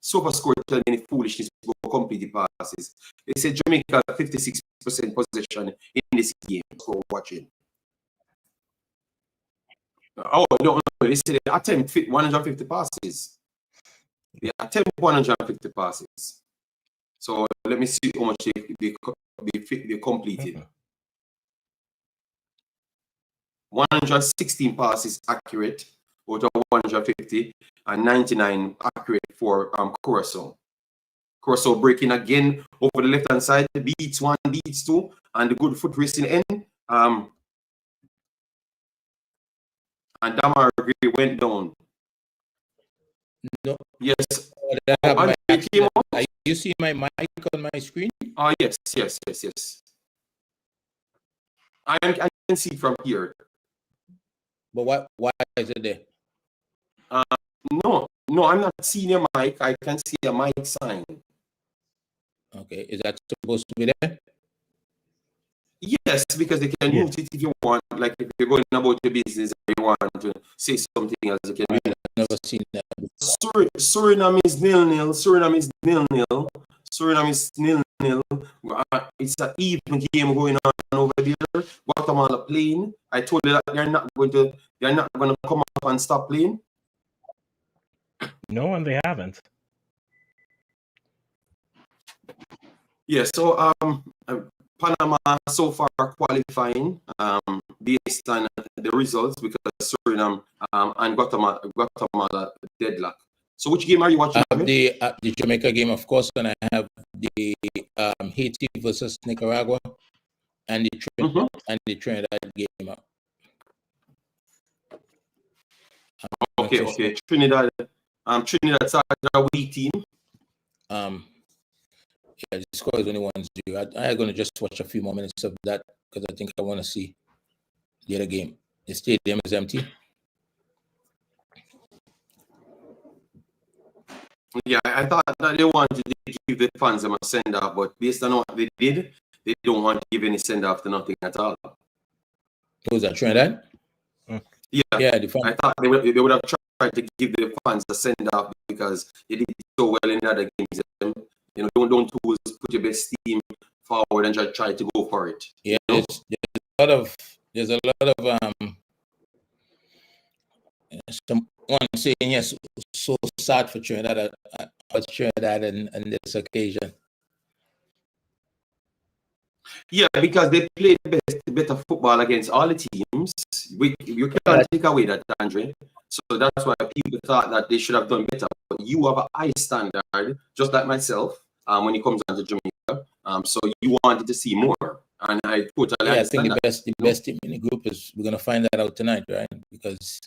SofaScore to tell me any foolishness about completed passes. They said Jamaica 56% possession in this game. So watching. Oh no, they said they attempt 150 passes. They attempt 150 passes. So let me see how much they completed. 116 passes accurate out of 150 and 99 accurate for Curacao. Curacao breaking again over the left hand side, beats one, beats two, and the good foot racing end. And Damar went down. No. Yes. Are you see my mic on my screen? Oh, yes. I can see from here. But why is it there? No, I'm not seeing a mic. I can see a mic sign. Okay, is that supposed to be there? Yes, because they can mute it if you want. Like if you're going about your business and you want to say something else, you can mute it. I've never seen that. Suriname is 0-0. Suriname is 0-0. Suriname is 0-0. It's an even game going on over there. Guatemala playing. I told you that they're not going to come up and stop playing. No, and they haven't. Yeah, so Panama so far qualifying based on the results because Suriname and Guatemala deadlock. So which game are you watching? I have the Jamaica game, of course, and I have the Haiti versus Nicaragua and the Trinidad game. Okay. Trinidad Trinidad's a weak team. Yeah, the score is only 1-0. I'm going to just watch a few more minutes of that because I think I want to see the other game. The stadium is empty. Yeah, I thought that they wanted to give the fans a send off, but based on what they did, they don't want to give any send off to nothing at all. Who's that, Trinidad? Yeah, the fans. I thought they would have tried to give the fans a send off because they did so well in other games. You know, don't put your best team forward and try to go for it. Yeah, you know? there's a lot of someone saying yes, so sad for Trinidad and this occasion. Yeah, because they played better football against all the teams. You can't take away that, Andre. So that's why people thought that they should have done better. But you have a high standard, just like myself, when it comes down to Jamaica. So you wanted to see more, and I totally understand. I think the best team in the group is we're gonna find that out tonight, right? Because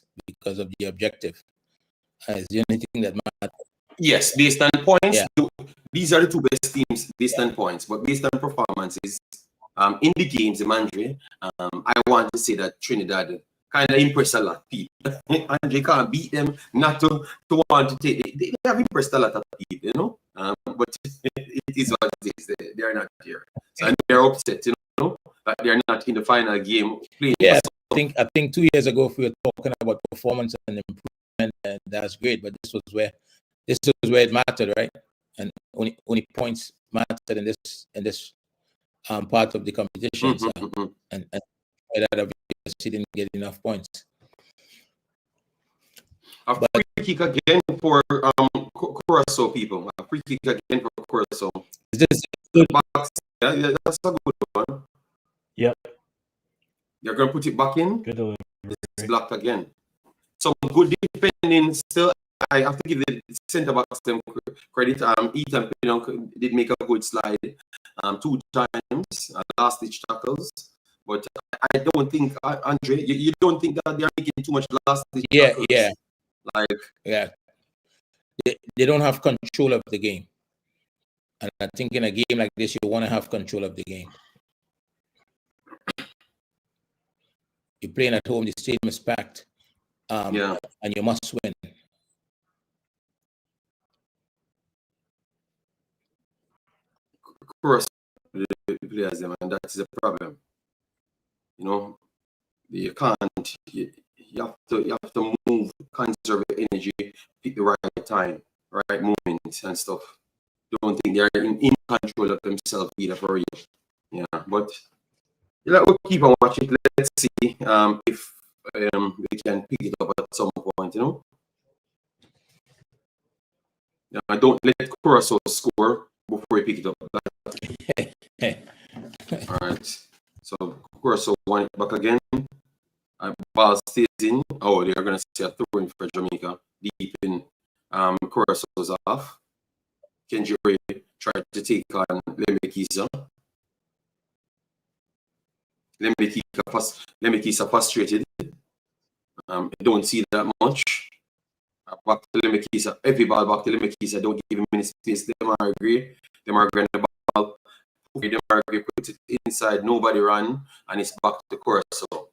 of the objective. It's the only thing that matters. Yes, based on points, these are the two best teams based on points, but based on performances in the games, Andre, I want to say that Trinidad kind of impressed a lot of people. Andre can't beat them, not to want to take. They have impressed a lot of people, you know. But it is what it is. They are not here, so they're upset, you know, that they're not in the final game playing. Yeah, I think 2 years ago we were talking about performance and improvement, and that's great. But this was where it mattered, right? And only points mattered in this part of the competition. And that obviously didn't get enough points. A free kick again for Curacao people. A free kick again for Curacao. Is this good? Yeah, that's a good one. Yep. You're gonna put it back in. Good delivery. It's blocked again. So good defending still. I have to give the centre backs them credit. Ethan Pinnock did make a good slide 2 times, last ditch tackles. But I don't think, Andre, you don't think that they are making too much last ditch tackles? Yeah. They don't have control of the game. And I think in a game like this, you want to have control of the game. You're playing at home, the stadium is packed. Yeah. and you must win. Of course, the players them, and that's the problem. You know, you can't. You have to move, conserve your energy, pick the right time, right moments and stuff. Don't think they're in control of themselves either for real. Yeah, but we'll keep on watching. Let's see if we can pick it up at some point. You know. Don't let Curacao score before we pick it up. All right. So Curacao won it back again. Ball stays in. Oh, they're gonna see a throw in for Jamaica. Deep in. Curaçao's off. Kenji Ray tried to take on Lemekisa. Lemekisa frustrated. I don't see that much. Back to Lemekisa. Every ball back to Lemekisa. Don't give him any space. Them are agree. Them are going the ball. Them are agree. Put it inside. Nobody run. And it's back to Curacao.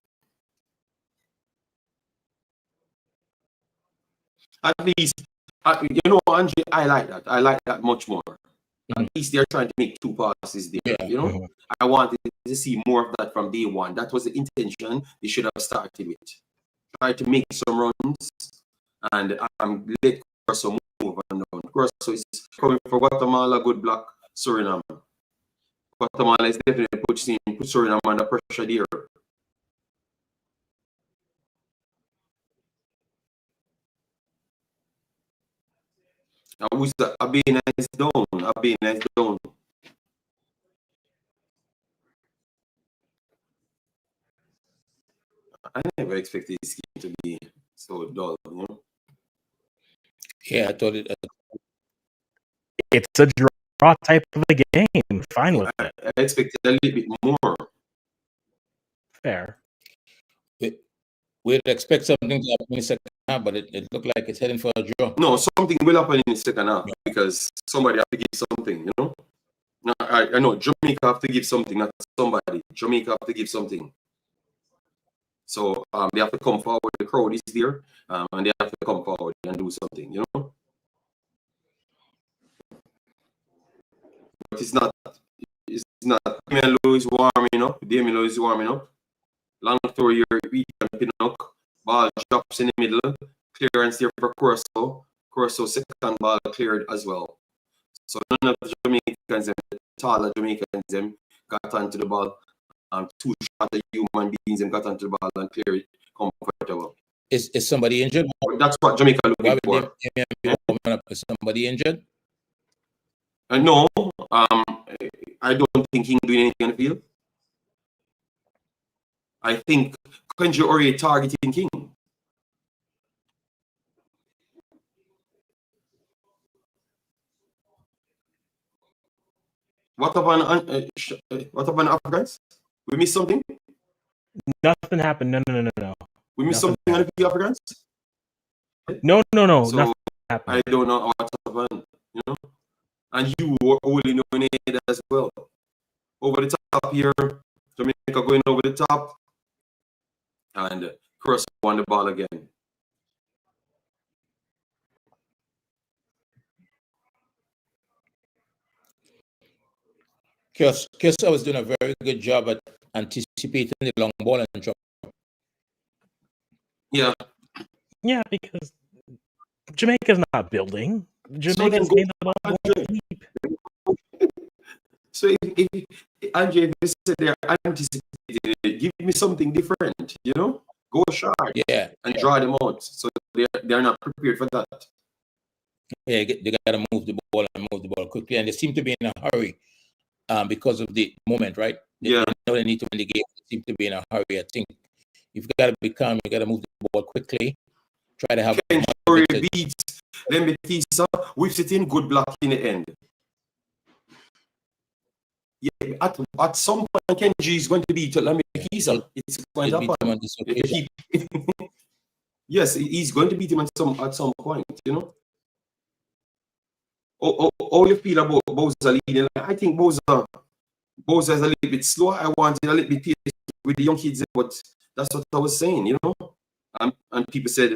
At least, you know, Andre, I like that. I like that much more. At least they're trying to make two passes there. Yeah. You know, I wanted to see more of that from day one. That was the intention they should have started with. Try to make some runs and let Curacao move on down. Curacao is coming for Guatemala, good block, Suriname. Guatemala is definitely put Suriname under pressure there. Now, who's that? Abena is down. Abena is down. I never expected this game to be so dull, you know? Yeah, I thought it. It's a draw type of a game. Fine with it. I expected a little bit more. Fair. We'd expect something to happen in the second half, but it looked like it's heading for a draw. No, something will happen in the second half because somebody have to give something, you know? Now, I know Jamaica have to give something, not somebody. Jamaica have to give something. So they have to come forward. The crowd is there, and they have to come forward and do something, you know? But it's not. Damian Lowe is warming up. Damian Lowe is warming up. Long throw here, Pinnock. Ball drops in the middle. Clearance there for Curacao. Curacao second ball cleared as well. So none of the Jamaicans, the taller Jamaicans, them got onto the ball. Two shorter human beings them got onto the ball and cleared it comfortable. Is somebody injured? That's what Jamaica looking for. Is somebody injured? No, I don't think he's doing anything on the field. I think Kenji already targeting King. What about Africans? We missed something? Nothing happened. No. We missed something on the Africans? No. So nothing happened. I don't know what happened, you know? And you were only knowing it as well. Over the top here, Jamaica going over the top. And Curacao won the ball again. Curacao was doing a very good job at anticipating the long ball and drop. Yeah. Yeah, because Jamaica's not building. Jamaica's getting the ball deep. So if Andre said they're anticipating it, give me something different, you know? Go sharp, and draw them out. So they're not prepared for that. Yeah, they got to move the ball quickly, and they seem to be in a hurry because of the moment, right? They know they need to win the game. They seem to be in a hurry. I think you've got to be calm. You got to move the ball quickly. Try to have. Beats. Let me tease up. We've seen in good block in the end. Yeah, at some point, Kenji is going to beat Lemekisa. It's going to happen. Yes, he's going to beat him at some point, you know. How you feel about Bowser leading? I think Bowser is a little bit slow. I wanted a little bit patient with the young kids, but that's what I was saying, you know. and people said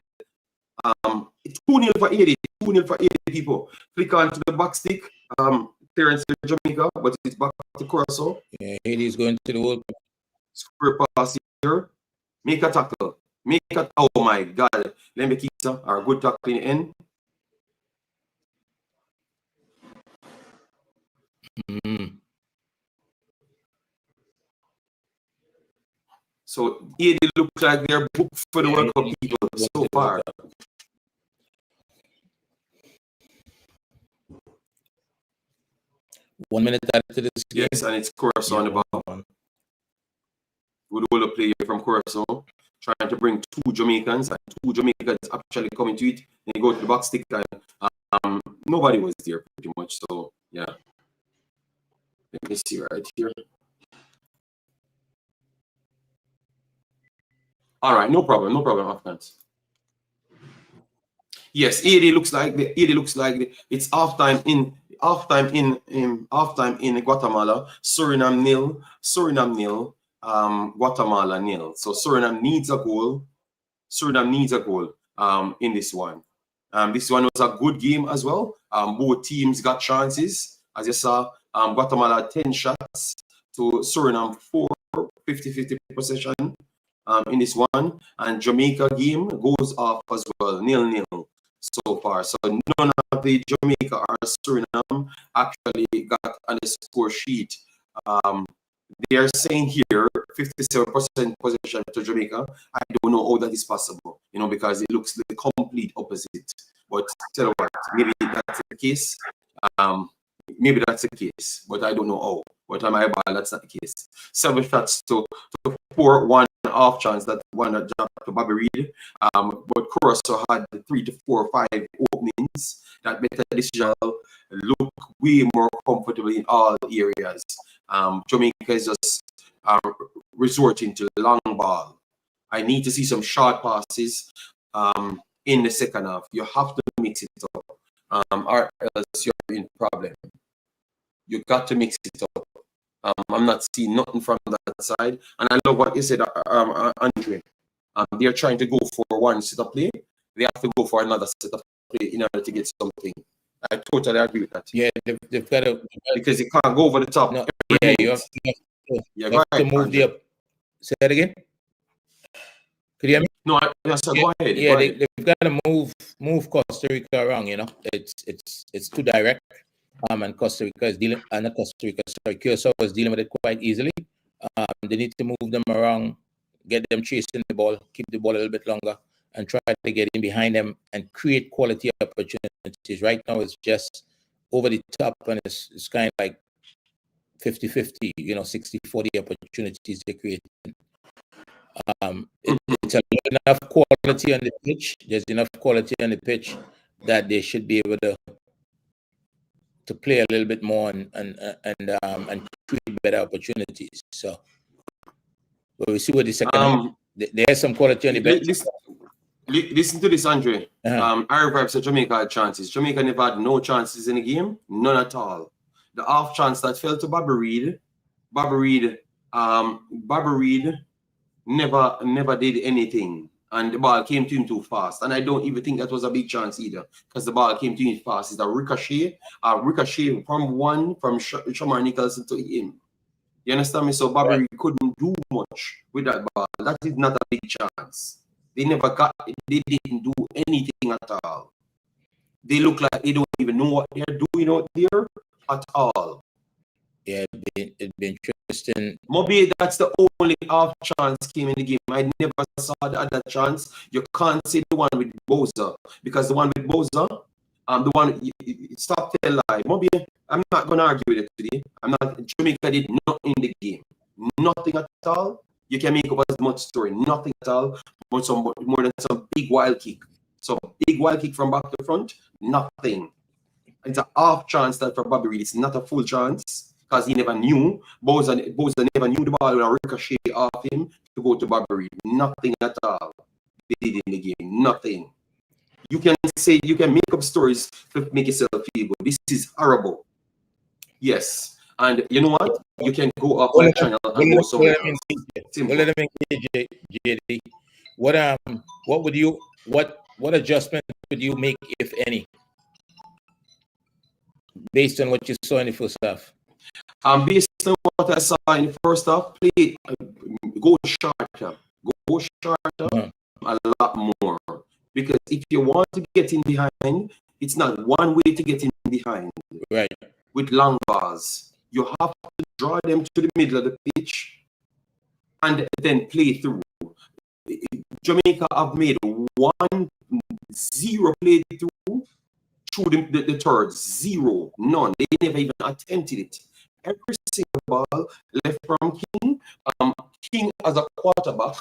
2-0 for Haiti, 2-0 for Haiti people. Flick on to the back stick, clearance to Jamaica, but it's back to Curacao. Yeah, Haiti is going to the World Cup. Square pass here, make a tackle, oh my God, let me keep our good tackle in the end. So Haiti looks like they're booked for the World Cup people so far. One minute after this game. Yes, and it's Curacao on the ball. Good older player from Curacao, trying to bring 2 Jamaicans, and 2 Jamaicans actually coming to it. They go to the back stick, and nobody was there pretty much. So yeah, let me see right here. All right, no problem, Afghans. Yes, 80 looks like it's halftime in Guatemala. Suriname nil, Guatemala nil. So Suriname needs a goal. In this one. This one was a good game as well. Both teams got chances. As you saw, Guatemala 10 shots to Suriname 4, 50-50 possession in this one. And Jamaica game goes off as well, 0-0 so far. So none of the Jamaica or Suriname actually got on the score sheet. They are saying here 57% possession to Jamaica. I don't know how that is possible, because it looks the complete opposite. But tell you what, maybe that's the case. But I don't know how. But on my ball, that's not the case. 7 shots to 4, 1 off chance that one that dropped to Bobby Reed. But Curacao had 3 to 4, 5 openings that made the decision look way more comfortable in all areas. Jamaica is just resorting to long ball. I need to see some short passes in the second half. You have to mix it up, or else you're in problem. You got to mix it up. I'm not seeing nothing from that side, and I love what you said, Andre. They're trying to go for one set of play. They have to go for another set of play in order to get something. I totally agree with that. Yeah, they've got to, because you can't go over the top. No, yeah, you have to move the up. Say that again. Could you hear me? No, go ahead. Yeah, they've got to move Costa Rica around. It's too direct. And Costa Rica is dealing, not Costa Rica, sorry, Curacao is dealing with it quite easily. They need to move them around, get them chasing the ball, keep the ball a little bit longer, and try to get in behind them and create quality opportunities. Right now, it's just over the top, and it's kind of like 50-50, 60-40 opportunities they create. It's enough quality on the pitch. There's enough quality on the pitch that they should be able to play a little bit more and create better opportunities. So, but we see what the second. There's some quality on the bench. Listen to this, Andre. I said Jamaica had chances. Jamaica never had no chances in the game, none at all. The off chance that fell to Bobby Reed never did anything, and the ball came to him too fast. And I don't even think that was a big chance either, because the ball came to him fast. It's a ricochet from Shamar Nicholson to him. You understand me? So Bobby Reed couldn't do much with that ball. That is not a big chance. They didn't do anything at all. They look like they don't even know what they're doing out there at all. Yeah, it'd be interesting. Maybe that's the only off chance came in the game. I never saw the other chance. You can't say the one with Boza, because the one with Boza, stop telling lie. Maybe I'm not gonna argue with it today. Jamaica did nothing in the game. Nothing at all. You can make up as much story. Nothing at all. More than some big wild kick. So big wild kick from back to front, nothing. It's an off chance that for Bobby Reed. It's not a full chance, because he never knew. Boza never knew the ball would ricochet off him to go to Bobby Reed. Nothing at all they did in the game. Nothing. You can make up stories to make yourself feel good. This is horrible. Yes. And you know what? You can go off my channel and go somewhere else. Well, let me engage, JD. what adjustment would you make, if any, based on what you saw in the first half? Based on what I saw in the first half, play go shorter, a lot more. Because if you want to get in behind, it's not one way to get in behind. Right. With long balls, you have to draw them to the middle of the pitch and then play through. Jamaica have made 1-0 play through the third, 0, none. They never even attempted it. Every single ball left from King. King as a quarterback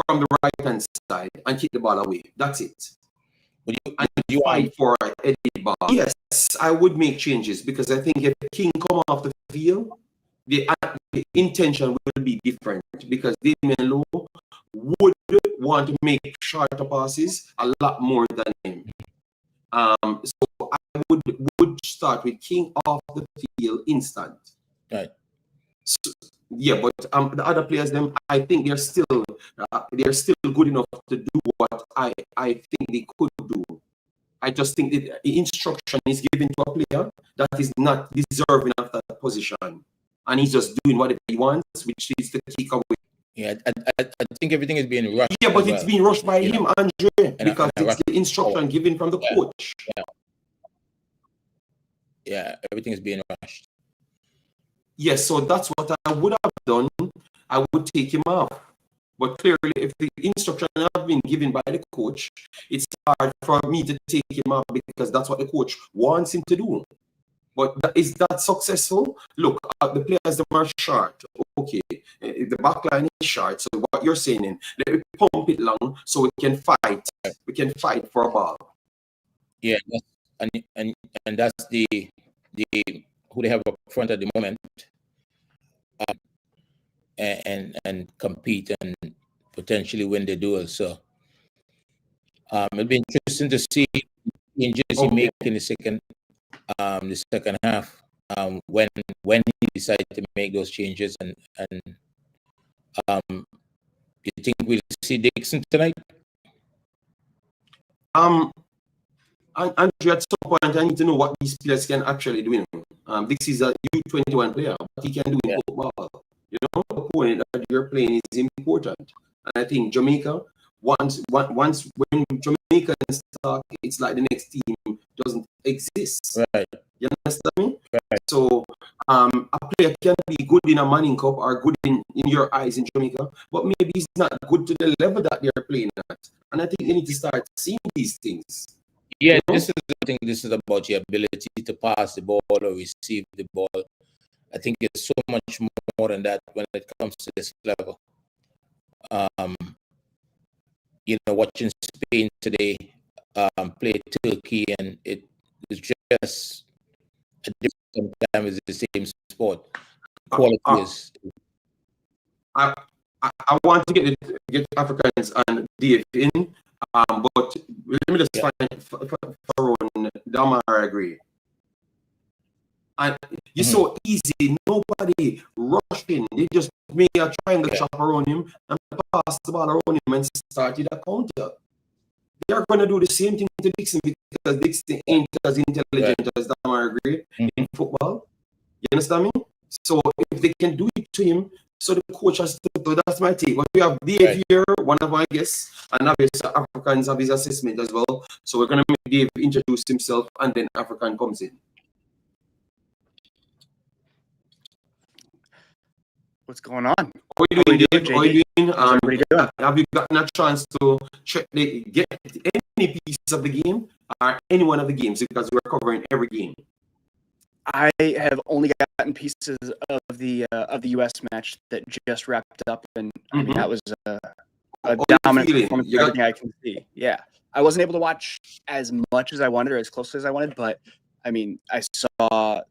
from the right hand side and kick the ball away. That's it. Would you fight for Eddie ball? Yes, I would make changes because I think if King come off the field, the intention will be different because Damien Lowe would want to make shorter passes a lot more than him. So I would start with King off the field instant. Right. So, yeah, but the other players, them, I think they're still good enough to do what I think they could do. I just think that the instruction is given to a player that is not deserving of that position, and he's just doing whatever he wants, which is to kick away. Yeah, I think everything is being rushed. Yeah, but it's being rushed by him, Andre, because it's the instruction forward. given from the coach. Yeah, everything is being rushed. Yes, so that's what I would have done. I would take him off. But clearly, if the instruction have been given by the coach, it's hard for me to take him off because that's what the coach wants him to do. But is that successful? Look, the players are short. Okay, the back line is short. So what you're saying, let me pump it long so we can fight. We can fight for a ball. Yeah, and that's the who they have up front at the moment, and compete and potentially win the duel. So it'll be interesting to see changes he make in the second half, when he decides to make those changes, and you think we'll see Dixon tonight? Andrew, at some point, I need to know what these players can actually do. This is a U21 player. What he can do in football. You know, the opponent that you're playing is important. And I think Jamaica, once when Jamaicans talk, it's like the next team doesn't exist. Right. You understand me? Right. So a player can be good in a Manning Cup or good in your eyes in Jamaica, but maybe he's not good to the level that they're playing at. And I think they need to start seeing these things. Yeah, you know? this is about your ability to pass the ball or receive the ball. I think it's so much more than that when it comes to this level. You know, watching Spain today play Turkey, and it is just a different time. It's the same sport. Qualifiers. I want to get Africans and Dave in, but let me just find Faron Damar agree. And it's so easy, nobody rushing. They just make a triangle chop around him and pass the ball around him and started a counter. They are going to do the same thing to Dixon because Dixon ain't as intelligent as Damar agree in football. You understand me? So if they can do it to him, so the coach has to do. That's my take. But we have Dave here, one of my guests, and obviously Africans have his assessment as well. So we're going to make Dave introduce himself, and then African comes in. What's going on? How are you doing, Dave? How are you doing? Doing? Have you gotten a chance to get any piece of the game or any one of the games, because we're covering every game? I have only gotten pieces of the US match that just wrapped up, and I mean that was a dominant performance. Everything I can see. Yeah, I wasn't able to watch as much as I wanted or as closely as I wanted, but I mean I saw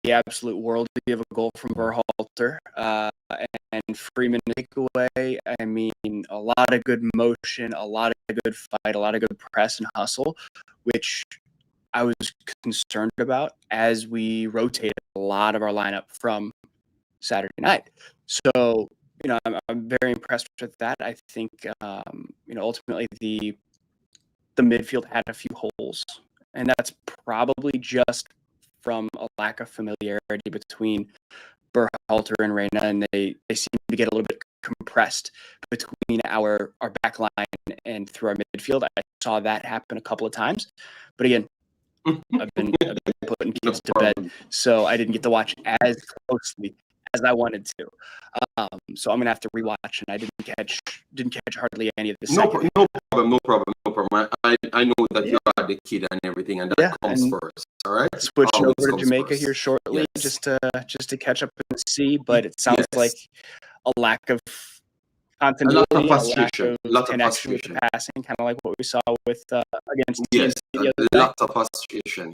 the absolute worldie of a goal from Verhalter and Freeman takeaway. I mean, a lot of good motion, a lot of good fight, a lot of good press and hustle, which I was concerned about as we rotated a lot of our lineup from Saturday night. So I'm very impressed with that. I think ultimately the midfield had a few holes, and that's probably just from a lack of familiarity between Berhalter and Reina, and they seem to get a little bit compressed between our back line and through our midfield. I saw that happen a couple of times, but again, I've been putting kids to bed, so I didn't get to watch as closely as I wanted to. So I'm gonna have to rewatch, and I didn't catch hardly any of this. No problem. I know that you are the kid and everything, and that comes first. All right. Switching over to Jamaica here shortly, just to catch up and see. But it sounds like a lack of continuity, a lack of connection with the passing, kind of like what we saw with against yes, the other a lot of frustration.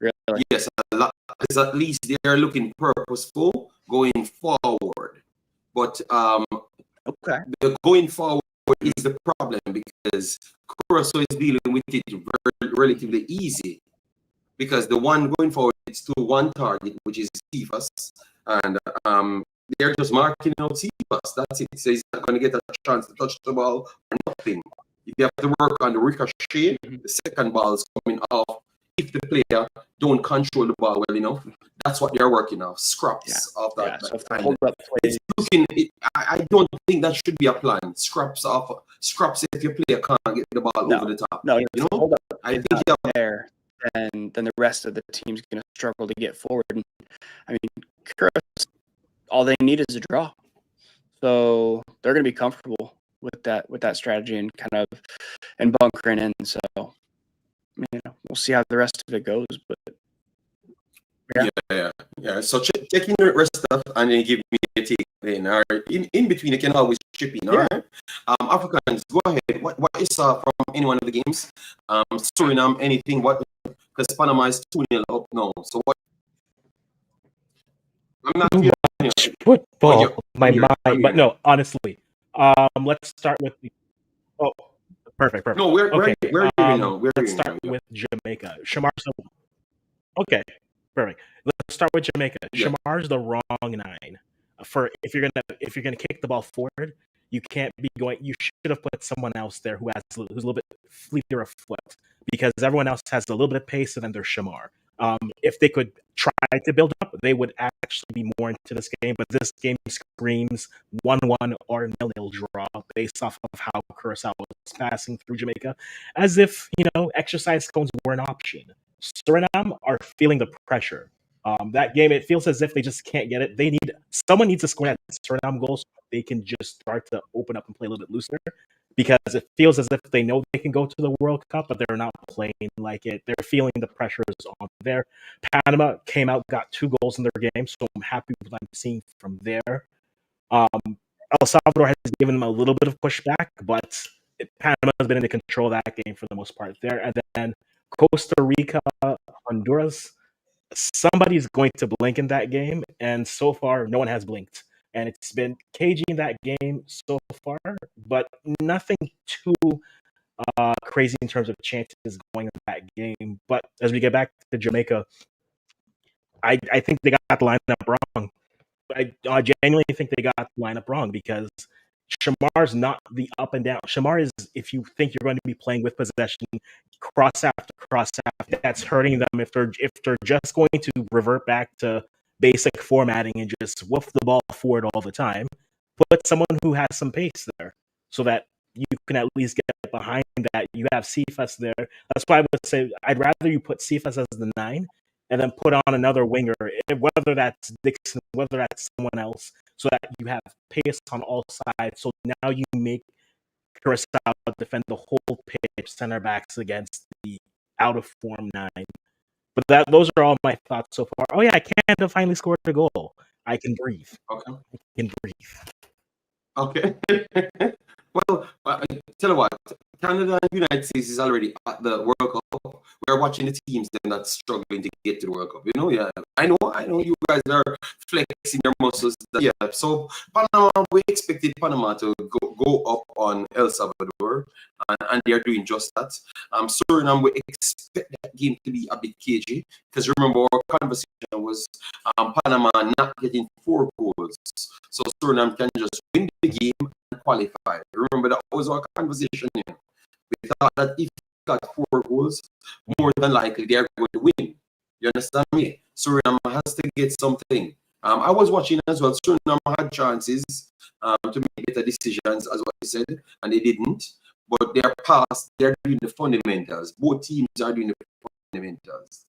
Really? Yes, a lot. Because at least they are looking purposeful going forward, but the going forward is the problem because Curacao is dealing with it relatively easy because the one going forward is to one target, which is Cephas, and they're just marking out Cephas. That's it. So he's not going to get a chance to touch the ball or nothing. If you have to work on the ricochet, the second ball is coming off. If the player don't control the ball well enough, that's what they're working off. Scraps of that. So if they hold up plays, I don't think that should be a plan. Scraps if your player can't get the ball over the top. No, hold up. I think there, then the rest of the team's going to struggle to get forward. And, I mean, Curacao, all they need is a draw, so they're going to be comfortable with that strategy and kind of bunkering in. So. We'll see how the rest of it goes, but yeah. So check in the rest stuff and then give me a take in. All right. In between, you can always chip in. All right. Africans, go ahead. What you saw from any one of the games? Suriname, anything? What? Because Panama is 2-0 up now. So what? I'm not hearing football. My mind, but no. Honestly, let's start with the. Oh. Perfect. No, where are you now? Let's start with Jamaica. Shamar's okay. Perfect. Let's start with Jamaica. Yeah. Shamar's the wrong 9 for if you're gonna kick the ball forward. You can't be going. You should have put someone else there who's a little bit fleeter of foot because everyone else has a little bit of pace and then there's Shamar. If they could try to build up, they would actually be more into this game. But this game screams 1-1 or 0-0 draw based off of how Curacao was passing through Jamaica, as if exercise cones were an option. Suriname are feeling the pressure. That game, it feels as if they just can't get it. Someone needs to score that Suriname goal so they can just start to open up and play a little bit looser. Because it feels as if they know they can go to the World Cup, but they're not playing like it. They're feeling the pressure is on there. Panama came out, got 2 goals in their game, so I'm happy with what I'm seeing from there. El Salvador has given them a little bit of pushback, but Panama has been in control of that game for the most part there. And then Costa Rica, Honduras, somebody's going to blink in that game, and so far, no one has blinked. And it's been cagey in that game so far, but nothing too crazy in terms of chances going in that game. But as we get back to Jamaica, I think they got the lineup wrong. I genuinely think they got the lineup wrong because Shamar's not the up and down. Shamar is, if you think you're going to be playing with possession, cross after cross after, that's hurting them if they're just going to revert back to basic formatting and just woof the ball forward all the time. Put someone who has some pace there so that you can at least get behind that. You have Cephas there. That's why I would say I'd rather you put Cephas as the 9 and then put on another winger, whether that's Dixon, whether that's someone else, so that you have pace on all sides. So now you make Curacao defend the whole pitch, center backs against the out of form 9. But those are all my thoughts so far. Oh yeah, Canada finally scored a goal. I can breathe. Okay. I can breathe. Okay. Well, tell you what, Canada and United States is already at the World Cup. We're watching the teams that's struggling to get to the World Cup. Yeah. I know you guys are flexing your muscles. Yeah. So Panama, we expected Panama to go up on El Salvador. and they're doing just that. Suriname, we expect that game to be a bit cagey because remember our conversation was Panama not getting 4 goals, so Suriname can just win the game and qualify. Remember that was our conversation here. We thought that if they got 4 goals, more than likely they're going to win. You understand me? Suriname has to get something. I was watching as well. Suriname had chances to make better decisions, as what you said, and they didn't. But they're past. They're doing the fundamentals. Both teams are doing the fundamentals,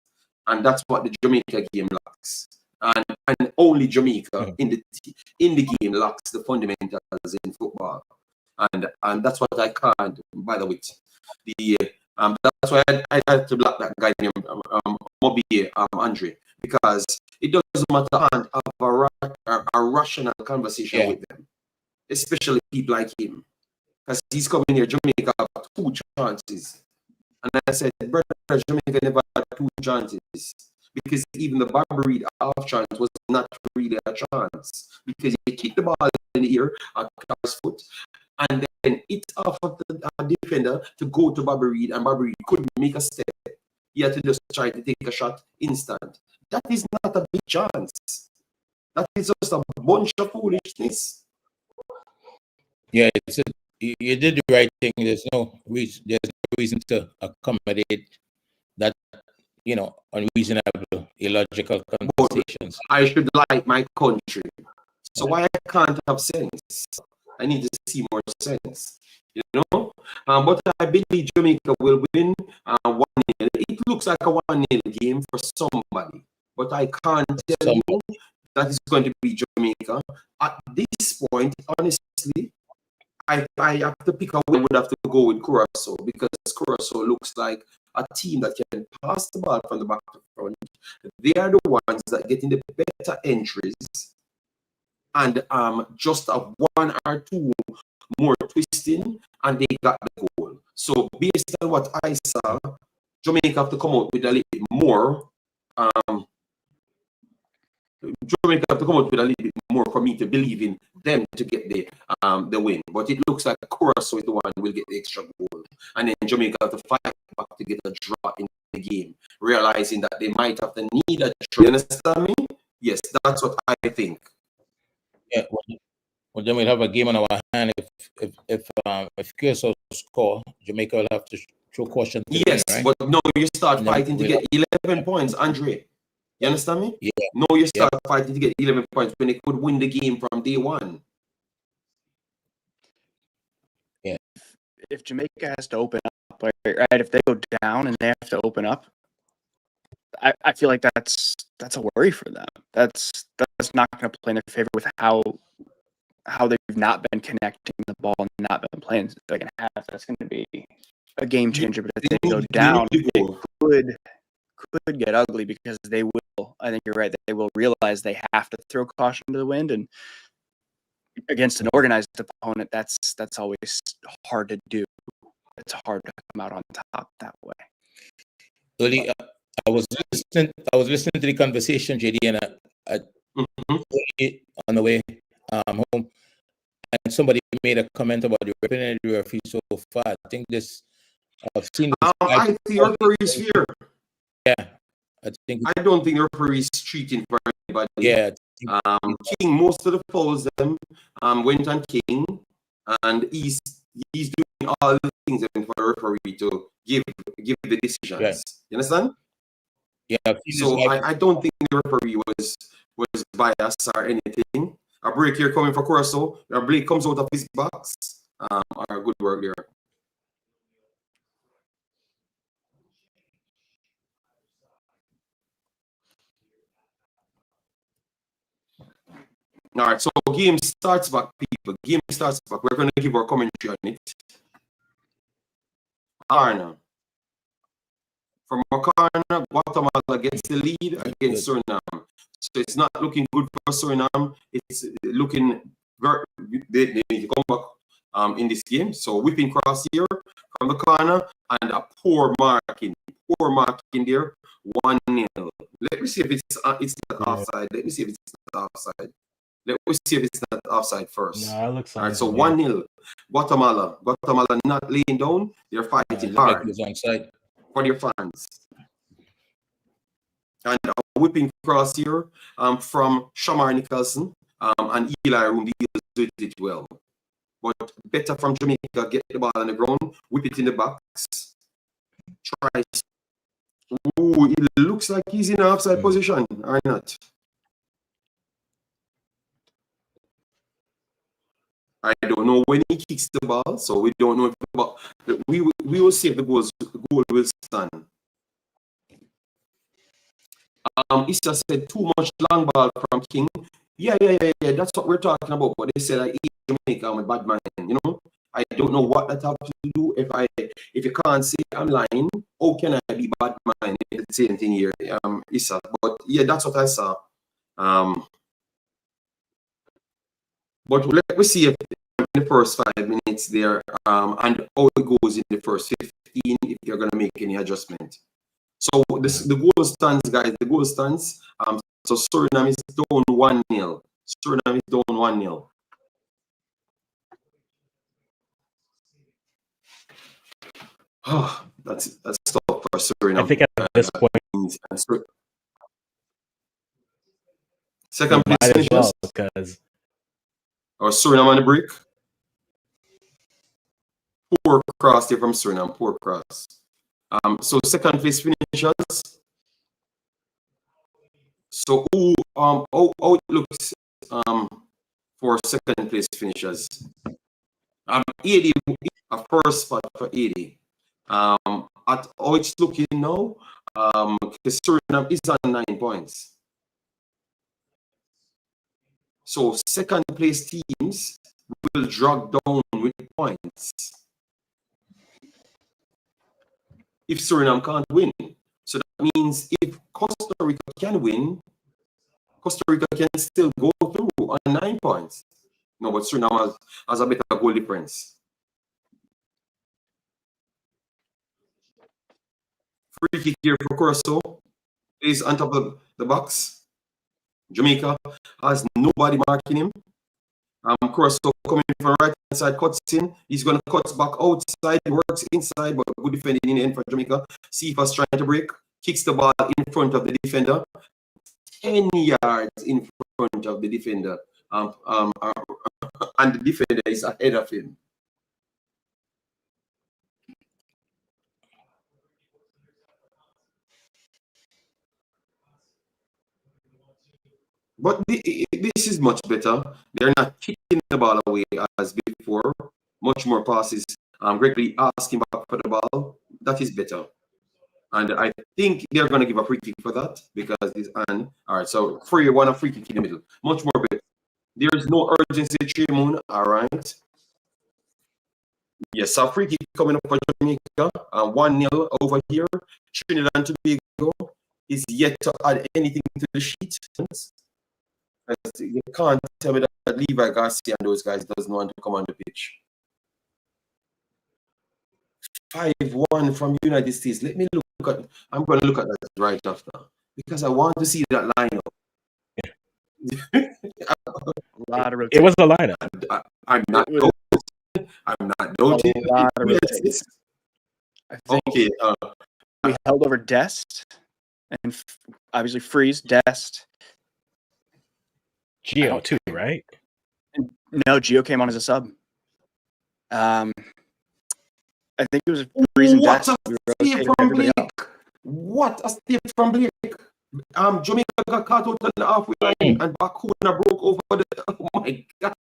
and that's what the Jamaica game lacks. And only Jamaica in the game lacks the fundamentals in football, and that's what I can't. By the way, that's why I had to block that guy named Mobi Andre, because it doesn't matter. I can't have a rational conversation with them, especially people like him, because he's coming here. Jamaica have 2 chances, and I said, brother, Jamaica never had 2 chances, because even the Barbary half chance was not really a chance, because he kicked the ball in the air at Carr's foot, and then it's off of the defender to go to Barbary, and Barbary couldn't make a step. He had to just try to take a shot instant. That is not a big chance. That is just a bunch of foolishness. Yeah, you did the right thing. There's no reason to accommodate that, unreasonable, illogical conversations. I should like my country. So why I can't have sense? I need to see more sense. But I believe Jamaica will win 1-0. It looks like a 1-0 game for somebody, but I can't tell you that is going to be Jamaica. At this point, honestly, I have to pick a way. Would have to go with Curacao, because Curacao looks like a team that can pass the ball from the back to front. They are the ones that get in the better entries, and just a 1 or 2 more twisting, and they got the goal. So based on what I saw, Jamaica have to come out with a little bit more. Jamaica have to come out with a little bit more for me to believe in them to get the win. But it looks like Curacao is the one who will get the extra goal, and then Jamaica have to fight back to get a draw in the game, realizing that they might have to need a draw. You understand me? Yes, that's what I think. Yeah. Well, then we'll have a game on our hand. If Curacao score, Jamaica will have to throw caution. Yes, right? But no, you start fighting to get 11 points, Andre. You understand me? Yeah. No, you start fighting to get 11 points when they could win the game from day 1. Yeah. If Jamaica has to open up, right? If they go down and they have to open up, I feel like that's a worry for them. That's not going to play in their favor with how they've not been connecting the ball and not been playing second half. That's going to be a game changer. But if they go down, it could get ugly, because they will. I think you're right. They will realize they have to throw caution to the wind, and against an organized opponent, that's always hard to do. It's hard to come out on top that way. Early, I was listening to the conversation, JD, and on the way home, and somebody made a comment about the referee so far. I think this. I've seen. I think the referee is fair. Yeah, I don't think the referee is treating for anybody. Yeah. King, most of the fouls them went on King, and he's doing all the things for the referee to give the decisions. Right. You understand? Yeah. So I don't think the referee was biased or anything. A break here coming for Curacao. A break comes out of his box. Good work there. All right, so game starts back, people. Game starts back. We're going to give our commentary on it. Arna. From a corner, Guatemala gets the lead against Suriname. So it's not looking good for Suriname. It's looking very. They need to come back in this game. So whipping cross here from the corner, and a poor marking there. 1-0. Let me see if it's not offside. Let me see if it's not offside. Let me see if it's not offside first. No, it looks All right, fine so to me. 1-0. Guatemala. Guatemala not laying down. They're fighting Look like hard he was on side. for their fans. And a whipping cross here from Shamar Nicholson and Eli Room deals with it well. But better from Jamaica, get the ball on the ground, whip it in the box. Try. Ooh, it looks like he's in an offside position, or not. I don't know when he kicks the ball, so we don't know if the ball, we will see if the goal will stand. Issa said too much long ball from King. Yeah. That's what we're talking about. But they said I eat Jamaica, I'm a bad man. You know, I don't know what that have to do. If you can't say I'm lying, how can I be bad man? It's the same thing here, Issa. But yeah, that's what I saw. But let me see if in the first 5 minutes there, and how it goes in the first 15 if you're gonna make any adjustment. So the goal stands, guys. The goal stands. So Suriname is down 1-0. Suriname is down 1-0. Oh, that's tough for Suriname. I think at this point, second place might as well, finishes. because Or Suriname on the break. Poor cross there from Suriname. Poor cross. So second place finishers. So how it looks for second place finishers. 80 a first spot for 80. At how it's looking now, Suriname is on 9 points. So second place teams will drag down with points if Suriname can't win. So that means if Costa Rica can win, Costa Rica can still go through on 9 points. No, but Suriname has a better goal difference. Free kick here for Curacao. He's on top of the box. Jamaica has nobody marking him. Curacao coming from right hand side, cuts in. He's going to cut back outside, works inside, but good defending in the end for Jamaica. Sifa's trying to break, kicks the ball in front of the defender, 10 yards in front of the defender, and the defender is ahead of him. But this is much better. They're not kicking the ball away as before. Much more passes. Gregory asking back for the ball. That is better. And I think they're going to give a free kick for that because this and all right. So free one a free kick in the middle. Much more better. There is no urgency. Moon. All right. Yes, a free kick coming up for Jamaica. 1-0 over here. Trinidad and Tobago is yet to add anything to the sheet. You can't tell me that Levi Garcia and those guys doesn't want to come on the pitch. 5-1 from United States. Let me look at. I'm going to look at that right after because I want to see that lineup. A lot of rotation. it was a lineup. I'm not doubting. A lot of rotation. I think Okay. we held over Dest and obviously Freeze, Dest. Geo too, right? No, Gio came on as a sub. I think it was Freeze and What Dest. a save from Blake! What a save from Blake! Jamaica got caught out on the halfway line and Bakuna broke over the. Oh my God!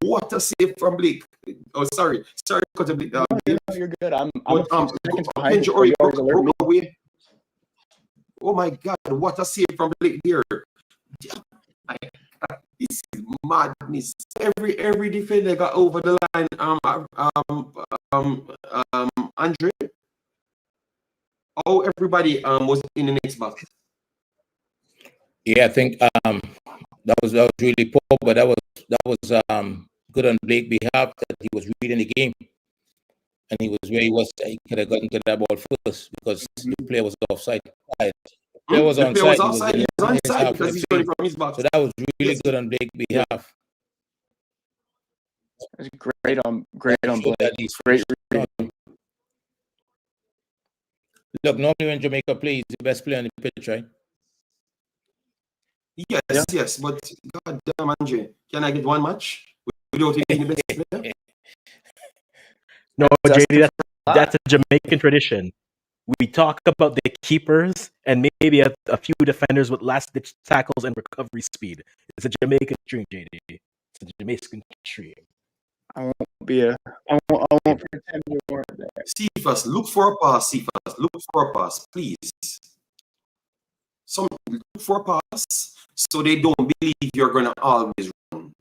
What a save from Blake! Oh, sorry, cut a bit. No, you're good. I'm but, a few seconds behind you, so you always alert me. away. Oh my God! What a save from Blake here! This is madness. Every defender got over the line. Andre. Oh, everybody was in the next box. Yeah, I think that was really poor, but that was good on Blake's behalf that he was reading the game and he was where he was. He could have gotten to that ball first because the player was offside. player was The on player side. was offside. He was his onside half of because the he's running field. from his box. So that was really Yes. good on Blake's behalf. It's great on Showed Blake. that he's Great read. Look, normally when Jamaica plays, he's the best player on the pitch, right? Yes, Yeah. yes, but God damn, Andre, can I get one match without him being the best player? No, That's JD, that's a Jamaican tradition. We talk about the keepers and maybe a few defenders with last-ditch tackles and recovery speed. It's a Jamaican dream, JD. It's a Jamaican dream. I won't pretend we weren't there. Cephas, look for a pass, Cephas. Look for a pass, please. Look for a pass so they don't believe you're going to always run.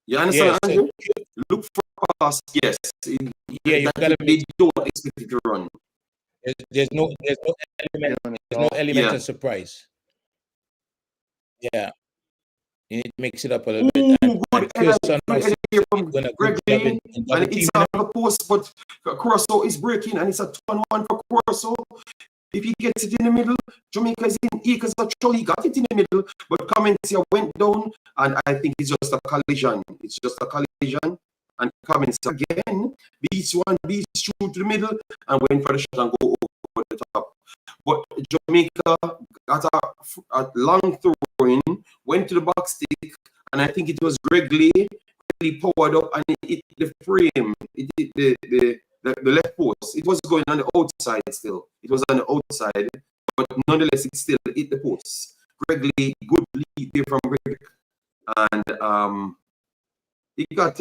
You understand, Yes, Andrew? Look for a pass, yes. Yeah, you gotta they don't expect you to run. there's no element Yeah. of surprise. Yeah. You need to mix it up a little bit. Ooh, And good Curacao now header seems here to be from doing a Greg good job Lee, in double and it's teaming off him. the post, but Curacao is breaking, and it's a 2-on-1 for Curacao. If he gets it in the middle, Jamaica is in E because he got it in the middle, but Comencia went down, and I think it's just a collision. It's just a collision, and Comencia again beats two to the middle, and went for the shot and go over the top. But Jamaica got a long throw in, went to the box stick, and I think it was Greg Lee really powered up and it hit the frame. It hit the left post. It was going on the outside still. It was on the outside, but nonetheless, it still hit the post. Greg Lee, good lead there from Greg, and he got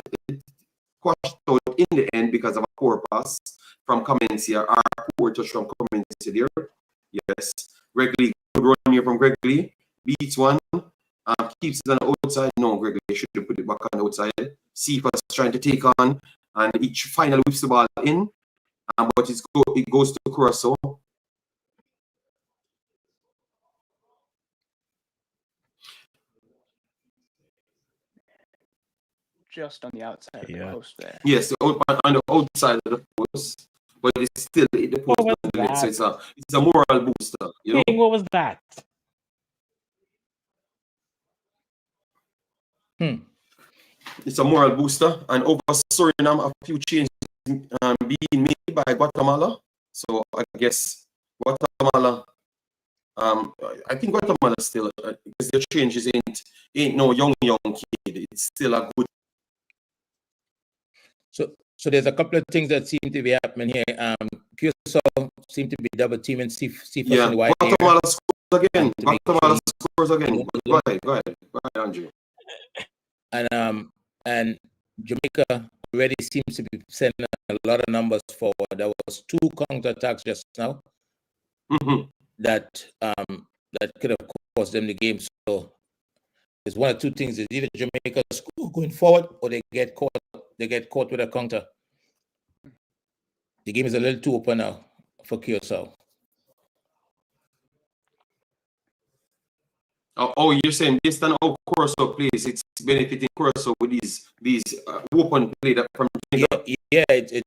quashed out in the end because of a poor pass from Comencia, or poor touch from Comencia there. Yes, Greg Lee, good run here from Greg Lee, beats one, keeps it on the outside. No, Greg Lee should have put it back on the outside. Cephas trying to take on, and each finally whips the ball in, but it goes to Curacao. Just on the outside of the post there. Yes, on the outside of the post, but it's still hit the post. What was So that? it's a moral booster, you know. King, what was that? It's a moral booster, and over Suriname, a few changes being made by Guatemala. So I guess Guatemala, I think Guatemala still, because their changes ain't no young kid. It's still a good. So there's a couple of things that seem to be happening here. Curacao seem to be double teaming Cephas in the wide Guatemala area. scores again. Guatemala scores again. Go ahead, Andrew. And Jamaica already seems to be sending a lot of numbers forward. There was 2 counterattacks just now that could have cost them the game. So there's one or two things: is either Jamaica score going forward, or they get caught. They get caught with a counter. The game is a little too open now for Curacao. Oh, you're saying based on how Curacao plays, it's benefiting Curacao with these open play that from Jamaica.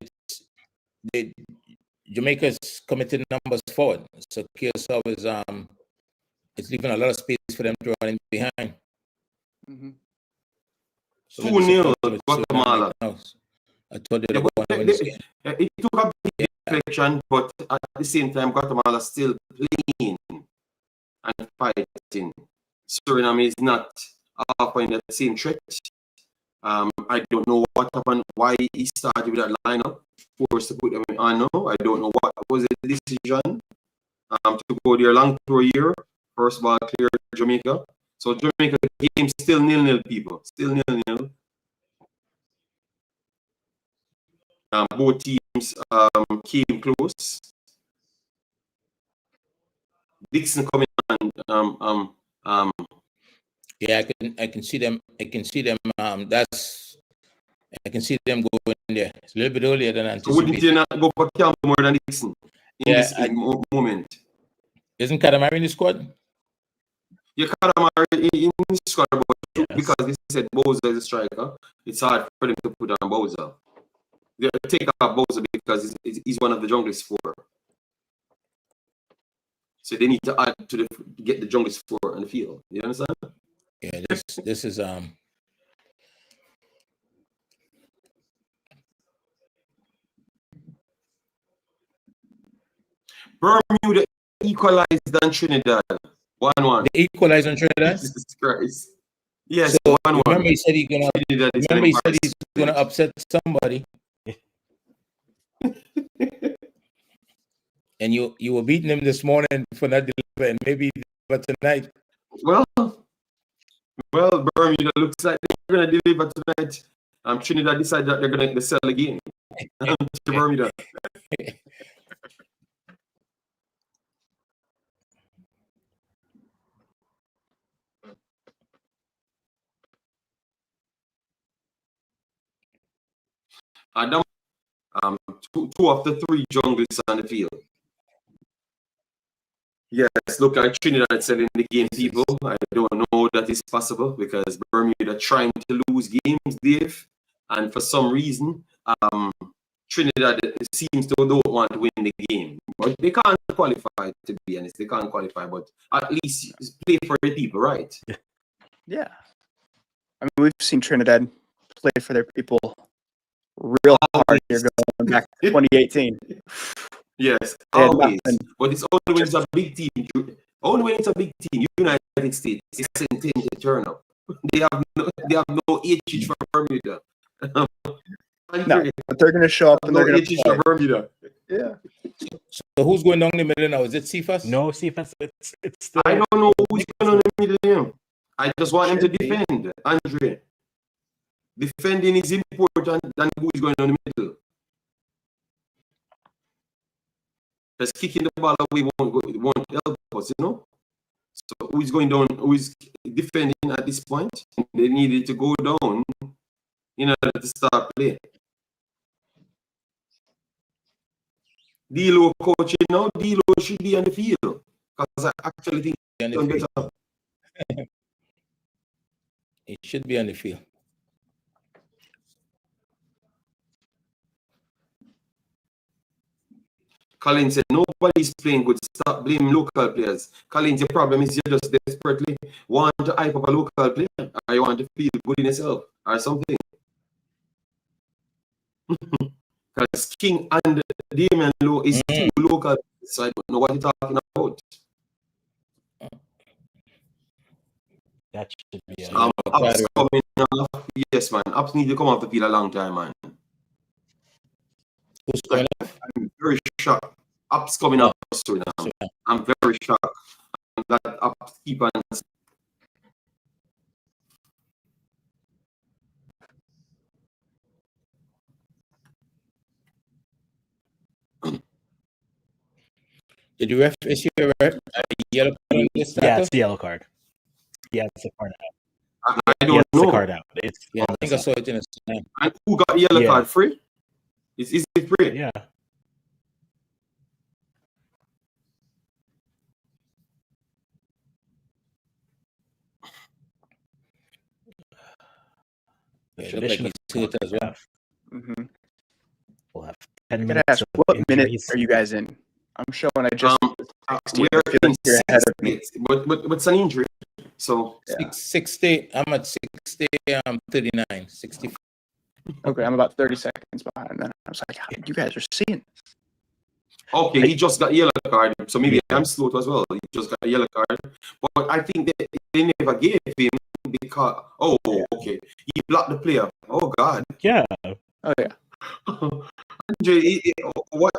Jamaica is committing numbers forward, so Curacao is it's leaving a lot of space for them to run in behind. 2-0 Guatemala. I told you it took a big deflection, but at the same time, Guatemala still playing and fighting. Suriname is not offering that same threat. I don't know what happened, why he started with that lineup, forced to put them on. I don't know what was the decision to go there long through a year. First ball clear Jamaica. So Jamaica game still 0-0, people. Still 0-0. Both teams came close. Dixon coming on. Yeah, I can see them. I can see them. I can see them going there. It's a little bit earlier than anticipated. So wouldn't you not go for Campbell more than Dixon in this moment? Isn't Katamari in the squad? Yeah, Katamari in the squad, but because they said Bowser is a striker, it's hard for them to put on Bowser. They take out Bowser because he's one of the junglist 4. So they need to add to get the youngest four on the field. You understand? Yeah, this is Bermuda equalized on Trinidad. 1-1. the equalizer on Trinidad. Jesus Christ. Yes, So 1-1. remember he said he's gonna upset somebody. And you were beating him this morning for not delivering. Maybe but tonight. Well, Bermuda looks like they're gonna deliver tonight. Trinidad decided that they're gonna sell the game to Bermuda. Adam, two of the three junglers on the field. Yes, look like Trinidad selling the game, people. I don't know that is possible because Bermuda trying to lose games, Dave, and for some reason, Trinidad seems to don't want to win the game. But they can't qualify, to be honest. They can't qualify, but at least play for the people, right? Yeah. I mean, we've seen Trinidad play for their people real hard here going back to 2018. Yes, always. But it's only when it's a big team. Only when it's a big team. United States is intended to turn up. They have no HH for Bermuda. No, but they're going to show up and they're going to play. For Bermuda. Yeah. So who's going down the middle now? Is it Cephas? No, Cephas. It's I don't know who's going on the middle. I just want him to defend, Andre. Defending is important than who is going on the middle. Because kicking the ball away won't help us, you know. So who is going down? Who is defending at this point? They needed to go down in order to start play. D'Lo coaching now. D'Lo should be on the field because I actually think he's done better. He should be on the field. Colin said, nobody's playing good. Stop blaming local players. Colin, your problem is you just desperately want to hype up a local player or you want to feel good in yourself or something. Because King and Damian Lowe is too local, so I don't know what you're talking about. That should be Ups coming off. Yes, man. Ups need to come off the field a long time, man. Who's coming off? I'm very shocked. Ups coming up Suriname. I'm very shocked. That Ups keep on. Did the ref issue a yellow card on this? Yeah, it's the yellow card. Yeah, it's the card out. I don't know. It's the card out. Yeah, I think I saw it in the snap. And who got the yellow card? Free? Is it free? Yeah. Yeah, look like he's hurt as well. Mm-hmm. We'll have 10 I minutes. gotta ask, what minute are you guys in? I'm showing I just we are in 60, but it's an injury. So 60. I'm at 60. I'm 39. 60. Okay, I'm about 30 seconds behind. Then I was like, how you guys are seeing? Okay, he just got a yellow card, so maybe I'm slow as well. He just got a yellow card, but I think they never gave him because okay, he blocked the player. Oh God. Yeah. Oh yeah. Andre, what?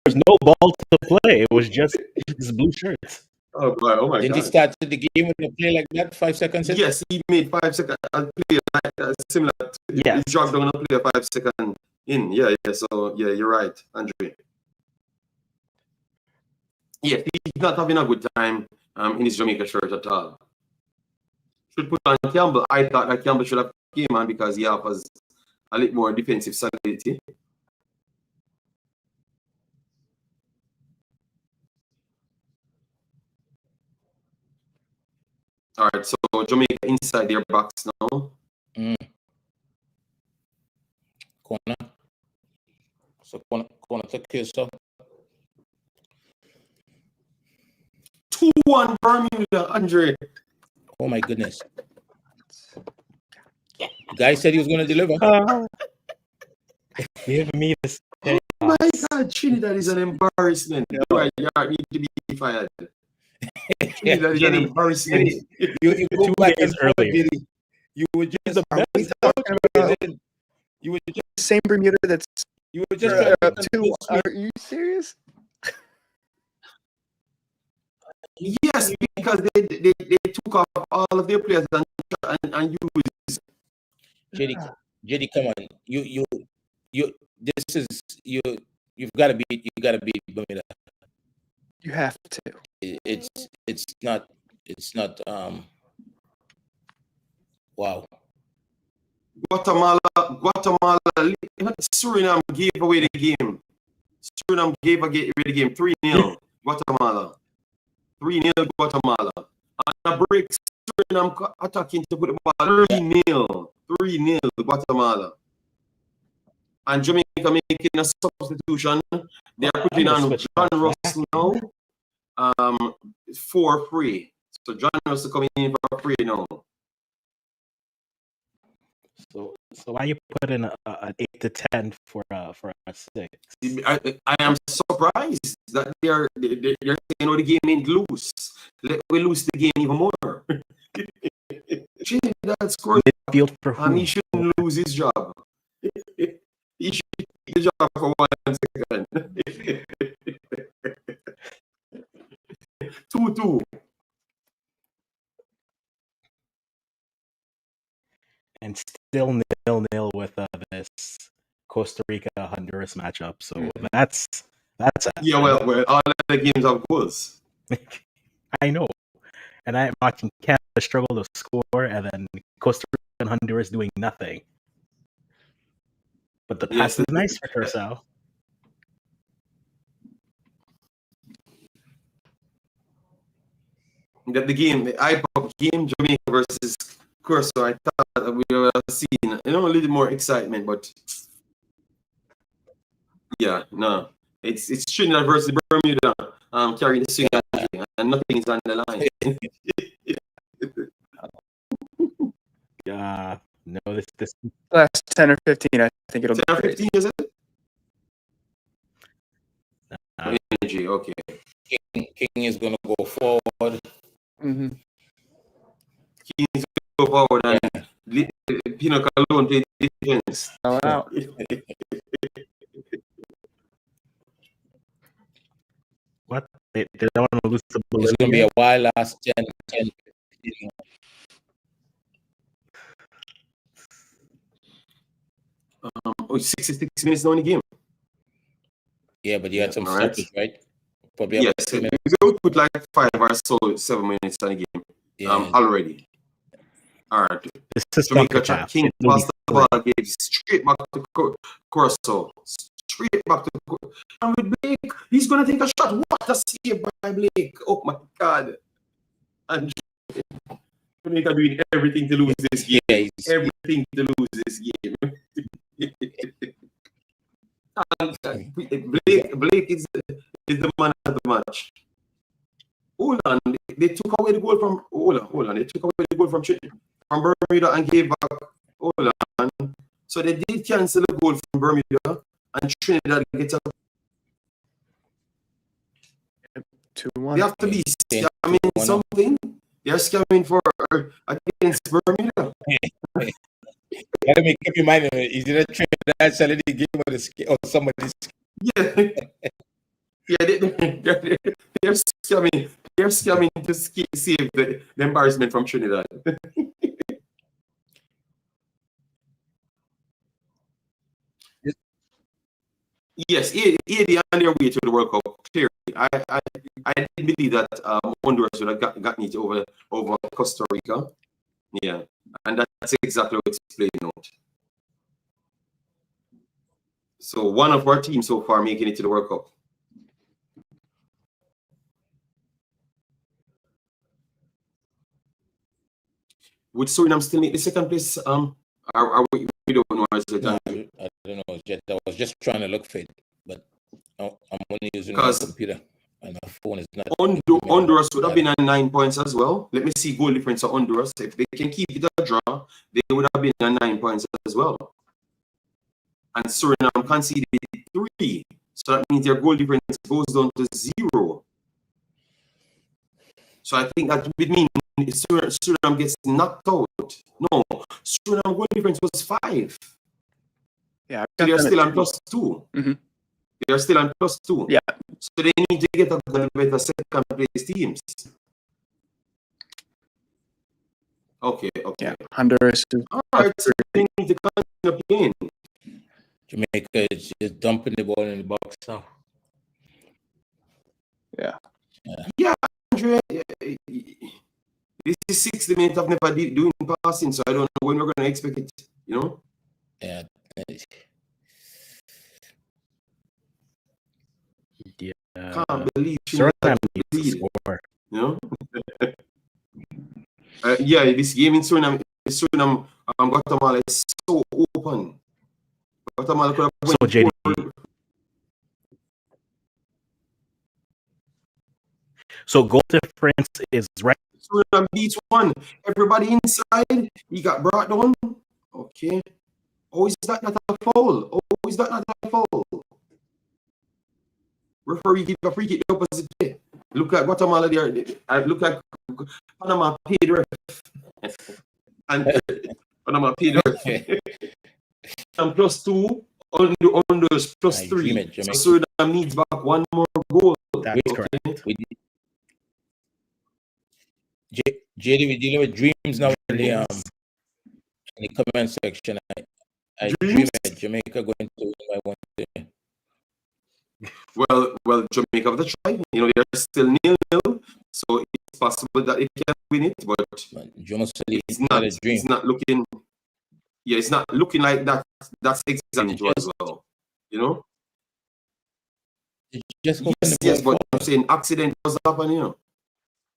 There's no ball to play. It was just his blue shirts. Oh God! Oh my Didn't God! he start the game with a play like that? 5 seconds in? Yes, he made 5 seconds play like that, similar. Yeah. He dropped down a play 5 seconds in. Yeah. So yeah, you're right, Andre. Yeah, he's not having a good time in his Jamaica shirt at all. Should put on Campbell. I thought that Campbell should have came on because he offers a little more defensive solidity. All right, so Jamaica inside their box now. Corner. So corner take care of stuff. 2-1 Bermuda, Andre. Oh my goodness. The guy said he was going to deliver. Give me this. Oh my God, Trinidad is an embarrassment. Right, you need to be fired. Trinidad is an embarrassment. You go 2 back days and earlier. Jitty. You were just the best. you were just Same Bermuda that's you were just two. Are you serious? Yes, because they took off all of their players and used. JD, come on. You this is you've got to beat Bermuda. You have to. It's not wow. Guatemala, Suriname gave away the game. Suriname gave away the game 3-0. Guatemala. 3-0 Guatemala. And a break, Suriname attacking to put the ball 3-0. 3-0 Guatemala. And Jamaica making a substitution. They are putting on John Russell now. 4-3. So John Russell coming in for free now. So why you put in an 8 to 10 for a 6? I am surprised that they're saying, oh, the game ain't loose. We lose the game even more. That's scored. Midfield for who? And he shouldn't lose his job. He should keep the job for 1 second. 2-2. And still 0-0 with this Costa Rica Honduras matchup. So that's Yeah, well, all of the games have goals. I know. And I'm watching Canada struggle to score, and then Costa Rica and Honduras doing nothing. But the pass is nice for Curacao. The IPOP game, Jamaica versus Curacao, I thought that we were seeing a little more excitement, but yeah, no. It's Trinidad versus Bermuda carrying the swing, and nothing is on the line. No, this Last 10 or 15, I think it'll 10 be or 15, is it? Energy, okay. King is going to go forward. Mm-hmm. King is going to go forward, and Pino Calone play defense. Out. what they don't want to lose the It's Bolivia. going to be a wild last 10, 15. Oh, 66 minutes now in the game. Yeah, but you had some Alright. stoppage, right? Probably Yes, about 2 minutes. we put like 5 or so 7 minutes on the game Yeah. already. All right. This is Jamaica Concacaf. King It'll be passed the ball, gave straight back to Curacao. Straight back to and with Blake, he's gonna take a shot. What a save by Blake! Oh my God! And Jamaica doing everything to lose this game. Yeah, Everything to lose this game. And Blake is the man of the match. Hold on, they took away the goal from hold on. They took away the goal from Bermuda and gave back. Hold on. So they did cancel the goal from Bermuda and Trinidad gets up. 2-1. They have to be scamming something. They're scamming for against Bermuda. Let me keep in mind, is it a Trinidad selling the game or somebody's? Yeah. Yeah, they're scamming. They're scamming to save the embarrassment from Trinidad. Yes, AD on their way to the World Cup. Clearly, I didn't believe that Honduras would have gotten it over Costa Rica. Yeah, and that's exactly what it's playing out. So one of our teams so far making it to the World Cup. Would Suriname still make the second place? Are we don't know? No, I don't know. I was just trying to look for it, but I'm only using my computer. And my phone is not. Honduras would have been at 9 points as well. Let me see goal difference of Honduras. If they can keep it a draw, they would have been at 9 points as well. And Suriname conceded 3. So that means their goal difference goes down to 0. So I think that would mean Suriname gets knocked out. No, Suriname goal difference was 5. Yeah, so they're still on +2. Mm-hmm. They're still on +2. Yeah. So they need to get a better second place teams. Okay. Yeah, Honduras. All right, so they need to continue playing. Jamaica is just dumping the ball in the box now. Yeah, Andre, this is 60 minutes I've never doing passing, so I don't know when we're going to expect it, you know? Yeah. Can't believe Suriname needs to score. You know? Yeah, this game in Suriname, Guatemala is so open. Guatemala could have So JD. So goal difference is right. Suriname beats 1. Everybody inside, he got brought down. Okay. Oh, is that not a foul? Oh, is that not a foul? Referee give a free kick the opposite way. Look at Guatemala there. Look at Panama paid ref. And Panama paid ref. And +2 on those +3. So Suriname needs back 1 more goal. That's correct. JD, we're dealing with dreams now in the comment section. I dream at Jamaica going to win by 1 day. Well, Jamaica have the try. You know, they're still 0-0, so it's possible that they can win it, but it's not looking. Yeah, it's not looking like that. That's exactly as well. You know. Yes, but I'm saying accident does happen. You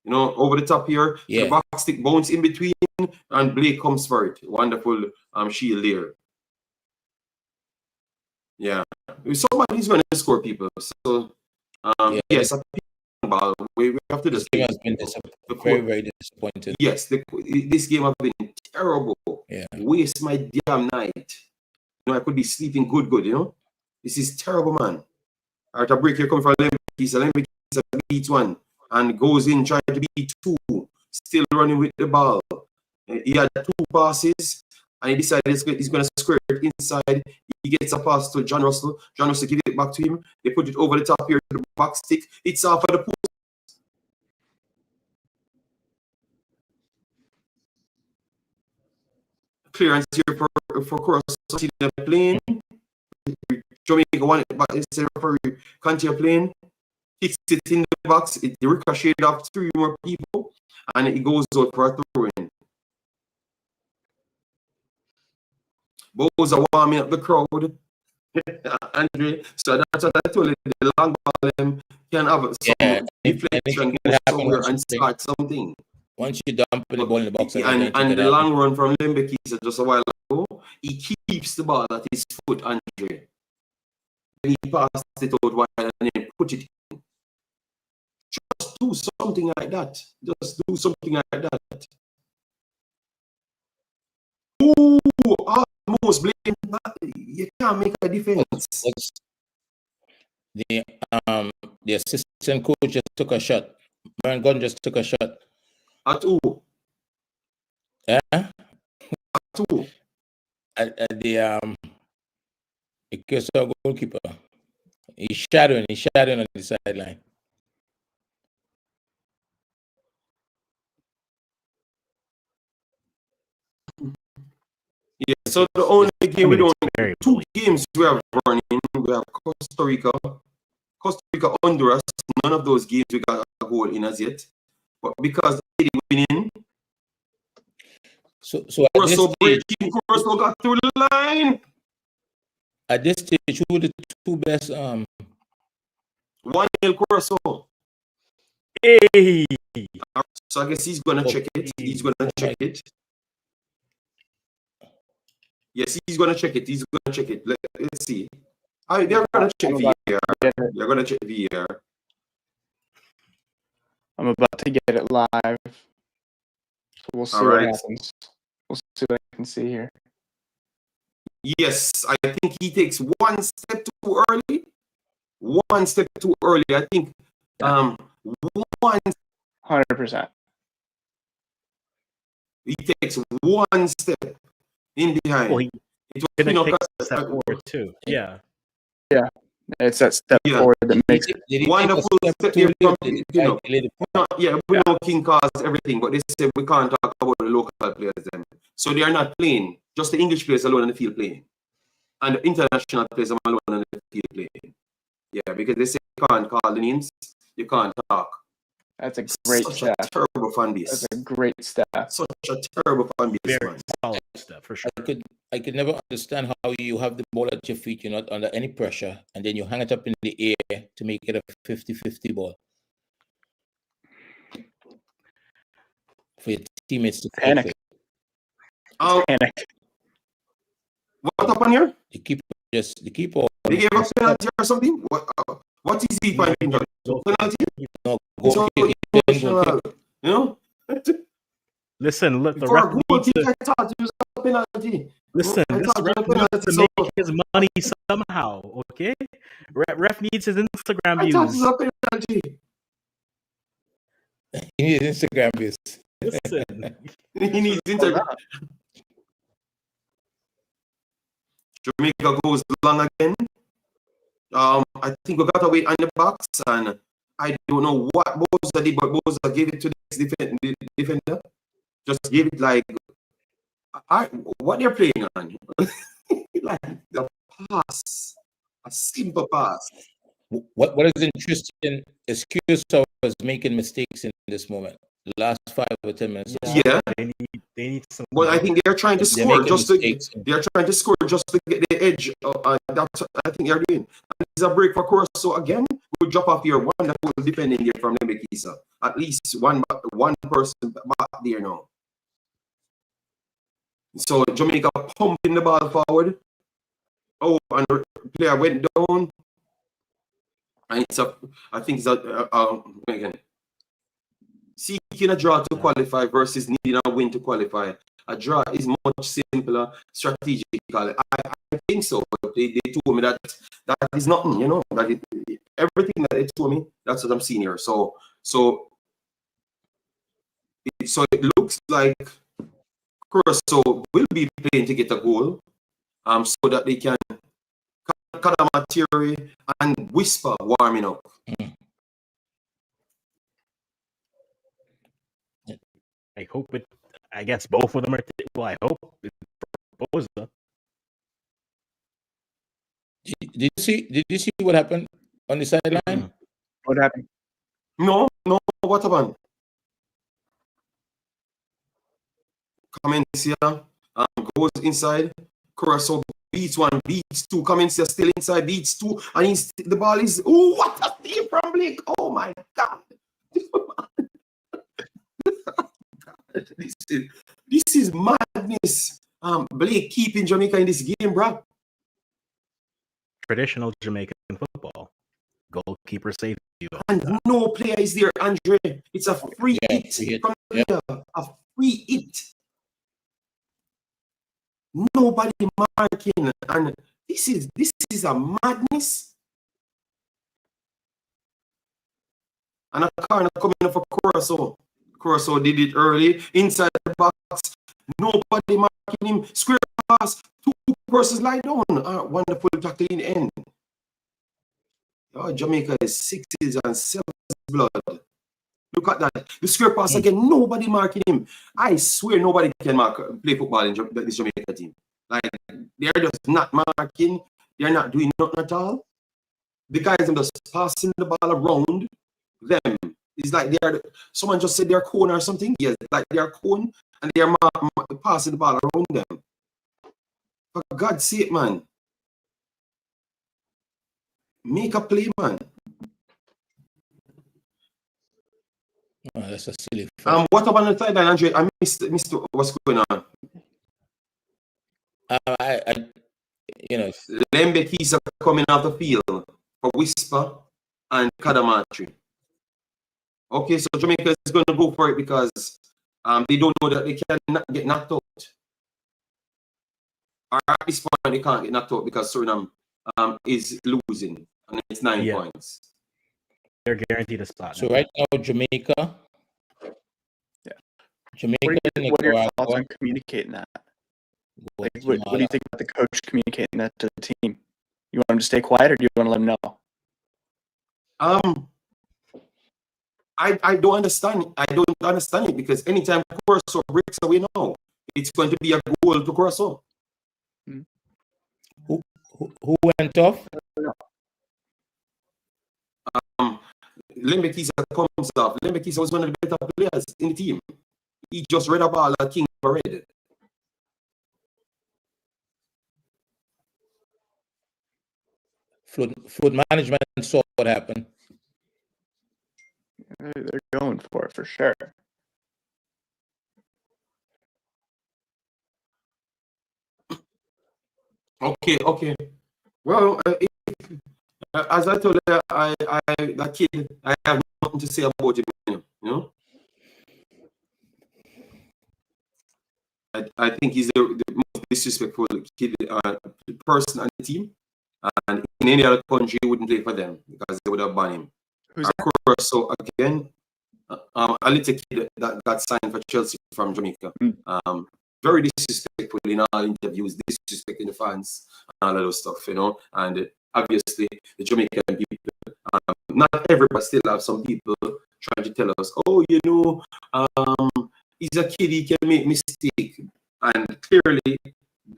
know, over the top here, the back stick bounce in between, and Blake comes for it. Wonderful shield there. Yeah, somebody's going to score, people. So, yes, ball. We have to just. This game has been very, very disappointing. Yes, this game has been terrible. Yeah, waste my damn night. You know, I could be sleeping good. You know, this is terrible, man. All right, a break here coming from Lembekisa. Lembekisa beats 1 and goes in trying to beat 2. Still running with the ball. He had 2 passes. And he decided he's going to square it inside. He gets a pass to John Russell. John Russell gives it back to him. They put it over the top here to the back stick. It's off of the post. Clearance here for Curacao. They're playing. Jamaica won it, but it's a referee. Continue playing. Kicks it in the box. It ricocheted off 3 more people. And it goes out for a throw-in. Bows are warming up the crowd, Andre. So that's what I told you. The long ball can have some deflection, go somewhere and start something. Once you dump the ball in the box, and the long run from Lembekisa just a while ago, he keeps the ball at his foot, Andre. He passed it out wide and then put it in. Just do something like that. Just do something like that. Ooh, almost blame. You can't make a defense. The assistant coach just took a shot. Baron Gordon just took a shot. At who? At who? At the Curacao goalkeeper. He's shadowing on the sideline. Yeah, so the only game we don't 2 games we have running, we have Costa Rica, Honduras. None of those games we got a goal in as yet. But because they winning, so at this stage, Curacao got through the line. At this stage, who are the 2 best 1-0 Curacao. Hey. So I guess he's gonna check it. He's gonna check it. Yes, he's gonna check it. Let's see. They're gonna check VAR. They're gonna check VAR. I'm about to get it live. So we'll see All what right. happens. We'll see what I can see here. Yes, I think he takes one step too early. One step too early. I think Yeah. one 100%. he takes one step in behind. Well, he It was gonna take a Pinocchio- step forward too. Yeah. It's that step Yeah. forward that makes it. Did he take a Wonderful step step too here from late? Did he Pino. calculate it? Yeah, we know King caused everything, but they say we can't talk about the local players then. So they are not playing. Just the English players alone on the field playing. And the international players alone on the field playing. Yeah, because they say you can't call the names, you can't talk. That's a great Such step. a terrible fan base. That's a great step. Such a terrible fan base, Very man. solid step for sure. I could never understand how you have the ball at your feet, you're not under any pressure, and then you hang it up in the air to make it a 50-50 ball for your teammates to Panic. fight Panic. What happened here? the keeper They gave a penalty or something? What is he finding? Penalty? no So goal emotional, you know? Listen, look, the For ref a goal needs kick, to I thought it was a penalty. listen. I This thought it ref was a needs penalty, to so make his money somehow. Okay, ref needs his Instagram I thought it views. was a penalty. He needs Instagram views. Listen, He needs Instagram. Jamaica goes long again. I think we got away on the box, and I don't know what Boza did, but Boza gave it to the defender. Just give it like what they're playing on. Like the pass, a simple pass. What is interesting is Curacao was making mistakes in this moment. The last 5 or 10 minutes. Yeah. they need some. Well, I think they're trying to They're score making just to mistakes. they're trying to score just to get the edge. That's what I think they're doing. And it's a break for Curacao again. We drop off your wonderful defending there from Lemekisa. At least one person back there now. So Jamaica pumping the ball forward. Oh, and the player went down. And it's a, I think it's again, seeking a draw to qualify versus needing a win to qualify. A draw is much simpler strategically. I think so. But they told me that is nothing, you know. That everything that they told me, that's what I'm seeing here. So it looks like Curacao will be playing to get a goal, so that they can Kadama and Whisper warming up. I hope it. I guess both of them are. Well, I hope it's Boza. Did you see what happened on the sideline? What happened? No, what happened? Comencia goes inside. Curacao beats 1, beats 2. Comencia still inside, beats 2, and the ball is. Oh, what a steal from Blake! Oh my God! This is madness. Blake keeping Jamaica in this game, bro. Traditional Jamaican football. Goalkeeper saves you. And no player is there, Andre. It's a free hit from the player. A free hit. Nobody marking, and this is a madness. And a corner coming up for Curacao. Curacao did it early inside the box. Nobody marking him. Square pass. 2 persons lie down. Wonderful tackle in the end. Oh, Jamaica is 6s and 7s blood. Look at that. The square pass again. Nobody marking him. I swear nobody can play football in this Jamaica team. Like, they're just not marking. They're not doing nothing at all. The guys are just passing the ball around them. It's like someone just said they're cone or something. Yes, like they're cone and they're passing the ball around them. For God's sake, man. Make a play, man. Oh, that's a silly foul. What about on the sideline, Andre? I missed what's going on. Lembekisa coming out the field for Whisper and Kadamatri. Okay, so Jamaica is going to go for it because they don't know that they can get knocked out. Or at this point, they can't get knocked out because Suriname is losing, and it's 9 points. They're guaranteed a spot. So right now, Jamaica. Yeah. Jamaica. What are your thoughts on communicating that? Like, what do you think about the coach communicating that to the team? You want him to stay quiet, or do you want to let him know? I don't understand. I don't understand it because anytime Curacao breaks away now, it's going to be a goal to Curacao. Who went off? Lembekisa comes off. Lembekisa was one of the better players in the team. He just read a ball like King Parade. Flood management saw what happened. They're going for it for sure. Okay. Well, as I told you, that kid, I have nothing to say about him. You know, I think he's the most disrespectful kid, person on the team, and in any other country, he wouldn't play for them because they would have banned him. Who's that? So again, a little kid that got signed for Chelsea from Jamaica. Very disrespectful in all interviews, disrespecting the fans and all of those stuff, you know. And obviously, the Jamaican people, not everybody, still have some people trying to tell us, oh, you know, he's a kid, he can make mistake. And clearly,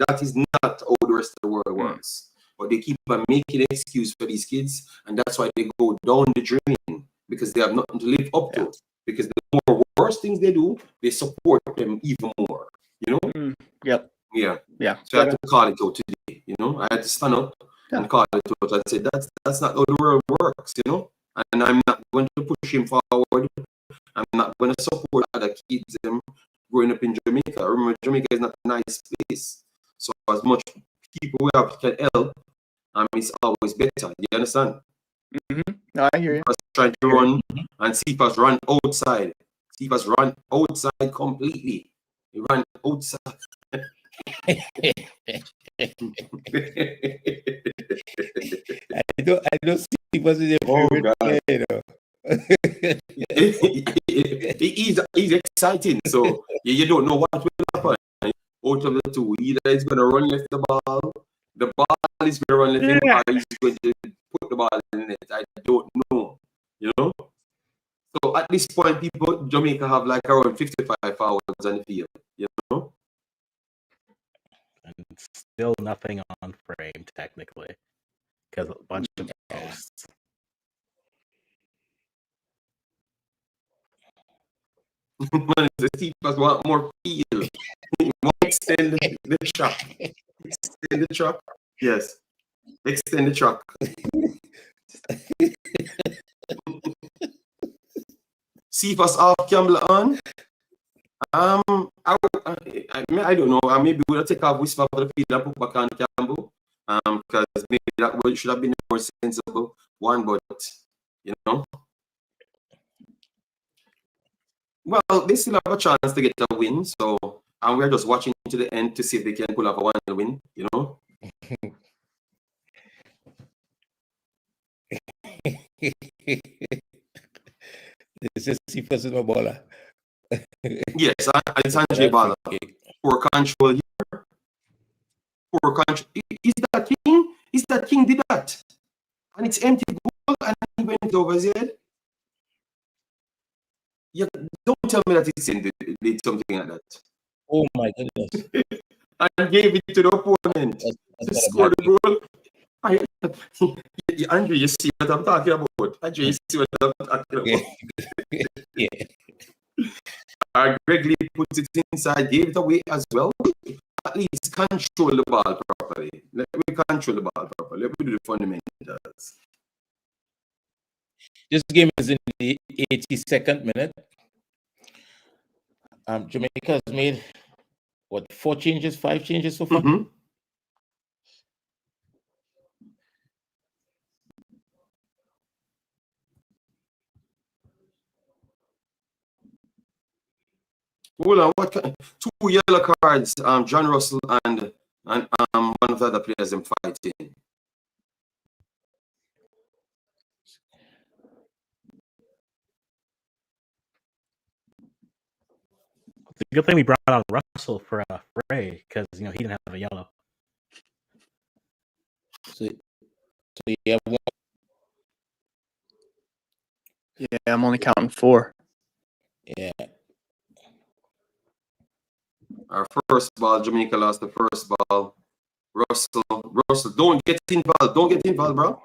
that is not how the rest of the world works. But they keep on making an excuse for these kids, and that's why they go down the drain, because they have nothing to live up to. Because the more worse things they do, they support them even more. You know? Yep. Yeah. So I had to call it out today. You know, I had to stand up and call it out and say that's not how the world works. You know, and I'm not going to push him forward. I'm not going to support other kids them growing up in Jamaica. Remember, Jamaica is not a nice place. So as much people we have can help, it's always better. You understand? No, I hear you. Trying to run and see if us run outside. See if us run outside completely. He ran outside. I don't see people in the favorite player, he's exciting, so you don't know what will happen. Out of the two, either he's going to run left the ball is going to run left him, or he's going to put the ball in the net. I don't know, you know. So at this point, Jamaica have like around 55 fouls on the field, you know. And still nothing on frame, technically, because a bunch of posts. Man, the keepers want more field. Extend the track. Extend the track. Yes. Extend the track. See if us off camera on. I don't know. Maybe we'll take off whisper for the field and put back on Campbell. Because maybe that should have been a more sensible one, but you know. Well, they still have a chance to get a win, so and we're just watching to the end to see if they can pull off a 1-0 win, you know. This is Sifa's Bola. Yes, it's Andre Bala. Poor control here. Poor control. Is that King? Is that King did that? And it's empty goal and he went over his head. Yeah, don't tell me that he did something like that. Oh my goodness. And gave it to the opponent to score the goal. Andrew, you see what I'm talking about? Andrew, you see what I'm talking about? Greg Lee puts it inside, gave it away as well. At least control the ball properly. Let me control the ball properly. Let me do the fundamentals. This game is in the 82nd minute. Jamaica has made, what, 5 changes so far? Hold on, what kind? 2 yellow cards. John Russell and one of the other players them fighting. It's a good thing we brought on Russell for Ray because he didn't have a yellow. So you have one. Yeah, I'm only counting 4. Yeah. Our first ball, Jamaica lost the first ball. Russell, don't get involved. Don't get involved, bro.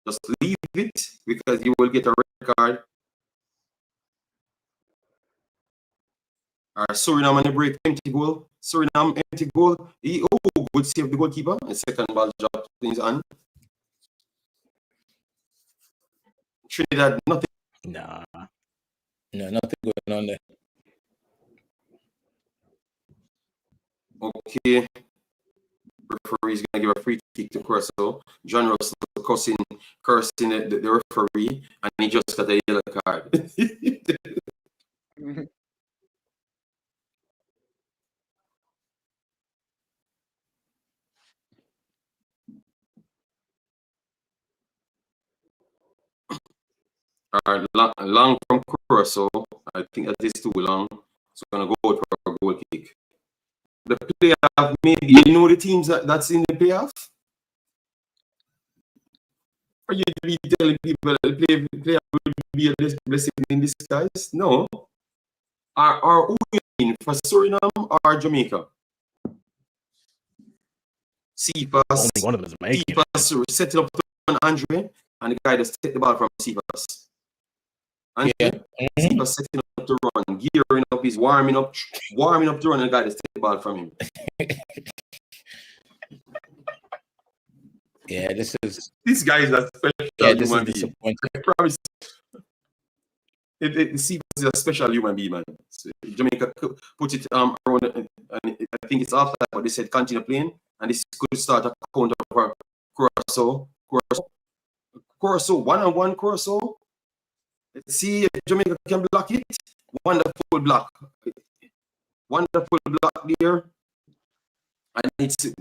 Just leave it because you will get a red card. Our Suriname on the break, empty goal. Suriname, empty goal. Good save the goalkeeper. The second ball dropped in his hand. Trinidad, nothing. Nah. No, nothing going on there. Okay. Referee's gonna give a free kick to Curacao. John Russell cursing the referee, and he just got a yellow card. All right, long from Curacao. I think that is too long. So I'm gonna go out for a goal kick. The playoff, maybe you know the teams that's in the playoff? Are you be telling people that the playoff will be a blessing in disguise? No. Are who you mean, for Suriname or Jamaica? Cephas. Only one of them is making it. Cephas set it up to Andre, and the guy just take the ball from Cephas. Andre, Cephas setting up to run, gearing up, he's warming up to run, and the guy just take the ball from him. Yeah, this guy is a special human being. I promise. Cephas is a special human being, man. So Jamaica put it around, and I think it's after that, but they said continue playing, and this could start a counter for Curacao. Curacao, 1-on-1 Curacao. Let's see if Jamaica can block it. Wonderful block. Wonderful block there. And it's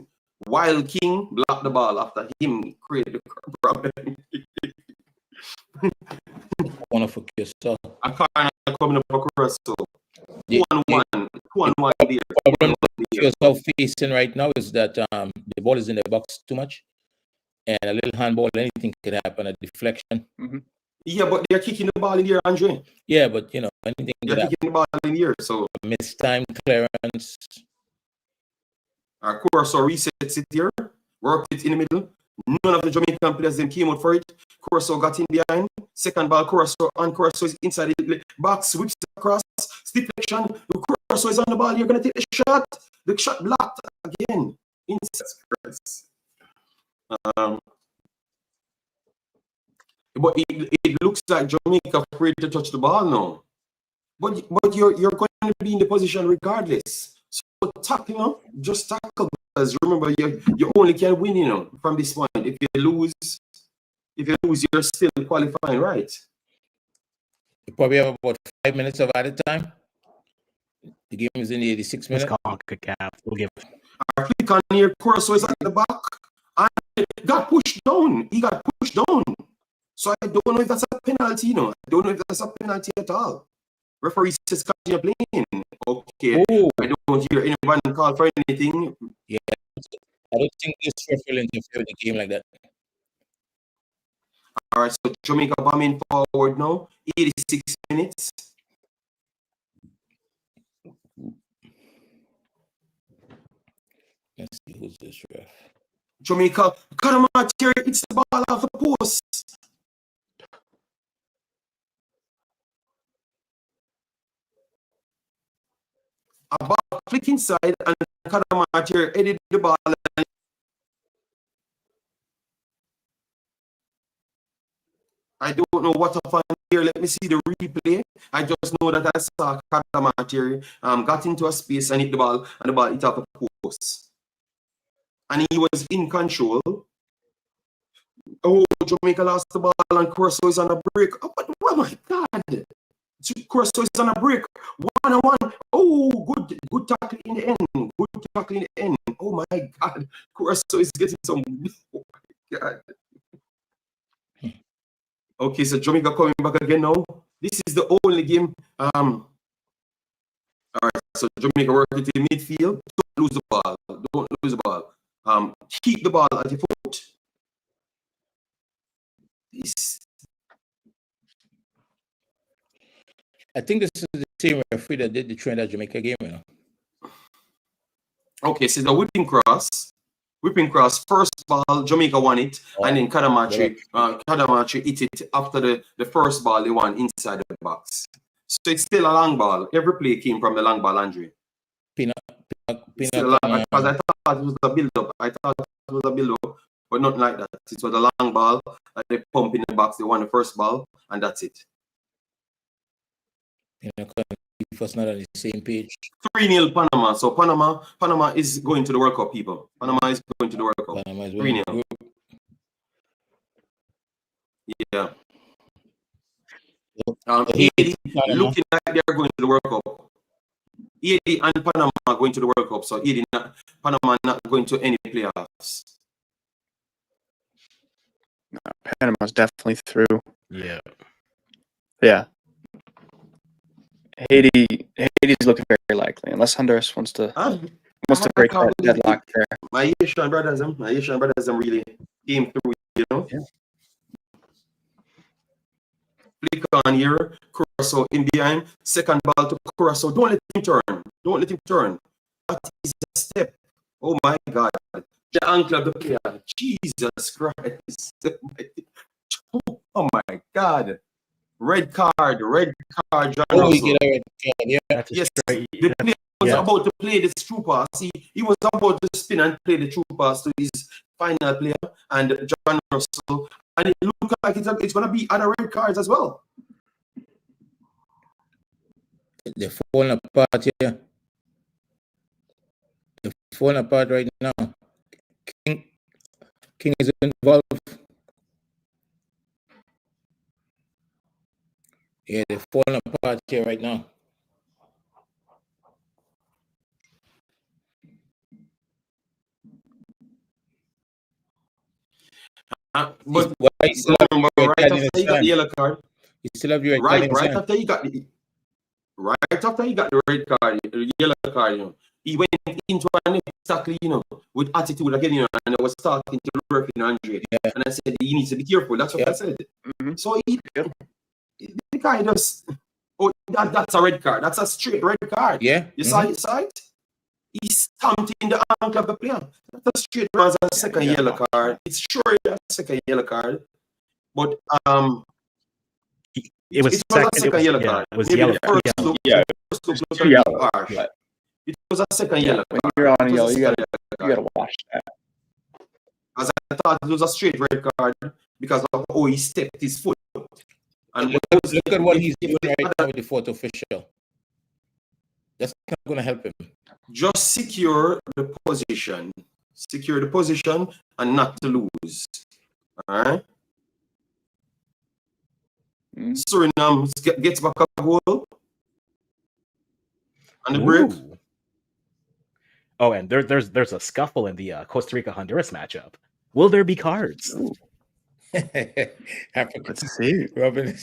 Wild King blocked the ball after him created the problem. One for Curacao. A corner coming up for Curacao. 2-on-1. 2-on-1 there. The problem Curacao facing right now is that the ball is in the box too much. And a little handball, anything could happen, a deflection. Yeah, but they're kicking the ball in the air, Andre. Yeah, but anything they're kicking the ball in the air, so mistimed clearance. Our Curacao resets it here, worked it in the middle. None of the Jamaican players then came out for it. Curacao got in behind. Second ball, Curacao is inside the box, whips across, deflection. Curacao is on the ball. You're gonna take the shot. The shot blocked again. But it looks like Jamaica afraid to touch the ball now. But you're going to be in the position regardless. So tackle, just tackle, because remember you only can win, from this point. If you lose, you're still qualifying, right? You probably have about 5 minutes of added time. The game is in the 86 minutes. Concacaf. We'll give. Our flick on here, Curacao is at the back, and it got pushed down. He got pushed down. So I don't know if that's a penalty, I don't know if that's a penalty at all. Referee says continue playing. Okay. Ooh. I don't hear anyone call for anything. Yeah. I don't think this referee will interfere with the game like that. All right, so Jamaica bombing forward now. 86 minutes. Let's see who's this ref. Jamaica, Karamati hits the ball off the post. A ball flick inside, and Karamati headed the ball. I don't know what happened here. Let me see the replay. I just know that I saw Karamati got into a space and hit the ball, and the ball hit off the post. And he was in control. Oh, Jamaica lost the ball, and Curacao is on a break. Oh my God. Curacao is on a break. 1-1. Oh, good tackle in the end. Good tackle in the end. Oh my God. Curacao is getting some. Oh my God. Okay, so Jamaica coming back again now. This is the only game. All right, so Jamaica working to the midfield. Don't lose the ball. Don't lose the ball. Keep the ball at your foot. This. I think this is the same referee that did the Trinidad Jamaica game, you know. Okay, so the whipping cross, first ball, Jamaica won it, and then Kadamachi hit it after the first ball they won inside the box. So it's still a long ball. Every play came from the long ball, Andre. Because I thought it was a build-up. But not like that. It was a long ball, and they pump in the box, they won the first ball, and that's it. First not on the same page. 3-0 Panama. So Panama is going to the World Cup, people. Panama is going to the World Cup. 3-0. Yeah. Haiti looking like they're going to the World Cup. Haiti and Panama are going to the World Cup. So Panama not going to any playoffs. No, Panama's definitely through. Yeah. Yeah. Haiti's looking very likely, unless Honduras wants to break that deadlock there. My Asian brothers really came through, you know. Yeah. Flick on here, Curacao in behind, second ball to Curacao. Don't let him turn. That is a step. Oh my God. The ankle of the player. Jesus Christ. Oh my God. Red card, John Russell. He get a red card, yeah. Yes, the player was about to play the true pass. He was about to spin and play the true pass to his final player, and John Russell. And it looked like it's going to be other red cards as well. They're falling apart, yeah. They're falling apart right now. King is involved. Yeah, they're falling apart here right now. But right after he got the yellow card, you still have your right after he got the red card, the yellow card, you know, he went into a next tackle, you know, with attitude again, you know, and I was starting to work in Andre. Yeah. And I said he needs to be careful. That's what I said. Mm-hmm. So the guy just, that's a red card. That's a straight red card. Yeah. You saw it? He stamped in the ankle of the player. That's a straight as a second yellow card. It's sure a second yellow card. But it was a second yellow card. It was yellow. It was a second yellow card. When you're on yellow, you gotta watch that. As I thought it was a straight red card because of how he stepped his foot. And look at what he's doing right now with the fourth official. That's not going to help him. Just secure the position. Secure the position and not to lose. All right? Suriname gets back a goal. On the break. Oh, and there's a scuffle in the Costa Rica Honduras matchup. Will there be cards? Let's see. Robin.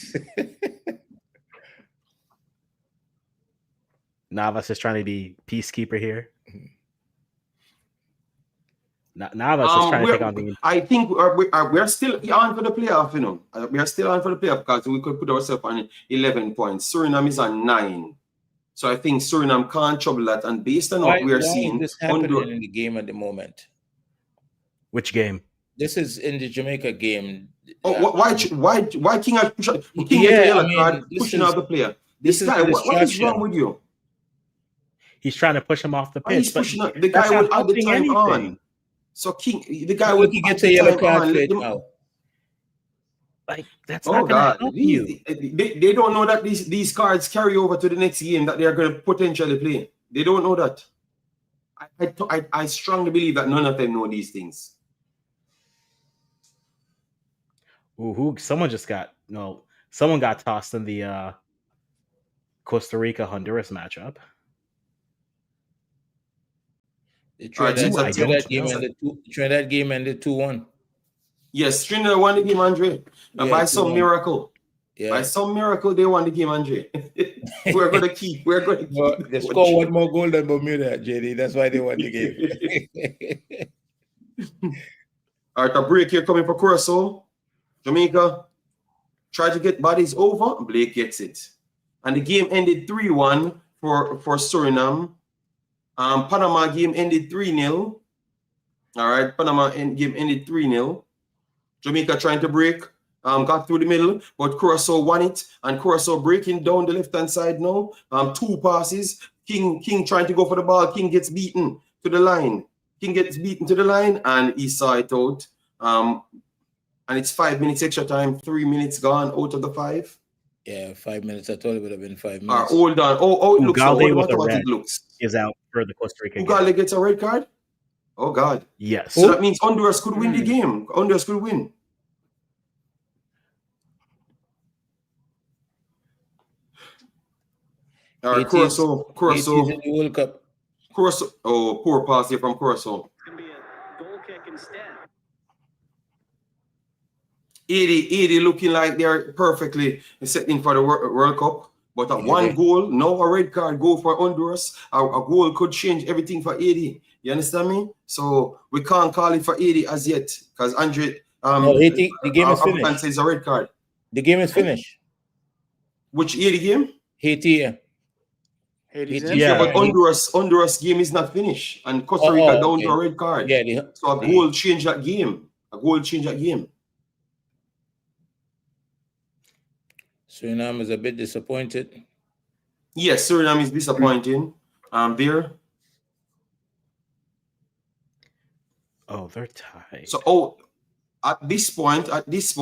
Navas is trying to be peacekeeper here. Navas is trying to take on the. I think we're still on for the playoff, you know. We are still on for the playoff because we could put ourselves on 11 points. Suriname is on 9. So I think Suriname can't trouble that. And based on what we are seeing, this happening in the game at the moment. Which game? This is in the Jamaica game. Oh, why King has pushed yellow card pushing out the player? This guy, what is wrong with you? He's trying to push him off the pitch. He's pushing out. The guy will have the time on. So King, the guy will get a yellow card now. Like that's not going to help you. They don't know that these cards carry over to the next game that they are going to potentially play. They don't know that. I strongly believe that none of them know these things. Ooh, someone got tossed in the Costa Rica Honduras matchup. The Alright, Trinidad game ended 2-1. Yes, Trinidad won the game, Andre. And by some 2-1. miracle. Yeah. By some miracle, they won the game, Andre. We're going to keep. No, they scored one more goal than Bermuda, JD. That's why they won the game. All right, a break here coming for Curacao. Jamaica tried to get bodies over. Blake gets it. And the game ended 3-1 for Suriname. Panama game ended 3-0. All right, Panama game ended 3-0. Jamaica trying to break. Got through the middle, but Curacao won it, and Curacao breaking down the left-hand side now. 2 passes. King trying to go for the ball. King gets beaten to the line. King gets beaten to the line, and he saw it out. And it's 5 minutes extra time. 3 minutes gone out of the 5. Yeah, 5 minutes. I thought it would have been 5 minutes. All right, hold on. Oh, it looks like it looks. Is out for the Costa Rica game. Ugalde gets a red card? Oh, God. Yes. So that means Honduras could win the game. Honduras could win. All right, Curacao. In the World Cup. Curacao. Oh, poor pass here from Curacao. Can be a goal kick instead. 80 looking like they're perfectly setting for the World Cup. But at 1 goal, now a red card go for Honduras. A goal could change everything for 80. You understand me? So we can't call it for 80 as yet. Because Andre, no, Haiti, the game is finished. Says a red card. The game is finished. Which 80 game? Haiti, yeah. Yeah, but Honduras game is not finished. And Costa Rica down to a red card. Yeah, so a goal change that game. Suriname is a bit disappointed. Yes, Suriname is disappointing. There. Oh, they're tied. So, at this point, it's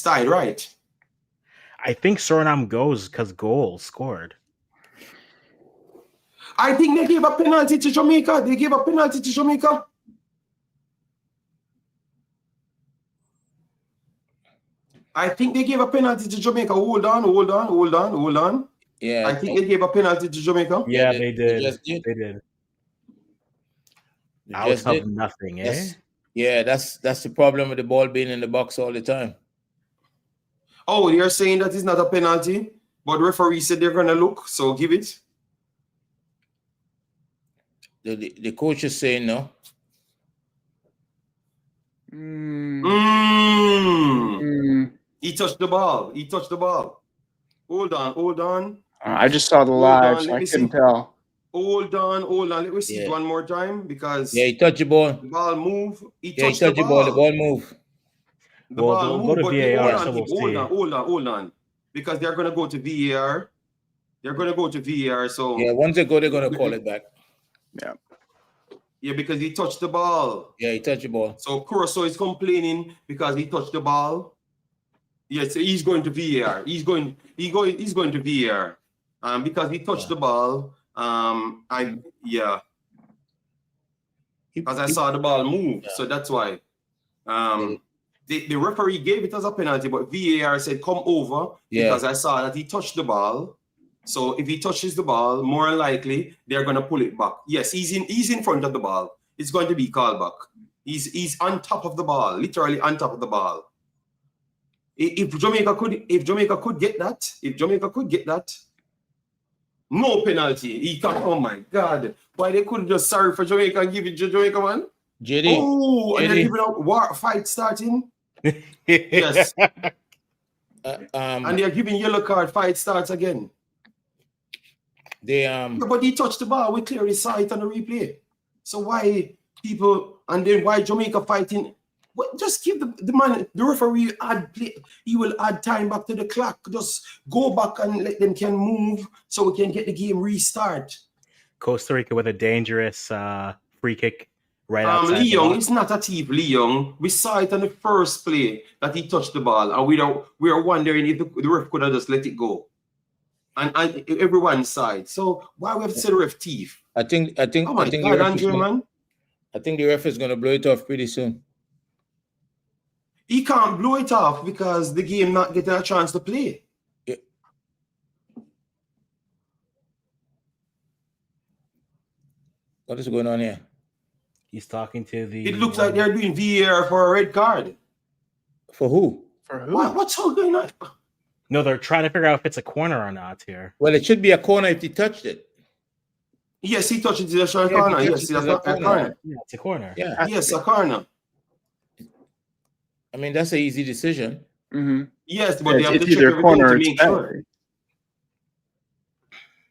tied, right? I think Suriname goes because goal scored. I think they gave a penalty to Jamaica. I think they gave a penalty to Jamaica. Hold on. Yeah. I think they gave a penalty to Jamaica. Yeah, they did. They did. Out of nothing, eh? Yeah, that's the problem with the ball being in the box all the time. Oh, you're saying that is not a penalty, but the referee said they're gonna look, so give it. The coach is saying no. He touched the ball. Hold on. I just saw the live, so I couldn't tell. Hold on. Let me see it one more time because he touched the ball. The ball move. He touched the ball. The ball move. The ball move. Go to VAR. Hold on. Because they're gonna go to VAR. So once they go, they're gonna call it back. Yeah, because he touched the ball. Yeah, he touched the ball. So Curacao is complaining because he touched the ball. Yes, he's going to VAR. He's going to VAR. Because he touched the ball. Because I saw the ball move, so that's why. The referee gave it as a penalty, but VAR said come over because I saw that he touched the ball. So if he touches the ball, more likely they're gonna pull it back. Yes, he's in front of the ball. It's going to be called back. He's on top of the ball, literally on top of the ball. If Jamaica could get that, no penalty. He can't. Oh my God! Why they couldn't just sorry for Jamaica and give it to Jamaica, man? JD. Oh, and they're giving out fight starting. Yes. And they're giving yellow card. Fight starts again. But he touched the ball. We clearly saw it on the replay. So why people and then why Jamaica fighting? Well, just give the referee play. He will add time back to the clock. Just go back and let them can move so we can get the game restart. Costa Rica with a dangerous free kick right outside. Lee Young, it's not a thief, Lee Young. We saw it on the first play that he touched the ball, and we are wondering if the ref could have just let it go. And everyone's side. So why we have to say the ref thief? I think God, Andrew, man. I think the ref is gonna blow it off pretty soon. He can't blow it off because the game not getting a chance to play. What is going on here? He's talking to the. It looks like they're doing VAR for a red card. For who? For who? What's all going on? No, they're trying to figure out if it's a corner or not here. Well, it should be a corner if he touched it. Yes, he touched it to the short Yeah, corner. he Yes, touched it it's to a the corner. Yeah, it's a corner. Yeah. Yes, a corner. I mean, that's an easy decision. Mm-hmm. Yes, but they have It's to check either a everything corner to or it's make sure. penalty.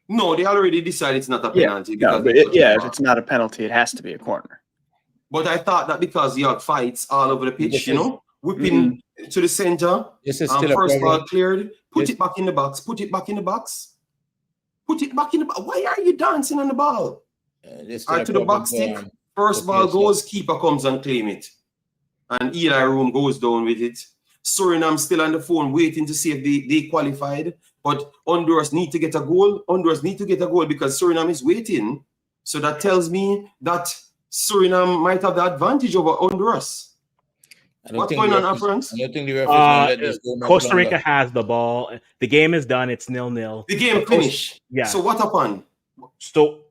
No, they already decided it's not a Yeah, penalty. no, because but they touched yeah, the if ball. it's not a penalty, it has to be a corner. But I thought that because you have fights all over the pitch, This you is- know, whipping to the center, This is still a first problem. ball cleared, put Yes. it back in the box, put it back in the box, put it back in the box. Why are you dancing on the ball? This is still Or a to the problem box for, stick, first for ball PSL. goes, keeper comes and claim it. And Eli Room goes down with it. Suriname still on the phone waiting to see if they qualified. But Honduras need to get a goal. Honduras need to get a goal because Suriname is waiting. So that tells me that Suriname might have the advantage over Honduras. What's going on, Afrans? I don't think the referees gonna let this go much Costa longer. Rica has the ball. The game is done. It's 0-0. The game finished. Yeah. So what happened? So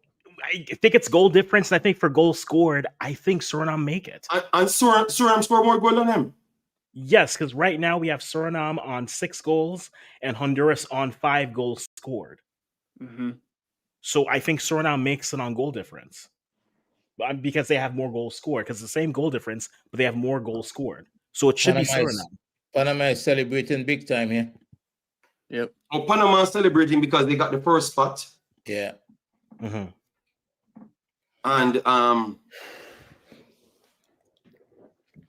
I think it's goal difference. And I think for goals scored, I think Suriname make it. And Suriname score more goal than them. Yes, because right now we have Suriname on 6 goals and Honduras on 5 goals scored. Mm-hmm. So I think Suriname makes it on goal difference. Because they have more goals scored. Because it's the same goal difference, but they have more goals scored. So it should be Suriname. Panama is celebrating big time here. Yep. Oh, Panama is celebrating because they got the first spot. Yeah. Mhm. And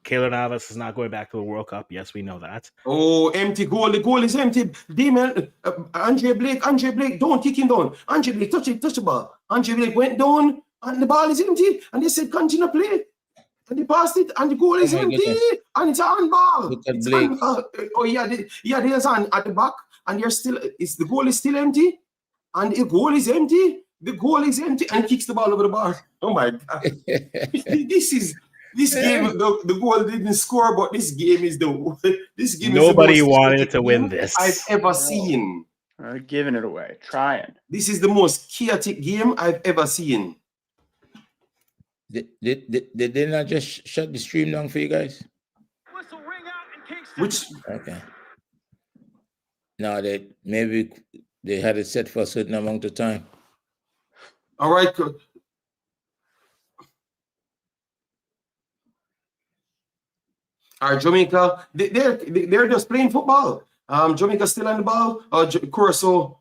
Keylor Navas is not going back to the World Cup. Yes, we know that. oh, empty goal. The goal is empty. Demon, Andre Blake, don't kick him down. Andre Blake, touch the ball. Andre Blake went down and the ball is empty. And they said, continue play. And they passed it and the goal is Oh my empty. goodness. And it's a handball. Look at It's Blake. handball. Oh, yeah, there's an at the back. And you're still, the goal is still empty. And the goal is empty. The goal is empty and kicks the ball over the bar. Oh my God. This game, the goal didn't score, but this game is this game. Nobody is the most wanted chaotic to win game this. I've ever seen. Giving it away, trying. This is the most chaotic game I've ever seen. Did they not just shut the stream down for you guys? Whistle ring out in Kingston. Which Okay. No, maybe they had it set for a certain amount of time. all right. All right, Jamaica, they're just playing football. Jamaica still on the ball. Curacao.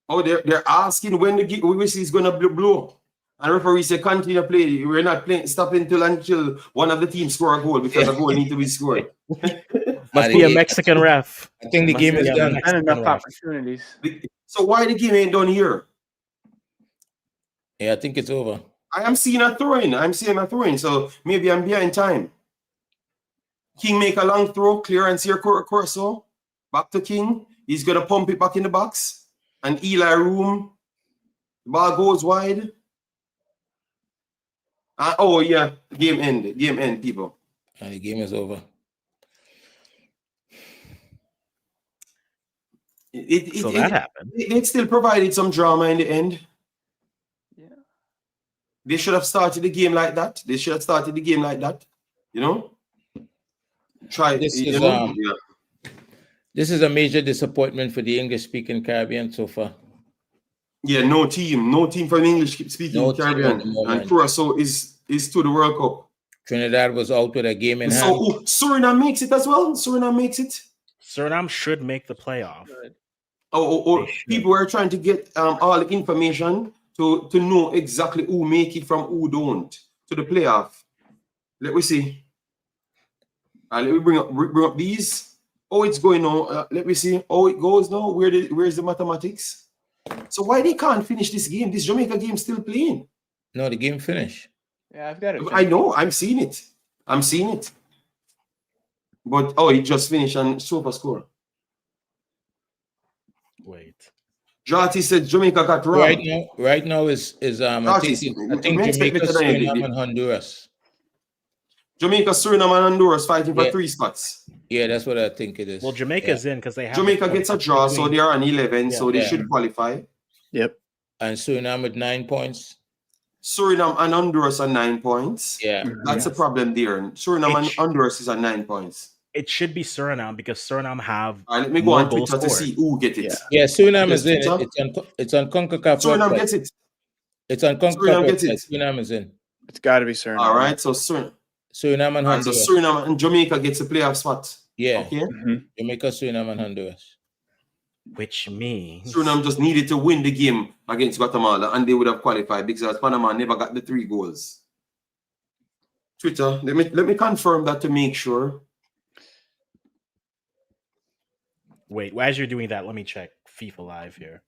Oh, they're asking when the whistle is gonna blow. And referee said, continue to play. We're not playing, stopping until one of the teams score a goal because a goal needs to be scored. Must be a Mexican ref. I think the Must game be is a done. Mexican And enough ref. opportunities. So why the game ain't done here? Yeah, I think it's over. I am seeing a throw-in. So maybe I'm behind time. King make a long throw, clearance here, Curacao. Back to King. He's going to pump it back in the box. And Eli Room. The ball goes wide. Oh, yeah. Game end, people. And the game is over. That happened. It still provided some drama in the end. Yeah. They should have started the game like that. You know? Try. This you is, know? Yeah. This is a major disappointment for the English-speaking Caribbean so far. Yeah, no team from English-speaking No team at Caribbean. the moment. And Curacao is to the World Cup. Trinidad was out with a game in hand. So Suriname makes it as well? Suriname makes it? Suriname should make the playoff. Or They should. people are trying to get all the information to know exactly who make it from who don't to the playoff. Let me see. Let me bring up these. Oh, it's going on. Let me see. Oh, it goes now. Where's the mathematics? So why they can't finish this game? This Jamaica game still playing. No, the game finished. Yeah, I've got it. I know. I'm seeing it. But it just finished and super score. Wait. Jati said Jamaica got robbed. Right now is I think Jamaica, Suriname, and Honduras. Jamaica, Suriname, and Honduras fighting for Yeah. 3 spots. Yeah, that's what I think it is. Well, Jamaica's in because they have Jamaica gets a draw, so they are on 11, so they Yeah. should qualify. Yep. and Suriname with 9 points. Suriname and Honduras are 9 points. Yeah. That's the problem there. Suriname and Honduras is at 9 points. It should be Suriname because Suriname have All right, let me go more on goals Twitter to scored. see who get it. Yeah, Suriname Yes, is in. Twitter. It's on Concacaf Suriname website. gets it. It's on Concacaf Suriname gets website. it. Suriname is in. It's got to be Suriname. All right, so Suriname Suriname and and so Honduras. Suriname and Jamaica gets a playoff spot. Yeah. Okay. Jamaica, Suriname, and Honduras. Which means Suriname just needed to win the game against Guatemala and they would have qualified because Panama never got the 3 goals. Twitter, let me confirm that to make sure. wait, as you're doing that, let me check FIFA Live here.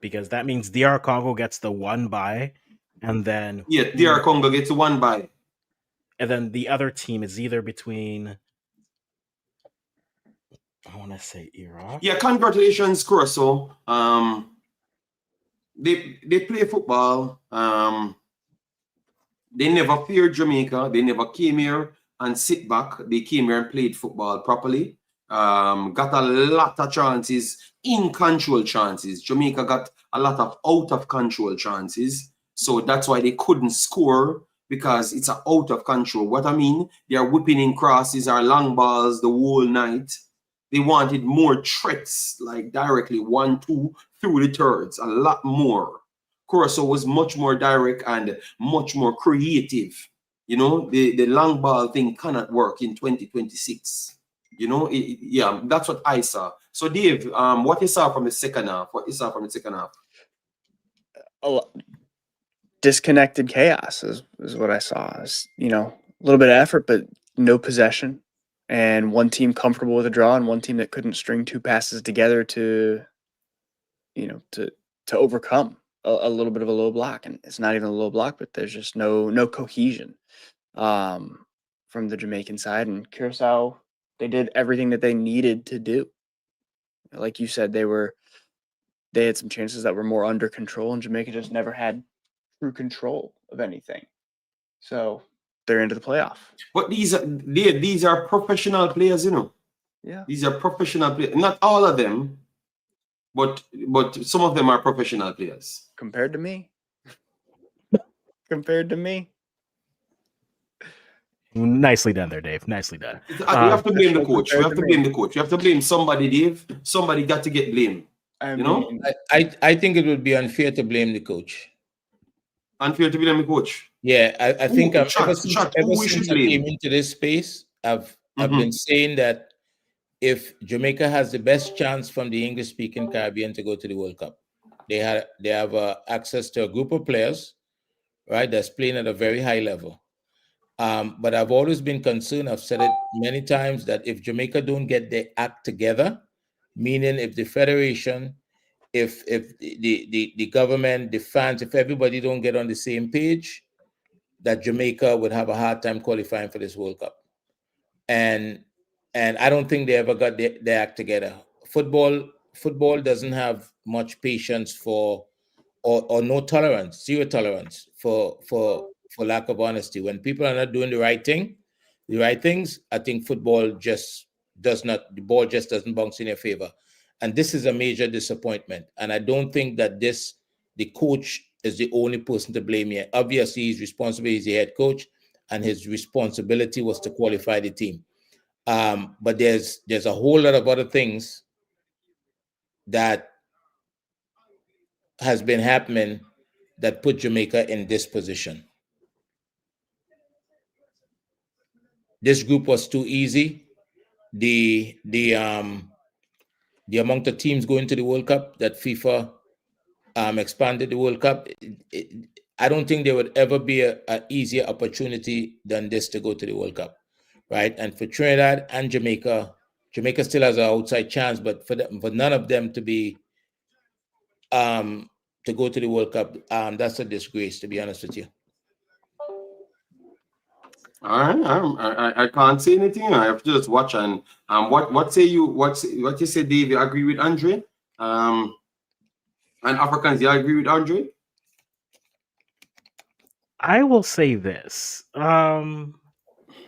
Because that means DR Congo gets the 1 bye, and then DR Congo gets 1 bye. And then the other team is either between, I want to say Iraq. Yeah, congratulations, Curacao. They play football. They never feared Jamaica. They never came here and sit back. They came here and played football properly. Got a lot of chances, in control chances. Jamaica got a lot of out of control chances. So that's why they couldn't score, because it's out of control. What I mean, they are whipping in crosses or long balls the whole night. They wanted more threats, like directly 1-2 through the thirds, a lot more. Curacao was much more direct and much more creative. You know, the long ball thing cannot work in 2026. You know, yeah, that's what I saw. So Dave, what you saw from the second half? Disconnected chaos is what I saw. It's, a little bit of effort, but no possession, and one team comfortable with a draw, and one team that couldn't string 2 passes together to overcome a little bit of a low block. And it's not even a low block, but there's just no cohesion from the Jamaican side. And Curacao, they did everything that they needed to do. Like you said, they had some chances that were more under control, and Jamaica just never had true control of anything. So they're into the playoff. But these are professional players, Yeah. These are professional players. Not all of them, but some of them are professional players. Compared to me. Nicely done there, Dave. Nicely done. You have to blame the coach. You have to blame the coach. You have to blame somebody, Dave. Somebody got to get blamed. I think it would be unfair to blame the coach. Unfair to blame the coach. Yeah, I think ever since I blame? came into this space, I've been saying that if Jamaica has the best chance from the English-speaking Caribbean to go to the World Cup, they have access to a group of players, right, that's playing at a very high level. But I've always been concerned, I've said it many times, that if Jamaica don't get their act together, meaning if the federation, if the government, the fans, if everybody don't get on the same page, that Jamaica would have a hard time qualifying for this World Cup. And I don't think they ever got their act together. Football doesn't have much patience for, or no tolerance, zero tolerance for lack of honesty. When people are not doing the right things, I think football just the ball just doesn't bounce in your favor. And this is a major disappointment. And I don't think that the coach is the only person to blame here. Obviously, he's responsible. He's the head coach, and his responsibility was to qualify the team. But there's a whole lot of other things that has been happening that put Jamaica in this position. This group was too easy. The amount of teams going to the World Cup that FIFA expanded the World Cup, I don't think there would ever be an easier opportunity than this to go to the World Cup, right? And for Trinidad and Jamaica still has an outside chance, but for none of them to be to go to the World Cup, that's a disgrace, to be honest with you. All right, I can't say anything. I have to just watch. And what say you? What you say, Dave? You agree with Andre? And Africans, you agree with Andre? I will say this.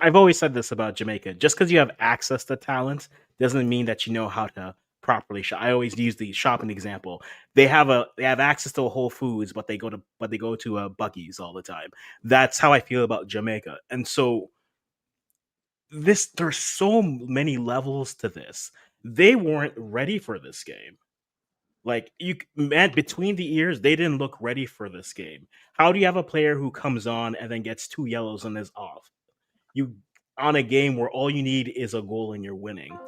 I've always said this about Jamaica. Just because you have access to talent doesn't mean that you know how to properly shop. I always use the shopping example. They have access to a Whole Foods, but they go to a Buc-ee's all the time. That's how I feel about Jamaica. And so there's so many levels to this. They weren't ready for this game. Like between the ears, they didn't look ready for this game. How do you have a player who comes on and then gets 2 yellows and is off? You on a game where all you need is a goal and you're winning.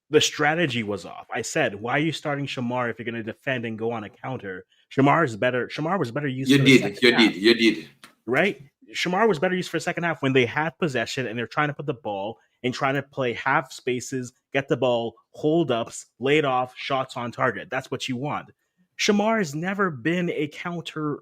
The strategy was off. I said, why are you starting Shamar if you're going to defend and go on a counter? Shamar was better used. You did. Right? Shamar was better used for the second half when they had possession and they're trying to put the ball and trying to play half spaces, get the ball, hold ups, lay it off, shots on target. That's what you want. Shamar has never been a counter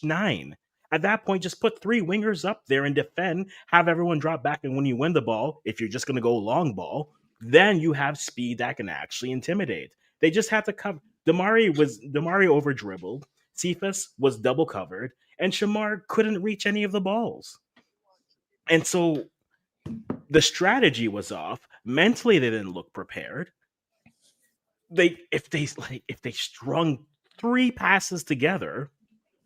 9. At that point, just put 3 wingers up there and defend, have everyone drop back, and when you win the ball, if you're just going to go long ball, then you have speed that can actually intimidate. They just had to cover. Damari over dribbled. Cephas was double covered, and Shamar couldn't reach any of the balls. And so the strategy was off. Mentally, they didn't look prepared. If they strung 3 passes together,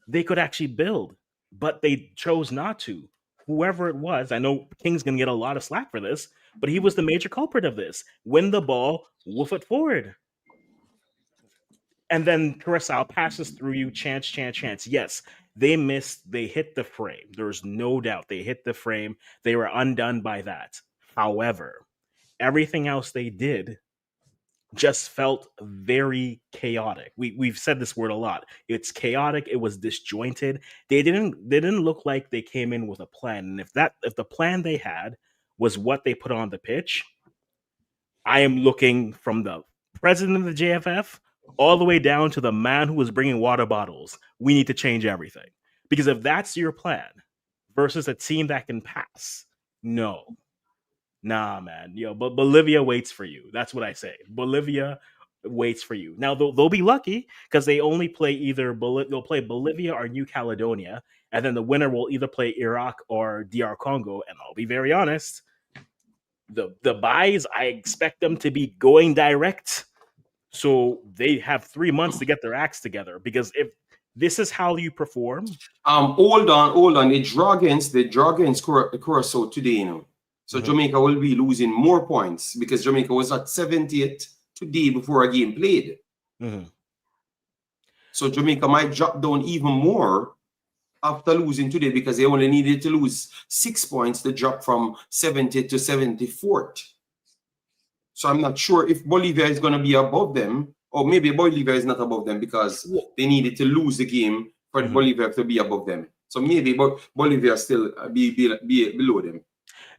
they could actually build, but they chose not to. Whoever it was, I know King's going to get a lot of slack for this, but he was the major culprit of this. Win the ball, woof it forward. And then Curacao passes through you, chance. Yes, they missed. They hit the frame. There's no doubt they hit the frame. They were undone by that. However, everything else they did just felt very chaotic. We've said this word a lot. It's chaotic. It was disjointed. They didn't look like they came in with a plan. And if the plan they had was what they put on the pitch, I am looking from the president of the JFF all the way down to the man who was bringing water bottles. We need to change everything. Because if that's your plan versus a team that can pass, no. Nah, man. But Bolivia waits for you. That's what I say. Bolivia waits for you. Now, they'll be lucky because they only play they'll play Bolivia or New Caledonia, and then the winner will either play Iraq or DR Congo. And I'll be very honest, the buys, I expect them to be going direct. So they have 3 months to get their acts together, because if this is how you perform. Hold on. They draw against Curacao today, So Jamaica will be losing more points because Jamaica was at 78 today before a game played. So Jamaica might drop down even more after losing today because they only needed to lose 6 points to drop from 70 to 74th. So I'm not sure if Bolivia is going to be above them, or maybe Bolivia is not above them because they needed to lose the game for Bolivia to be above them. So maybe Bolivia still be below them.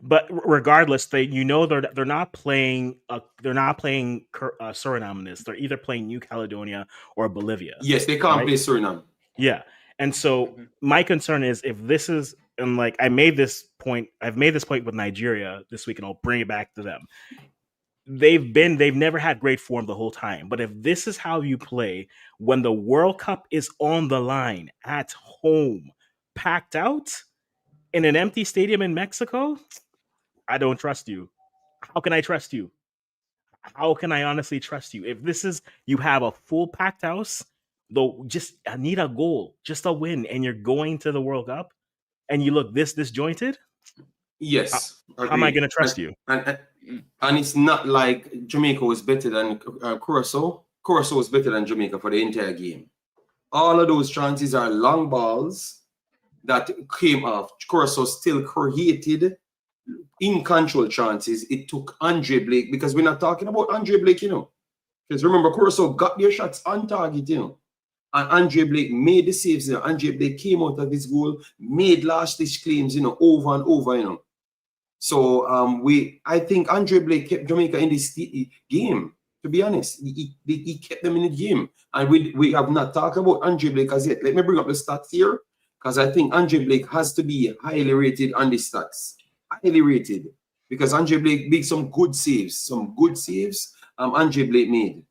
But regardless, they're not playing Suriname in this. They're either playing New Caledonia or Bolivia. Yes, they can't play Suriname. Yeah, and so my concern is if this is, and like I've made this point with Nigeria this week, and I'll bring it back to them. They've never had great form the whole time. But if this is how you play when the World Cup is on the line at home, packed out in an empty stadium in Mexico, I don't trust you. How can I trust you? How can I honestly trust you? If this is, you have a full packed house, though, I need a goal, just a win, and you're going to the World Cup, and you look this disjointed. Yes. How am I going to trust you? And it's not like Jamaica was better than Curacao. Curacao was better than Jamaica for the entire game. All of those chances are long balls that came off. Curacao still created in control chances. It took Andre Blake, because we're not talking about Andre Blake, because remember, Curacao got their shots on target, and Andre Blake made the saves. Andre Blake came out of his goal, made last-ditch claims, over and over, So I think Andre Blake kept Jamaica in this game. To be honest, he kept them in the game, and we have not talked about Andre Blake as yet. Let me bring up the stats here, because I think Andre Blake has to be highly rated on the stats. Highly rated, because Andre Blake made some good saves. Andre Blake made.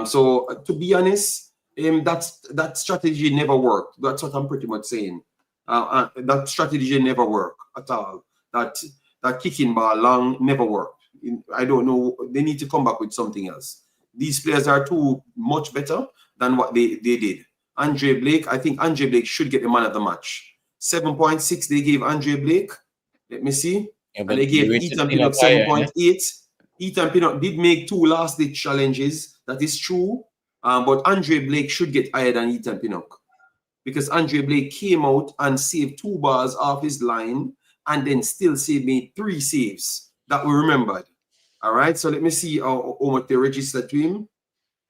So to be honest, that strategy never worked. That's what I'm pretty much saying. That strategy never worked at all. that kicking ball long never worked. I don't know. They need to come back with something else. These players are too much better than what they did. Andre Blake, I think Andre Blake should get the man of the match. 7.6 they gave Andre Blake. Let me see. Yeah, and they gave Ethan Pinnock 7.8. Ethan Pinnock did make 2 last-ditch challenges. That is true. But Andre Blake should get higher than Ethan Pinnock. Because Andre Blake came out and saved 2 balls off his line and then still made 3 saves that we remembered. All right, so let me see how much they registered to him.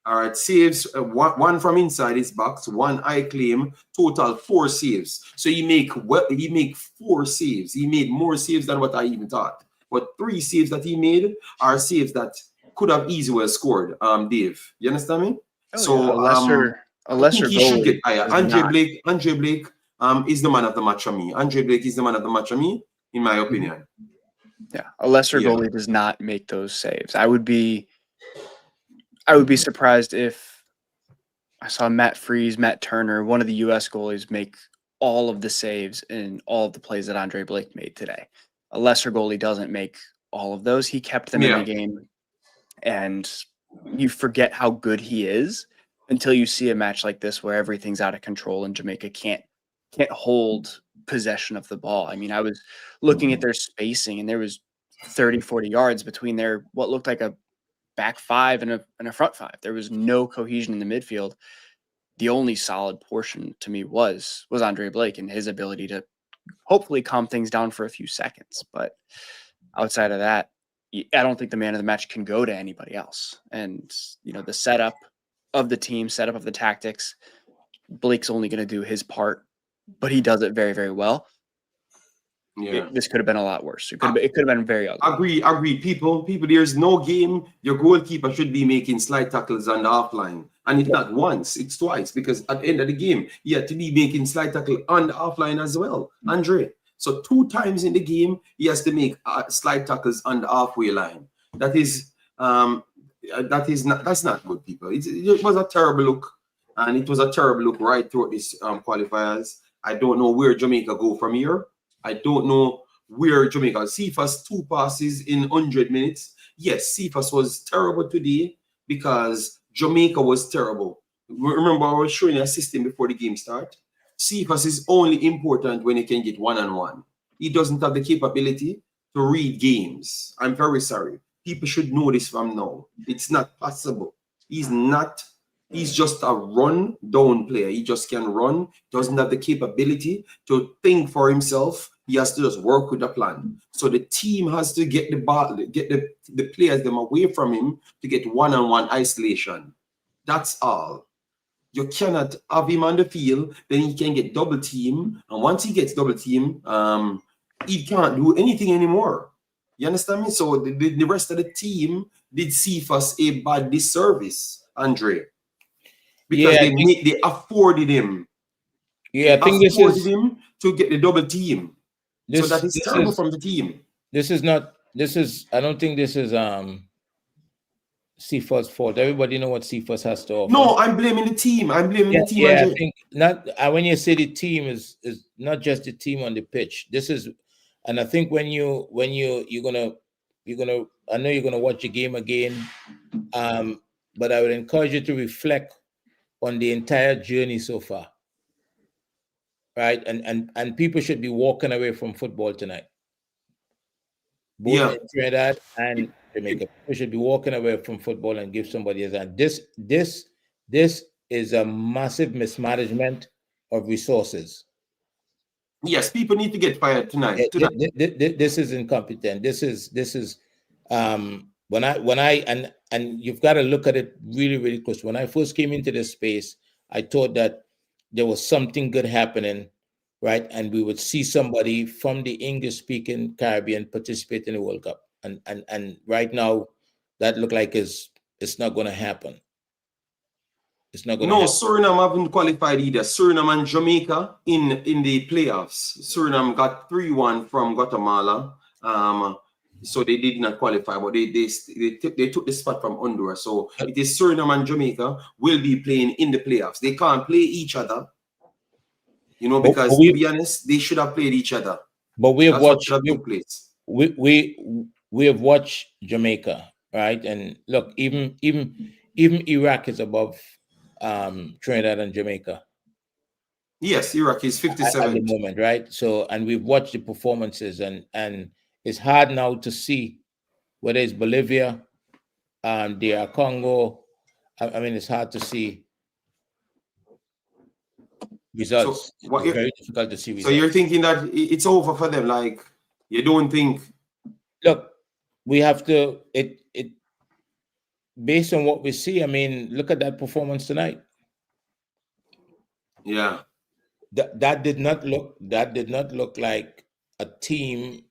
All right, saves, one from inside his box, 1 high claim, total 4 saves. So he make 4 saves. He made more saves than what I even thought. But 3 saves that he made are saves that could have easily scored. Dave, you understand me? Oh, so yeah. A lesser he should get higher. Andre Blake is the man of the match for me. Andre Blake is the man of the match for me, in my opinion. Yeah, a lesser goalie does not make those saves. I would be surprised if I saw Matt Freese, Matt Turner, one of the U.S. goalies, make all of the saves in all of the plays that Andre Blake made today. A lesser goalie doesn't make all of those. He kept them in the game, and you forget how good he is until you see a match like this where everything's out of control and Jamaica can't hold possession of the ball. I mean, I was looking at their spacing, and there was 30, 40 yards between their what looked like a back 5 and a front 5. There was no cohesion in the midfield. The only solid portion to me was Andre Blake and his ability to hopefully calm things down for a few seconds. But outside of that, I don't think the man of the match can go to anybody else. And, the setup of the team, setup of the tactics, Blake's only going to do his part, but he does it very, very well. Yeah, this could have been a lot worse. It could have been very ugly. Agree. People, there's no game your goalkeeper should be making slide tackles on the offline. And it's not once, it's twice, because at the end of the game, he had to be making slide tackle on the offline as well, Andre. So 2 times in the game, he has to make slide tackles on the halfway line. That's not good, people. It was a terrible look, and it was a terrible look right throughout this qualifiers. I don't know where Jamaica go from here. I don't know where Jamaica. Cephas 2 passes in 100 minutes. Yes, Cephas was terrible today because Jamaica was terrible. Remember, I was showing a system before the game start. Cephas is only important when he can get 1-on-1. He doesn't have the capability to read games. I'm very sorry. People should know this from now. It's not possible. He's just a run-down player. He just can run. Doesn't have the capability to think for himself. He has to just work with the plan. So the team has to get the ball, get the players them away from him to get 1-on-1 isolation. That's all. You cannot have him on the field, then he can get double team. And once he gets double team, he can't do anything anymore. You understand me? So the rest of the team did Cephas a bad disservice, Andre. Because they afforded him. Yeah, I think this is him to get the double team. So that is terrible from the team. I don't think this is Cephas' fault. Everybody know what Cephas has to offer. No, I'm blaming the team. The team. Yeah, I think not when you say the team is not just the team on the pitch. This is, and I think when you're gonna I know you're gonna watch the game again, but I would encourage you to reflect on the entire journey so far. Right, and people should be walking away from football tonight. Both in Trinidad and Jamaica, people should be walking away from football and give somebody a hand. This is a massive mismanagement of resources. Yes, people need to get fired tonight. This is incompetent. This is when I you've got to look at it really, really close. When I first came into this space, I thought that there was something good happening, right? And we would see somebody from the English-speaking Caribbean participate in the World Cup. And right now, that look like it's not going to happen. It's not going to happen. Suriname haven't qualified either. Suriname and Jamaica in the playoffs. Suriname got 3-1 from Guatemala. So they did not qualify, but they took the spot from Honduras. So it is Suriname and Jamaica will be playing in the playoffs. They can't play each other, because to be honest, they should have played each other. But we have That's what watched should have took place. we have watched Jamaica, right? And look, even Iraq is above Trinidad and Jamaica Yes, Iraq is at the 57th. moment, right? So, and we've watched the performances, and it's hard now to see whether it's Bolivia, DR Congo. I mean, it's hard to see results. So what It's very difficult to see results. So you're thinking that it's over for them? Like, you don't think? Look, we have to it based on what we see. I mean, look at that performance tonight. Yeah. That did not look like a team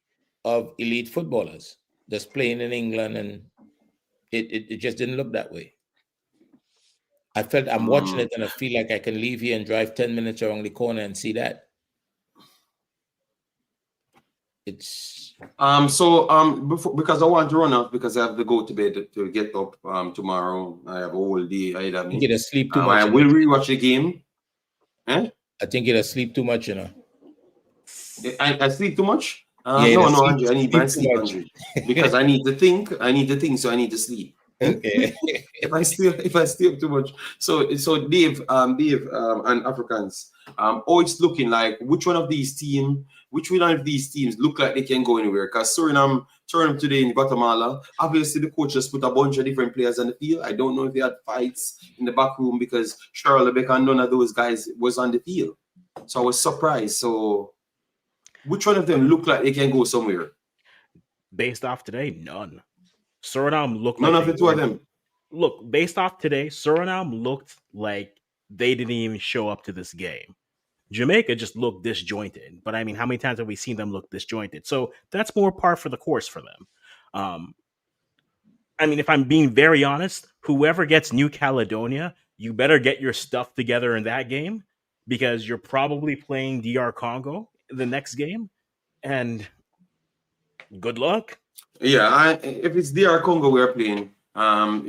of elite footballers that's playing in England, and it just didn't look that way. I felt I'm watching it and I feel like I can leave here and drive 10 minutes around the corner and see that. It's before, because I want to run off because I have to go to bed to get up tomorrow. I have a whole day ahead of me. I think you'd sleep too much. I will rewatch the game. Eh? I think you'd sleep too much, I sleep too much? Yeah, no, Andrew, I need my sleep, Andrew. Because I need to think, so I need to sleep. Okay. if I stay up too much. So Dave, and Africans, oh, it's looking like which one of these teams look like they can go anywhere? Because Suriname today in Guatemala, obviously the coach just put a bunch of different players on the field. I don't know if they had fights in the back room because Charles Lebecq and none of those guys was on the field. So I was surprised. So which one of them look like they can go somewhere? Based off today, none. Suriname looked none like of the two of them. Look, based off today, Suriname looked like they didn't even show up to this game. Jamaica just looked disjointed. But I mean, how many times have we seen them look disjointed? So that's more par for the course for them. I mean, if I'm being very honest, whoever gets New Caledonia, you better get your stuff together in that game because you're probably playing DR Congo the next game. And good luck. Yeah, if it's DR Congo we're playing,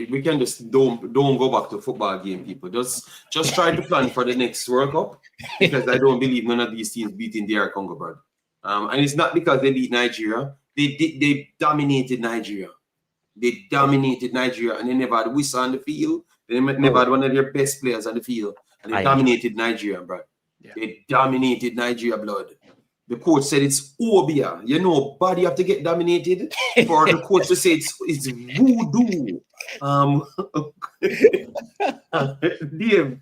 we can just don't go back to football game, people. Just try to plan for the next World Cup because I don't believe none of these teams beating DR Congo, bro. And it's not because they beat Nigeria. They dominated Nigeria. They dominated Nigeria, and they never had whistle on the field. They never had one of their best players on the field, and they dominated Nigeria, bro. Yeah. They dominated Nigeria, blood. The coach said it's Obia. You know, body have to get dominated for the coach to say it's voodoo. Dave,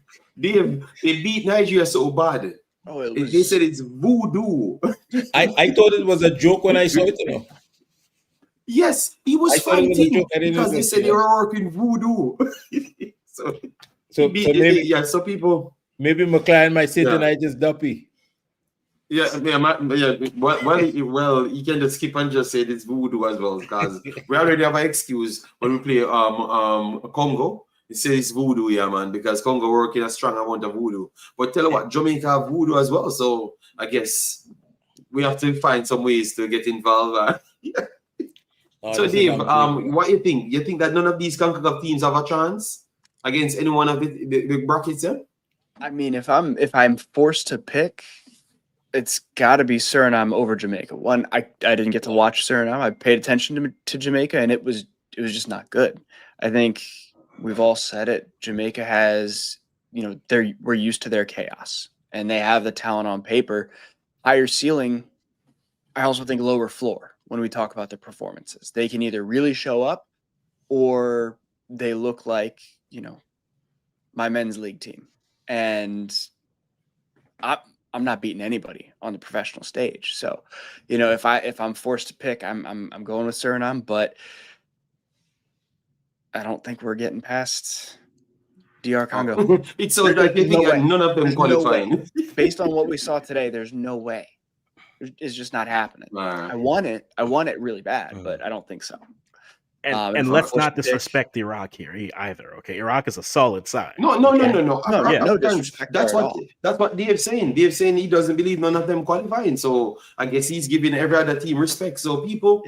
they beat Nigeria so bad. Oh, they said it's voodoo. I thought it was a joke when I saw it, you know. Yes, he was fighting because they said they were working voodoo. so people. Maybe McLaren might say tonight is duppy. Yeah. Well, you can just skip and just say it's voodoo as well because we already have an excuse when we play Congo. It says it's voodoo, yeah, man, because Congo working a strong amount of voodoo. But tell you what, Jamaica have voodoo as well, so I guess we have to find some ways to get involved. So Dave, what you think? You think that none of these Concacaf teams have a chance against any one of the brackets? Yeah? I mean, if I'm forced to pick, it's got to be Suriname over Jamaica. One, I didn't get to watch Suriname. I paid attention to Jamaica, and it was just not good. I think we've all said it. Jamaica has, we're used to their chaos, and they have the talent on paper. Higher ceiling. I also think lower floor when we talk about their performances. They can either really show up, or they look like my men's league team, and I'm not beating anybody on the professional stage. So, if I'm forced to pick, I'm going with Suriname, but I don't think we're getting past DR Congo. It's so like you think none of them qualifying. Based on what we saw today, there's no way. It's just not happening. I want it really bad, but I don't think so. And let's not disrespect Iraq here either. Okay, Iraq is a solid side. No. No disrespect. That's what Dave's saying. Dave's saying he doesn't believe none of them qualifying. So I guess he's giving every other team respect. So people,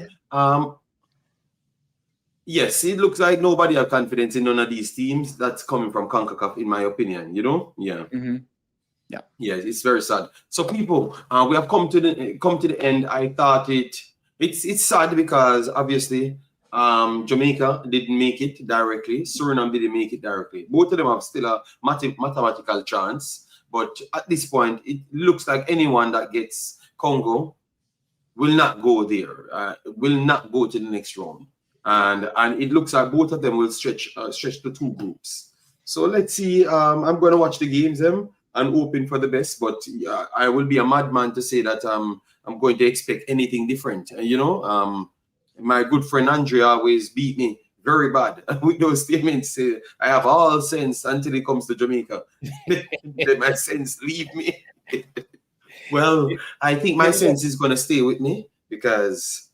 yes, it looks like nobody have confidence in none of these teams. That's coming from CONCACAF, in my opinion. Yeah. Mm-hmm. Yeah, it's very sad. So people, we have come to the end. I thought it's sad because obviously Jamaica didn't make it directly. Suriname didn't make it directly. Both of them have still a mathematical chance, but at this point, it looks like anyone that gets Congo will not go there. Will not go to the next round, and it looks like both of them will stretch to two groups. So let's see. I'm going to watch the games and hoping for the best, but I will be a madman to say that I'm going to expect anything different. My good friend Andre always beat me very bad with those statements. I have all sense until it comes to Jamaica. Then my sense leave me. Well, I think my sense is going to stay with me because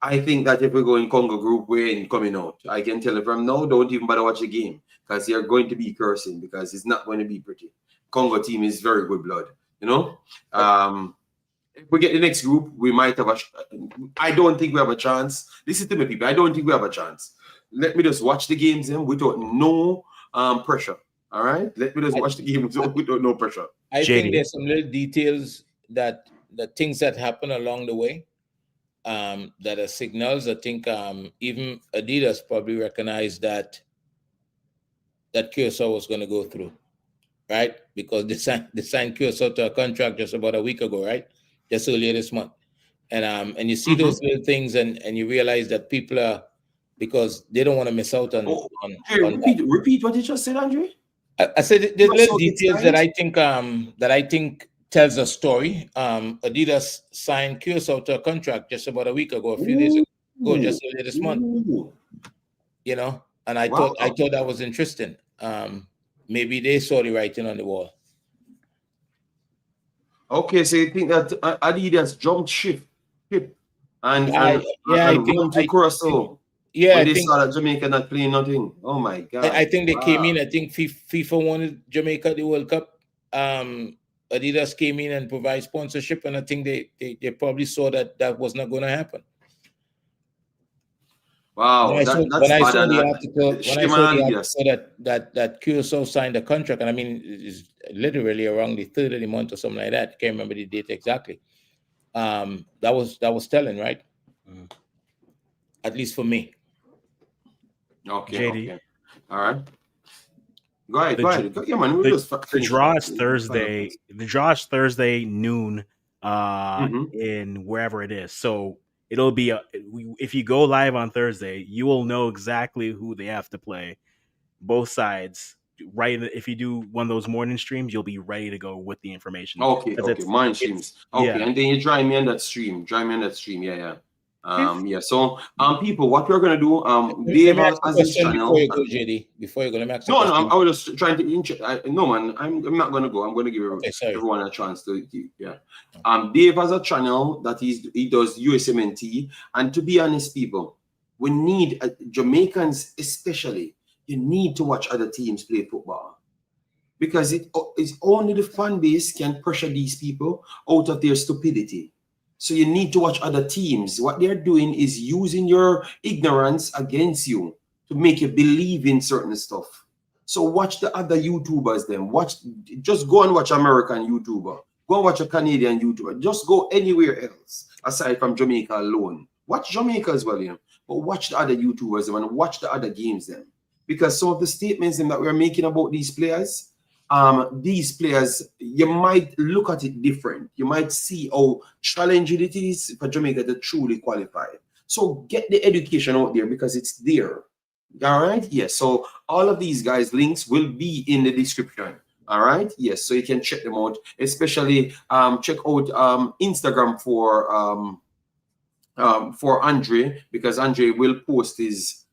I think that if we go in Congo group, we ain't coming out. I can tell you from now, don't even bother watch the game because you're going to be cursing because it's not going to be pretty. Congo team is very good blood, If we get the next group, we might have I don't think we have a chance. Listen to me, people. I don't think we have a chance. Let me just watch the games without no pressure. All right? Let me just watch the games without no pressure. I think there's some little details the things that happen along the way that are signals. I think even Adidas probably recognized that Curacao was going to go through, right? Because they signed Curacao to a contract just about a week ago, right? Just earlier this month. And you see those little things and you realize that people are, because they don't want to miss out on repeat what you just said, Andre. I said there's little details that I think tells a story. Adidas signed Curacao to a contract just about a week ago, a few days ago, just earlier this month. And I thought that was interesting. Maybe they saw the writing on the wall. Okay, so you think that Adidas jumped ship and run to Curacao? Yeah, when they saw that Jamaica not playing nothing. Oh my God! I think they came in. I think FIFA wanted Jamaica the World Cup. Adidas came in and provide sponsorship, and I think they probably saw that was not going to happen. Wow, when I saw the article that Curacao signed a contract, and I mean it's literally around the third of the month or something like that. Can't remember the date exactly. That was telling, right? At least for me. Okay. Okay. All right. Go ahead. Yeah, man. The draw is Thursday. The draw is Thursday noon in wherever it is. So it'll be if you go live on Thursday, you will know exactly who they have to play. Both sides. Right. If you do one of those morning streams, you'll be ready to go with the information. Okay. Morning streams. Okay. And then you join me on that stream. Yeah. So people, what we're gonna do, Dave has his channel. Before you go, JD, before you go, let me ask you I was just trying to no man, I'm not gonna go. I'm gonna give everyone a chance to Dave has a channel that he does USMNT, and to be honest, people, we need Jamaicans especially. You need to watch other teams play football because it's only the fan base can pressure these people out of their stupidity. So you need to watch other teams. What they're doing is using your ignorance against you to make you believe in certain stuff. So watch the other YouTubers then. Just go and watch American YouTuber. Go and watch a Canadian YouTuber. Just go anywhere else aside from Jamaica alone. Watch Jamaica as well, but watch the other YouTubers and watch the other games then. Because some of the statements that we're making about these players, you might look at it different. You might see how challenging it is for Jamaica to truly qualify. So get the education out there because it's there. All right? Yes. So all of these guys' links will be in the description. All right? Yes. So you can check them out. Especially check out Instagram for Andre, because Andre will post his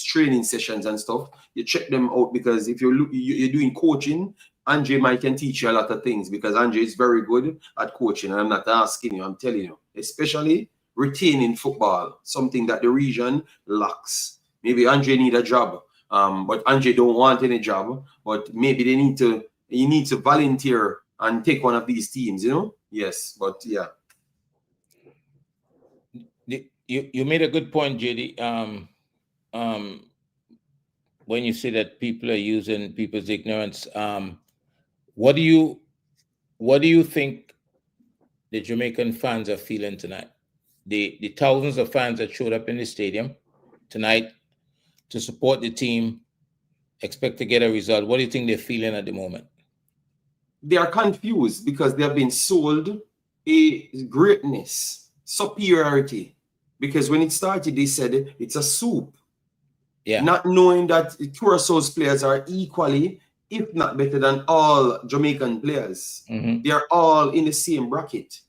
training sessions and stuff. You check them out because if you're doing coaching, Andre can teach you a lot of things because Andre is very good at coaching. And I'm not asking you, I'm telling you, especially retaining football, something that the region lacks. Maybe Andre need a job, but Andre don't want any job. But maybe you need to volunteer and take one of these teams. Yes, but yeah. You made a good point, JD. When you say that people are using people's ignorance, What do you think the Jamaican fans are feeling tonight? The thousands of fans that showed up in the stadium tonight to support the team, expect to get a result. What do you think they're feeling at the moment? They are confused because they have been sold a greatness, superiority. Because when it started, they said it's a soup. Yeah. Not knowing that Curaçao's players are equally, if not better than all Jamaican players. Mm-hmm. They are all in the same bracket.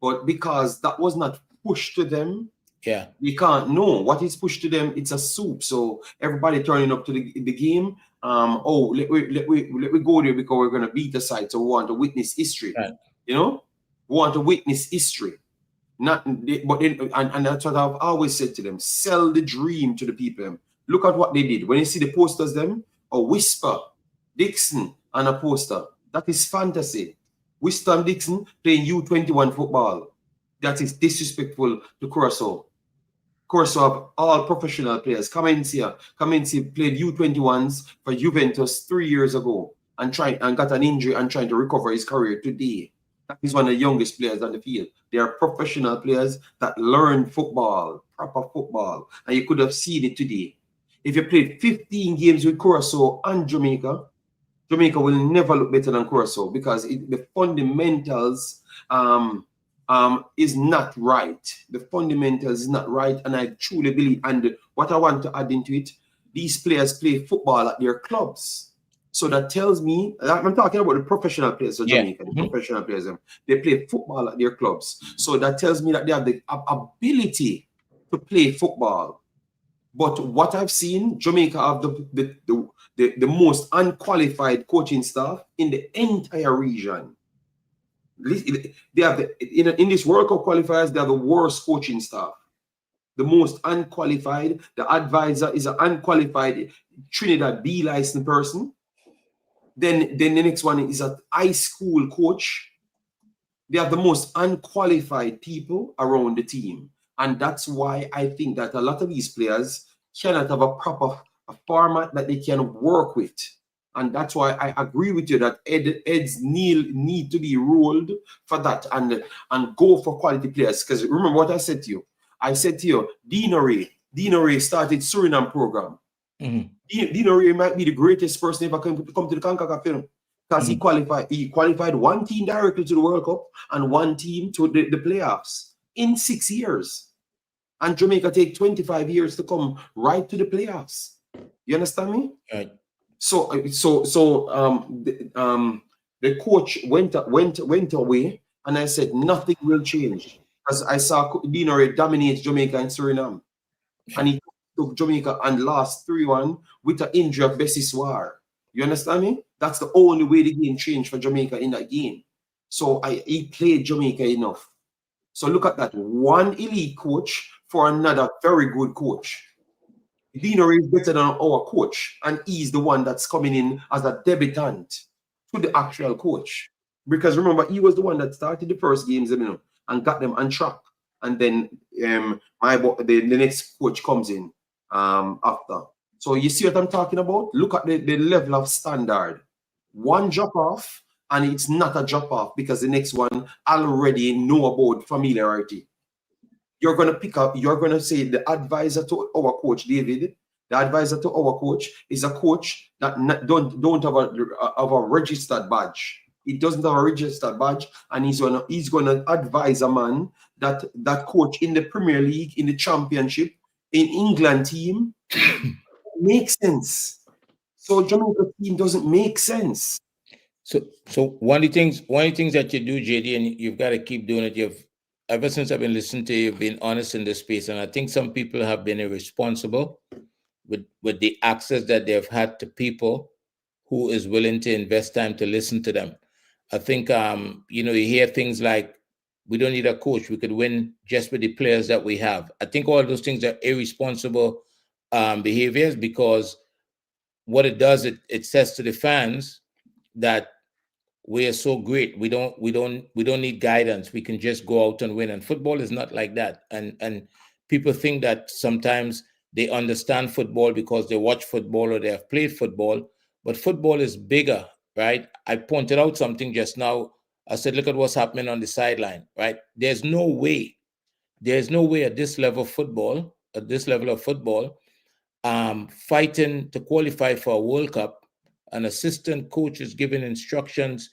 But because that was not pushed to them, yeah, we can't know what is pushed to them. It's a soup. So everybody turning up to the game. Let we go there because we're gonna beat the side. So we want to witness history. Right. You know, we want to witness history. Not, but then, and that's what I've always said to them: sell the dream to the people. Look at what they did. When you see the posters, them a Whisper, Dixon, and a poster. That is fantasy. Whisper and Dixon playing U21 football. That is disrespectful to Curacao. Curacao have all professional players. Kamencia played U21s for Juventus 3 years ago and got an injury and trying to recover his career today. That is one of the youngest players on the field. They are professional players that learn football, proper football, and you could have seen it today. If you played 15 games with Curacao and Jamaica, Jamaica will never look better than Curacao because the fundamentals is not right. The fundamentals is not right, and I truly believe. And what I want to add into it, these players play football at their clubs. So that tells me, I'm talking about the professional players of Jamaica, the professional players, they play football at their clubs. So that tells me that they have the ability to play football. But what I've seen, Jamaica have the most unqualified coaching staff in the entire region. They have in this World Cup qualifiers, they have the worst coaching staff. The most unqualified. The advisor is an unqualified Trinidad B licensed person. Then the next one is a high school coach. They have the most unqualified people around the team. And that's why I think that a lot of these players cannot have a proper format that they can work with. And that's why I agree with you that Eds need to be ruled for that and go for quality players. Because remember what I said to you. I said to you, Dino Ray started Suriname program. Dino Ray might be the greatest person ever come to the Concacaf film. Because he qualified one team directly to the World Cup and one team to the playoffs in 6 years. And Jamaica take 25 years to come right to the playoffs. You understand me? Right. So the coach went away, and I said nothing will change because I saw Dino Ray dominate Jamaica and Suriname, and he took Jamaica and lost 3-1 with an injury of Bessie Swar. You understand me? That's the only way the game changed for Jamaica in that game. So he played Jamaica enough. So look at that. One elite coach for another very good coach. Dino is better than our coach, and he's the one that's coming in as a debutant to the actual coach. Because remember, he was the one that started the first games, and got them on track. And then the next coach comes in after. So you see what I'm talking about? Look at the level of standard. One drop off, and it's not a drop off because the next one already know about familiarity. You're going to say the advisor to our coach, David, the advisor to our coach is a coach that don't have a registered badge. He doesn't have a registered badge, and he's gonna advise a man that coach in the Premier League, in the Championship, in England team. Makes sense. So Jamaica team doesn't make sense. So one of the things that you do, JD, and you've got to keep doing it. Ever since I've been listening to you, you've been honest in this space, and I think some people have been irresponsible with the access that they've had to people who is willing to invest time to listen to them. I think you hear things like, we don't need a coach, we could win just with the players that we have. I think all those things are irresponsible behaviors, because what it does, it says to the fans that we are so great. We don't need guidance. We can just go out and win. And football is not like that. And people think that sometimes they understand football because they watch football or they have played football. But football is bigger. right? I pointed out something just now. I said, look at what's happening on the sideline, right? There's no way at this level of football, fighting to qualify for a World Cup, an assistant coach is giving instructions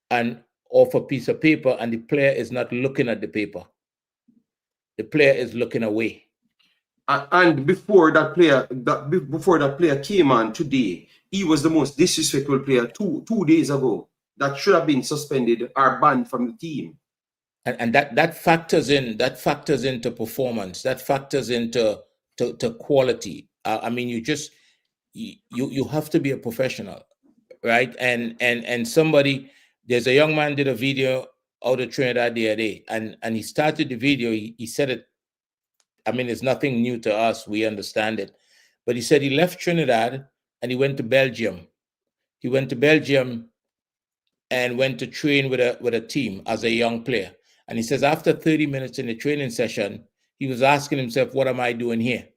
and off a piece of paper, and the player is not looking at the paper. The player is looking away. And before that player came on today, he was the most disrespectful player two days ago that should have been suspended or banned from the team. And that factors into performance. That factors into to quality. I mean, you have to be a professional, right? And somebody, there's a young man did a video out of Trinidad the other day, and he started the video. He said it. I mean, it's nothing new to us. We understand it. But he said he left Trinidad and he went to Belgium. He went to Belgium and went to train with a team as a young player. And he says after 30 minutes in the training session, he was asking himself, what am I doing here?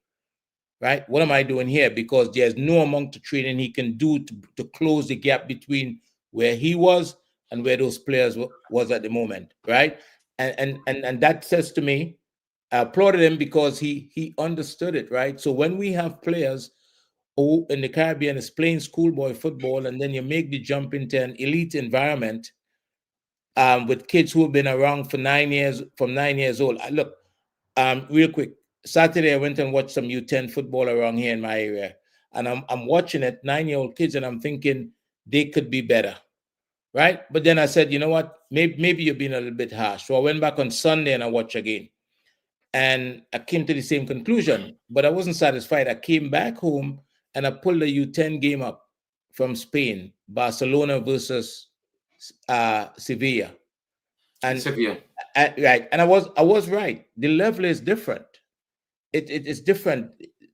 Right? What am I doing here? Because there's no amount of training he can do to close the gap between where he was and where those players was at the moment. Right? And that says to me, I applauded him because he understood it, right? So when we have players who in the Caribbean is playing schoolboy football, and then you make the jump into an elite environment with kids who have been around for 9 years, from 9 years old. Look, real quick, Saturday I went and watched some U10 football around here in my area, and I'm watching it, 9-year-old kids, and I'm thinking they could be better, right? But then I said, you know what? Maybe you're being a little bit harsh. So I went back on Sunday and I watched again. And I came to the same conclusion, but I wasn't satisfied. I came back home and I pulled the U10 game up from Spain, Barcelona versus Sevilla. And Sevilla. Right. And I was right. The level is different. It's different.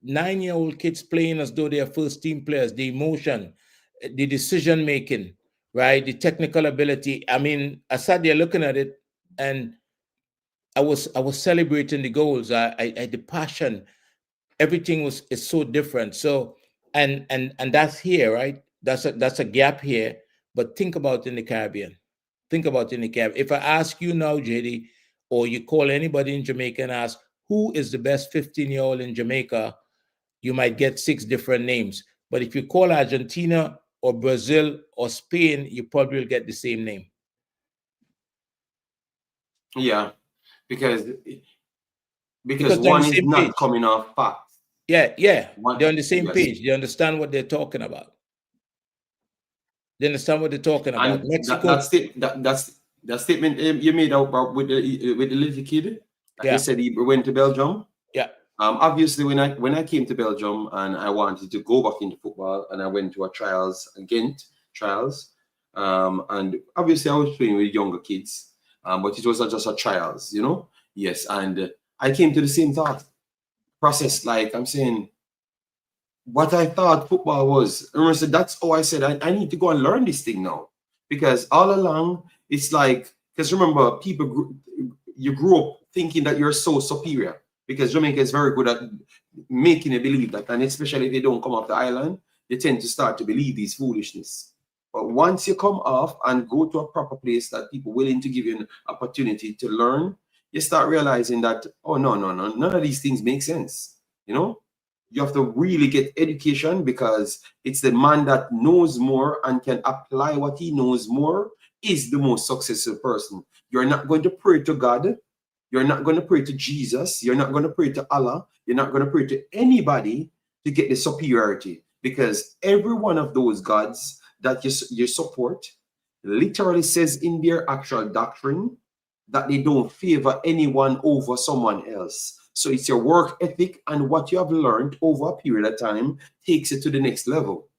9-year-old kids playing as though they are first team players, the emotion, the decision making, right? The technical ability. I mean, I sat there looking at it and I was celebrating the goals. The passion, everything is so different. So and that's here, right? That's a gap here. But think about in the Caribbean. Think about in the Caribbean. If I ask you now, JD, or you call anybody in Jamaica and ask who is the best 15-year-old in Jamaica, you might get 6 different names. But if you call Argentina or Brazil or Spain, you probably will get the same name. Yeah. Because one is not page. Coming off facts. Yeah. They're on the same page. They understand what they're talking about. They understand what they're talking about. And Mexico. that statement you made about with the little kid. You said he went to Belgium. Yeah. Obviously, when I came to Belgium and I wanted to go back into football, and I went to a trials. And obviously I was playing with younger kids. But it was not just a trials, you know? Yes, and I came to the same thought process. Like I'm saying, what I thought football was. Remember, so that's how I said I need to go and learn this thing now, because all along it's like, because remember, you grew up thinking that you're so superior, because Jamaica is very good at making you believe that, and especially if they don't come off the island, they tend to start to believe these foolishness. But once you come off and go to a proper place that people are willing to give you an opportunity to learn, you start realizing that, oh, no, none of these things make sense. You know, you have to really get education, because it's the man that knows more and can apply what he knows more is the most successful person. You're not going to pray to God. You're not going to pray to Jesus. You're not going to pray to Allah. You're not going to pray to anybody to get the superiority, because every one of those gods that you support literally says in their actual doctrine that they don't favor anyone over someone else. So it's your work ethic and what you have learned over a period of time takes it to the next level.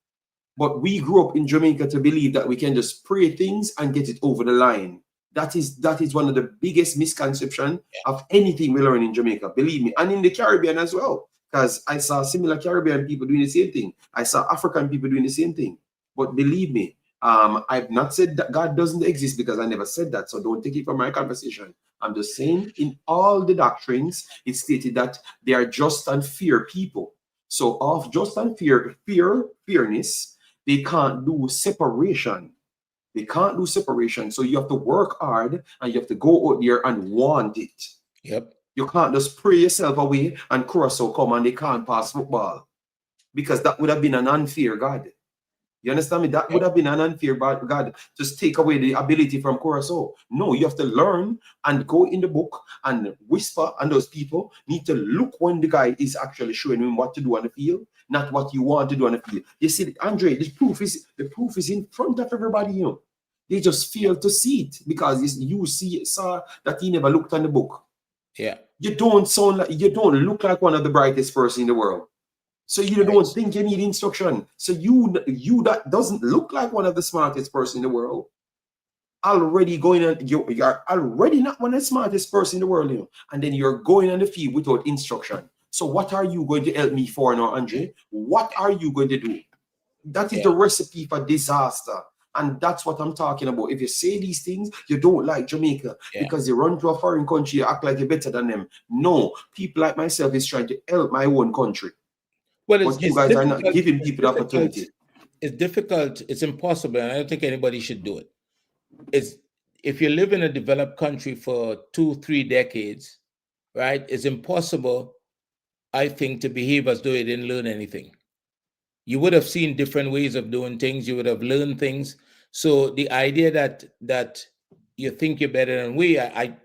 But we grew up in Jamaica to believe that we can just pray things and get it over the line. That is one of the biggest misconceptions of anything we learn in Jamaica, believe me, and in the Caribbean as well. Because I saw similar Caribbean people doing the same thing. I saw African people doing the same thing. But believe me, I've not said that God doesn't exist, because I never said that. So don't take it from my conversation. I'm just saying in all the doctrines, it's stated that they are just and fair people. So of just and fairness, they can't do separation. They can't do separation. So you have to work hard and you have to go out there and want it. Yep. You can't just pray yourself away and Curacao come and they can't pass football. Because that would have been an unfair God. You understand me? That would have been an unfair God. Just take away the ability from Curacao. No, you have to learn and go in the book and whisper, and those people need to look when the guy is actually showing him what to do on the field, not what you want to do on the field. You see, Andre, the proof is in front of everybody. You know, they just fail to see it because you saw that he never looked on the book. Yeah, you don't look like one of the brightest person in the world. So you don't think you need instruction. So you that doesn't look like one of the smartest person in the world. Already going on, you're already not one of the smartest person in the world, you know, and then you're going on the field without instruction. So what are you going to help me for now, Andre? What are you going to do? That is the recipe for disaster. And that's what I'm talking about. If you say these things, you don't like Jamaica because you run to a foreign country, you act like you're better than them. No, people like myself is trying to help my own country. Well, but you guys are not giving people the opportunity. It's difficult. It's impossible. And I don't think anybody should do it. It's if you live in a developed country for 2-3 decades, right? It's impossible, I think, to behave as though you didn't learn anything. You would have seen different ways of doing things. You would have learned things. So the idea that you think you're better than we, I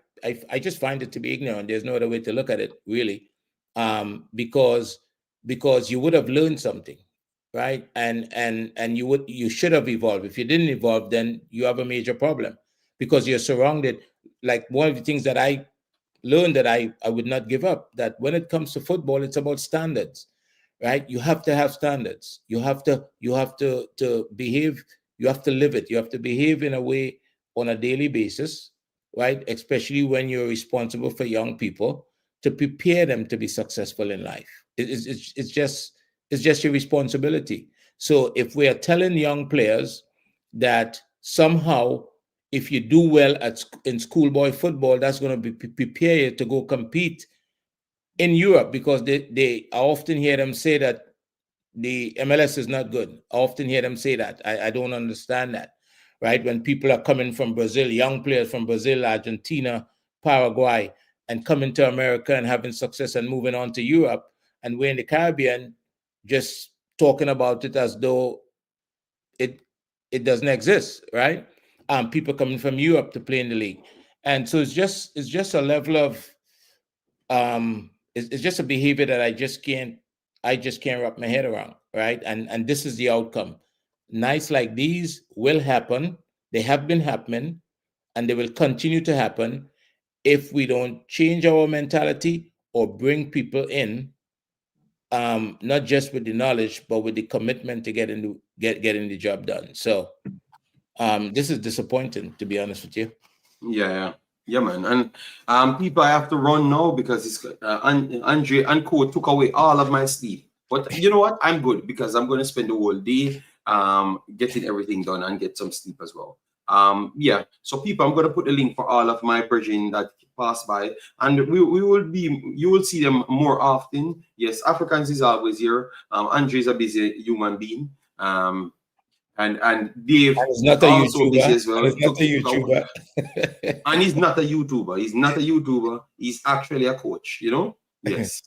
just find it to be ignorant. There's no other way to look at it, really, because you would have learned something, right? And you should have evolved. If you didn't evolve, then you have a major problem because you're surrounded. Like one of the things that I learned that I would not give up, that when it comes to football, it's about standards, right? You have to have standards. You have to behave. You have to live it. You have to behave in a way on a daily basis, right? Especially when you're responsible for young people, to prepare them to be successful in life. It's just your responsibility. So if we are telling young players that somehow if you do well in schoolboy football, that's going to prepare you to go compete in Europe, because I often hear them say that the MLS is not good. I often hear them say that. I don't understand that, right? When people are coming from Brazil, young players from Brazil, Argentina, Paraguay, and coming to America and having success and moving on to Europe, and we're in the Caribbean just talking about it as though it doesn't exist, right? People coming from Europe to play in the league. And so it's just a level of it's just a behavior that I just can't wrap my head around, right? And this is the outcome. Nights like these will happen. They have been happening, and they will continue to happen if we don't change our mentality or bring people in, not just with the knowledge, but with the commitment to getting the job done. So this is disappointing, to be honest with you. Yeah, man. And people, I have to run now because it's Andre and Co took away all of my sleep. But you know what? I'm good because I'm going to spend the whole day getting everything done and get some sleep as well. Yeah. So people, I'm going to put the link for all of my brethren that pass by, and you will see them more often. Yes, Africans is always here. Andre is a busy human being. And Dave is not also busy as well. He's not a YouTuber. And he's not a YouTuber. He's not a YouTuber. He's actually a coach, you know? Yes.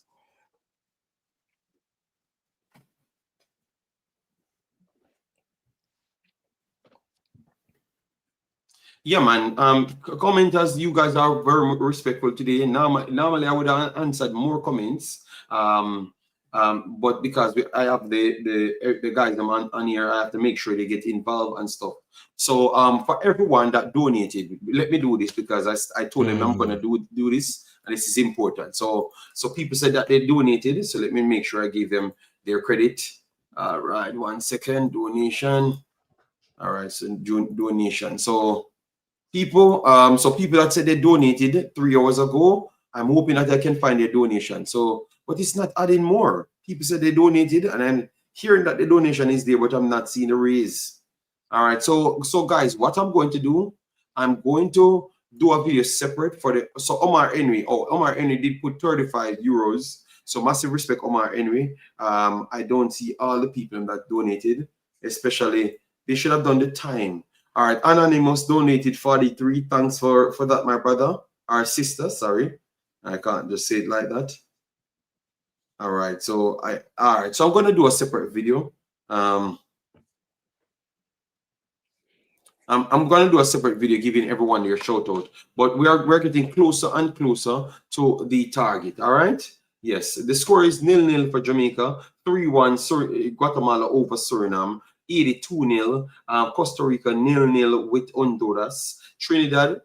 Yeah, man. Commenters, you guys are very respectful today. Normally I would have answered more comments. But because I have the guys on here, I have to make sure they get involved and stuff. So for everyone that donated, let me do this because I told them I'm gonna do this, and this is important. So people said that they donated, so let me make sure I give them their credit. All right, 1 second. Donation. All right, so donation. So people that said they donated 3 hours ago, I'm hoping that I can find their donation. So, but it's not adding more. People said they donated, and I'm hearing that the donation is there, but I'm not seeing the raise. All right, so guys, what I'm going to do, I'm going to do a video separate for the Omar Henry. Oh, Omar Henry did put 35 euros. So massive respect, Omar Henry. I don't see all the people that donated, especially they should have done the time. All right, Anonymous donated 43. Thanks for that, my brother. Our sister, sorry. I can't just say it like that. All right, so I'm gonna do a separate video. I'm gonna do a separate video giving everyone their shout out, but we're getting closer and closer to the target. All right. Yes, the score is 0-0 for Jamaica, 3-1 Guatemala over Suriname, 82-0. Costa Rica 0-0 with Honduras. Trinidad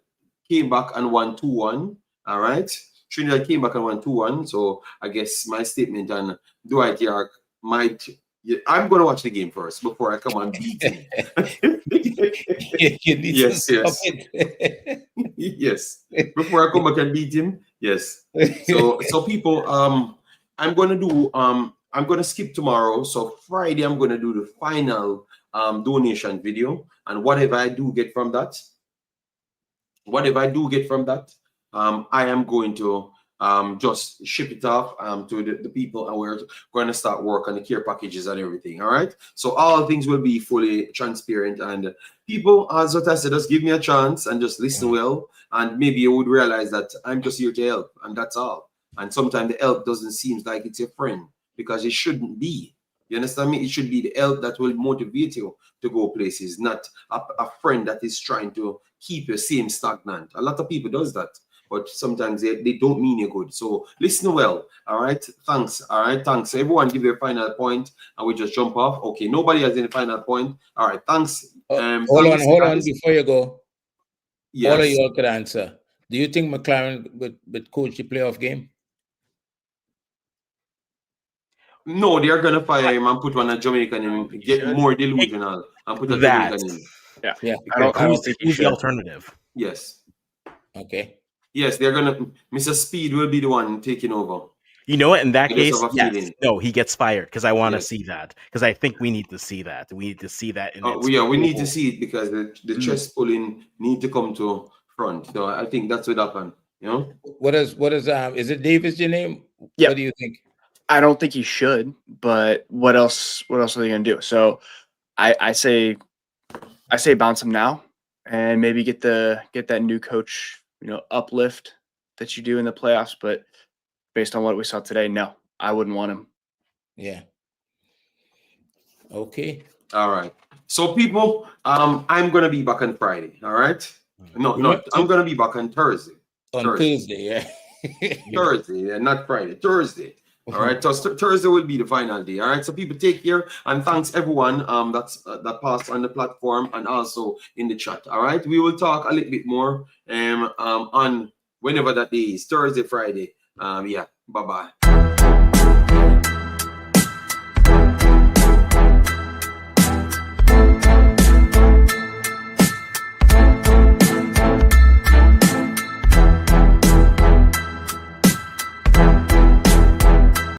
came back and won 2-1. All right. Trinidad came back and won 2-1. So I guess my statement on Dwight York might. I'm going to watch the game first before I come and beat him. You need Yes, to yes. stop it. Yes. Before I come back and beat him. Yes. So people, I'm gonna skip tomorrow. So Friday I'm gonna do the final donation video, and whatever I do get from that, I am going to just ship it off to the people, and we're going to start work on the care packages and everything. All right, so all things will be fully transparent, and people, as what I said, just give me a chance and just listen well, and maybe you would realize that I'm just here to help, and that's all. And sometimes the help doesn't seem like it's your friend, because it shouldn't be. You understand me? It should be the help that will motivate you to go places, not a friend that is trying to keep you same stagnant. A lot of people does that, but sometimes they don't mean you good. So listen well. All right. Thanks. All right. Thanks. Everyone give you a final point, and we just jump off. Okay. Nobody has any final point. All right. Thanks. Hold on before you go. Yes. All of you all could answer. Do you think McLaren would coach the playoff game? No, they're gonna fire him and put one at Jamaican and get more delusional and put a Jamaican in. Yeah. I don't think who's the alternative? Yes. Okay. Yes, they're gonna. Mr. Speed will be the one taking over. You know what? In that I just case, have a yes. feeling. No, he gets fired because I want to Yes. see that. Because I think we need to see that. We need to see that. In its we need to see it because the chest pulling need to come to front. So I think that's what happened. You know. What is it Davis your name? Yeah. What do you think? I don't think he should, but what else are they gonna do? So I say bounce him now and maybe get that new coach, uplift that you do in the playoffs. But based on what we saw today, no, I wouldn't want him. Yeah. Okay. All right. So people, I'm gonna be back on Friday. All right. No, I'm gonna be back on Thursday. On Thursday, yeah. Thursday, yeah, not Friday. Thursday. All right. So Thursday will be the final day. All right. So people, take care, and thanks everyone that passed on the platform and also in the chat. All right. We will talk a little bit more on whenever that day is, Thursday, Friday. Yeah. Bye bye.